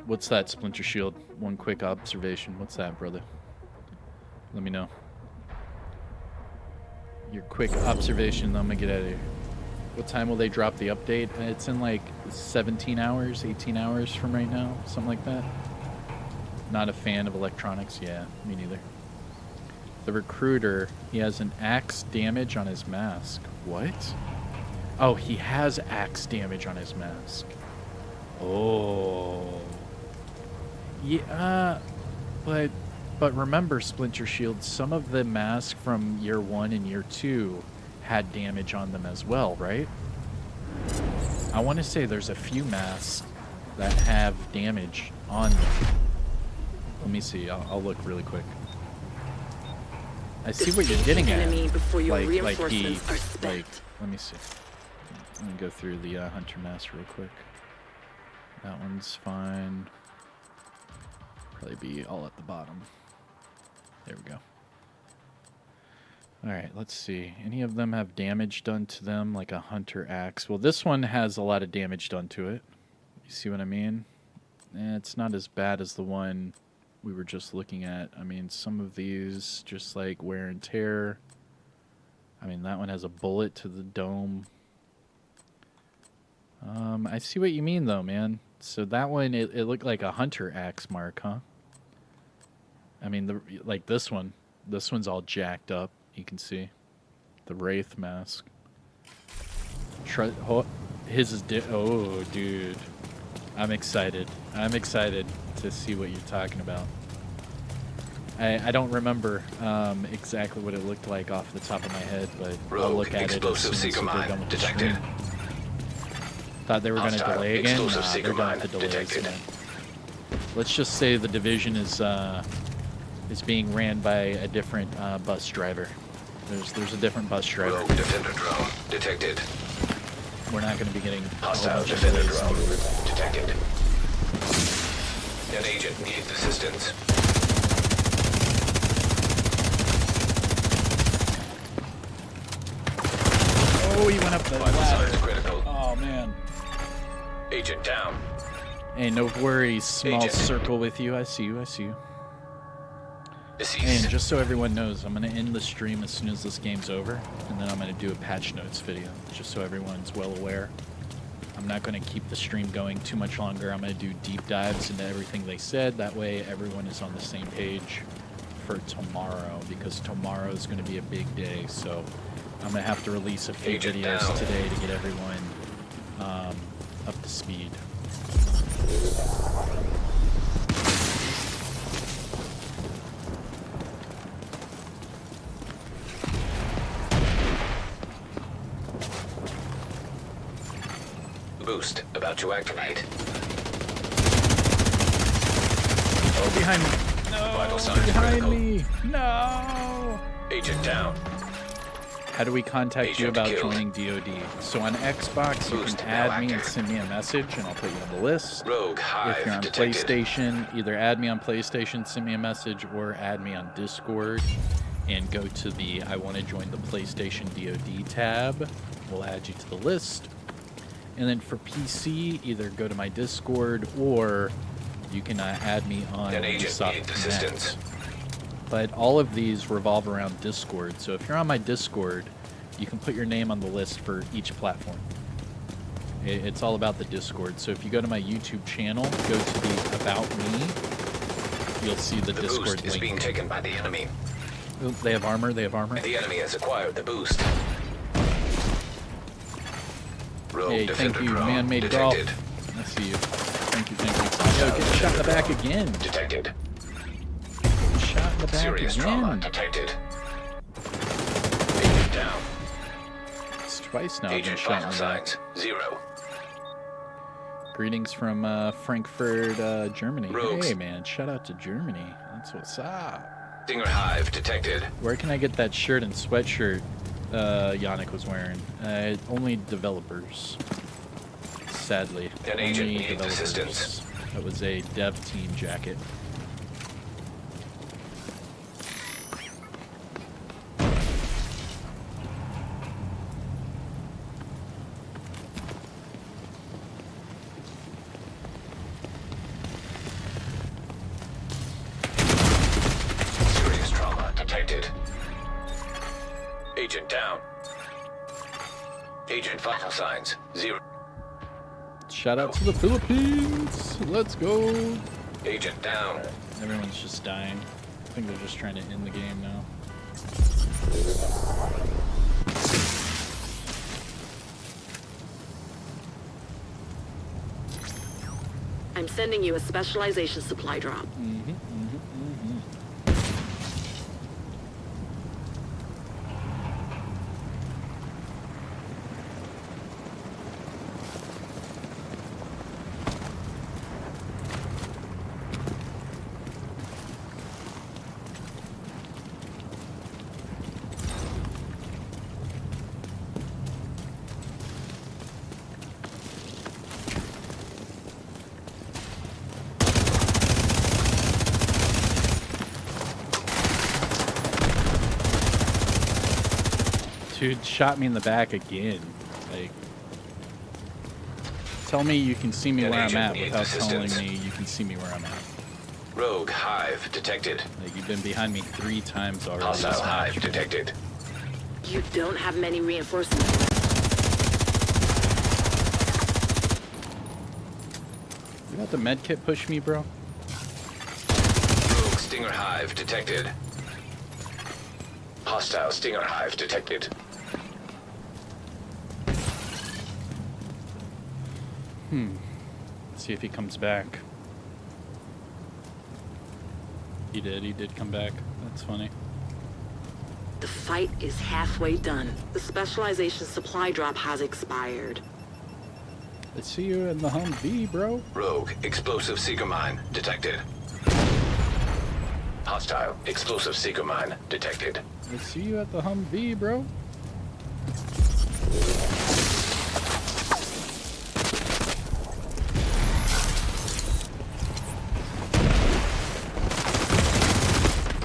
A: What's that, Splinter Shield? One quick observation. What's that, brother? Let me know. Your quick observation, then I'm going to get out of here. What time will they drop the update? It's in like 17 hours, 18 hours from right now, something like that. Not a fan of electronics. Yeah, me neither. The recruiter, he has an axe damage on his mask. What? Oh, he has axe damage on his mask. Oh. Yeah, but remember, Splinter Shield, some of the masks from year 1 and year 2 had damage on them as well, right? I want to say there's a few masks that have damage on them. Let me see. I'll look really quick. I see what you're getting at. Let me see. Let me go through the Hunter mask real quick. That one's fine. Probably be all at the bottom. There we go. Alright, let's see. Any of them have damage done to them, like a Hunter axe? Well, this one has a lot of damage done to it. You see what I mean? It's not as bad as the one we were just looking at. I mean, some of these, just like wear and tear. I mean, that one has a bullet to the dome. I see what you mean, though, man. So that one, it looked like a Hunter axe mark, huh? I mean, like this one. This one's all jacked up. You can see the Wraith mask. His is oh, dude. I'm excited. I'm excited to see what you're talking about. I don't remember exactly what it looked like off the top of my head, but I'll look at it as soon as we're done with the stream. Thought they were going to delay again? Nah, they're going to have to delay again. Let's just say the division is is being ran by a different bus driver. There's a different bus driver.
B: Rogue defender drone detected.
A: We're not going to be getting
B: Hostile defender drone detected. An agent needs assistance.
A: Oh, he went up the
B: Vital
A: ladder.
B: signs critical.
A: Oh man.
B: Agent down.
A: Hey, no worries. Small
B: Agent.
A: circle with you. I see you. I see you.
B: Deceased.
A: And just so everyone knows, I'm going to end the stream as soon as this game's over, and then I'm going to do a patch notes video, just so everyone's well aware. I'm not going to keep the stream going too much longer. I'm going to do deep dives into everything they said. That way everyone is on the same page for tomorrow, because tomorrow is going to be a big day. So I'm going to have to release a few
B: Agent
A: videos
B: down.
A: today to get everyone up to speed.
B: Boost about to activate.
A: Oh, behind me.
B: Vital signs
A: Behind
B: critical.
A: me. No.
B: Agent down.
A: How do we contact you
B: Agent
A: about
B: killed.
A: joining DoD? So on Xbox, you
B: Boost
A: can
B: now
A: add me and
B: active.
A: send me a message, and I'll put you on the list.
B: Rogue hive
A: If you're on
B: detected.
A: PlayStation, either add me on PlayStation, send me a message, or add me on Discord, and go to the I want to join the PlayStation DoD tab. We'll add you to the list. And then for PC, either go to my Discord, or you can add me on
B: An agent
A: Ubisoft
B: needs
A: Connect.
B: assistance.
A: But all of these revolve around Discord. So if you're on my Discord, you can put your name on the list for each platform. It's all about the Discord. So if you go to my YouTube channel, go to the About Me, you'll see the
B: The
A: Discord
B: boost is being
A: link.
B: taken by the enemy.
A: Oh, they have armor, they have armor.
B: The enemy has acquired the boost. Rogue
A: Hey, thank
B: defender
A: you,
B: drone
A: man-made golf.
B: detected.
A: I see you. Thank you, thank you. Yo, get shot in the back again.
B: Detected.
A: Get shot in the back
B: Serious trauma
A: again.
B: detected. Agent down.
A: It's twice now I've been
B: Agent
A: shot in
B: vital
A: the back.
B: signs 0.
A: Greetings from Frankfurt, Germany.
B: Rogues.
A: Hey, man, shout out to Germany. That's what's up.
B: Stinger hive detected.
A: Where can I get that shirt and sweatshirt Yannick was wearing? Only developers. Sadly.
B: An agent
A: only
B: needs
A: developers.
B: assistance.
A: That was a dev team jacket.
B: Serious trauma detected. Agent down. Agent vital signs 0.
A: Shout out to the Philippines. Let's go.
B: Agent down.
A: Everyone's just dying. I think they're just trying to end the game now.
C: I'm sending you a specialization supply drop.
A: Dude shot me in the back again. Like, tell me you can see me
B: An
A: where I'm
B: agent
A: at
B: needs
A: without telling
B: assistance.
A: me you can see me where I'm at.
B: Rogue hive detected.
A: Like, you've been behind me 3 times already. this
B: Hostile hive
A: match.
B: detected.
C: You don't have many reinforcements.
A: You got the med kit push me, bro?
B: Rogue stinger hive detected. Hostile stinger hive detected.
A: See if he comes back. He did come back. That's funny.
C: The fight is halfway done. The specialization supply drop has expired.
A: I see you in the Humvee, bro.
B: Rogue explosive seeker mine detected. Hostile explosive seeker mine detected.
A: I see you at the Humvee, bro.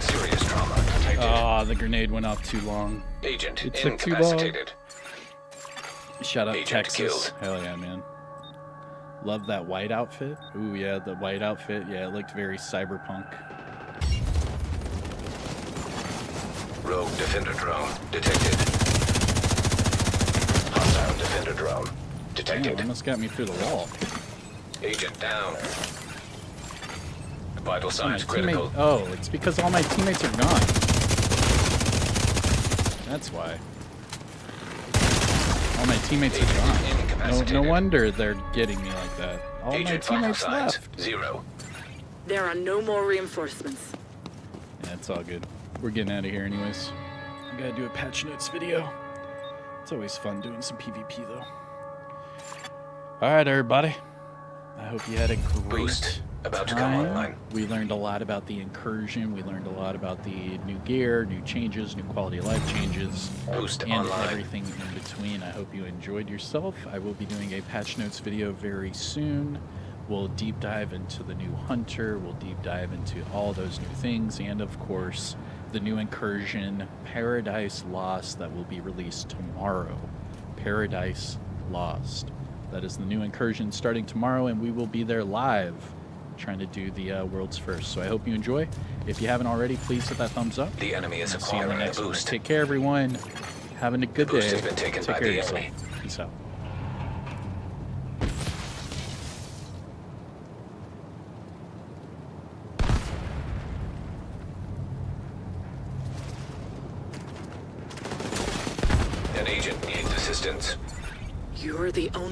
B: Serious trauma detected.
A: Ah, the grenade went off too long.
B: Agent
A: it took too long.
B: incapacitated.
A: Shut up,
B: Agent
A: Texas.
B: killed.
A: Hell yeah, man. Love that white outfit. Ooh, yeah, the white outfit. Yeah, it looked very cyberpunk.
B: Rogue defender drone detected. Hostile defender drone
A: Damn,
B: detected.
A: almost got me through the wall.
B: Agent down. Vital
A: My
B: signs critical.
A: teammate. Oh, it's because all my teammates are gone. That's why. All my teammates are gone. No
B: Incapacitated.
A: wonder they're getting me like that. All my
B: Agent vital
A: teammates
B: signs
A: left.
B: 0.
C: There are no more reinforcements.
A: Yeah, it's all good. We're getting out of here anyways. I gotta do a patch notes video. It's always fun doing some PvP though. Alright, everybody. I hope you had a great
B: Boost about to come
A: time.
B: online.
A: We learned a lot about the Incursion. We learned a lot about the new gear, new changes, new quality of life changes,
B: Boost
A: and
B: online.
A: everything in between. I hope you enjoyed yourself. I will be doing a patch notes video very soon. We'll deep dive into the new Hunter. We'll deep dive into all those new things. And of course, the new Incursion, Paradise Lost, that will be released tomorrow. Paradise Lost. That is the new Incursion starting tomorrow, and we will be there live trying to do the world's first. So I hope you enjoy. If you haven't already, please hit that thumbs up.
B: The enemy is
A: I'll see you in the
B: acquiring the
A: next one.
B: boost.
A: Take care, everyone. Having a good
B: boost
A: day.
B: has been taken
A: Take
B: by
A: care of
B: the
A: yourself.
B: enemy.
A: Peace out.
B: An agent needs assistance.
C: You're the only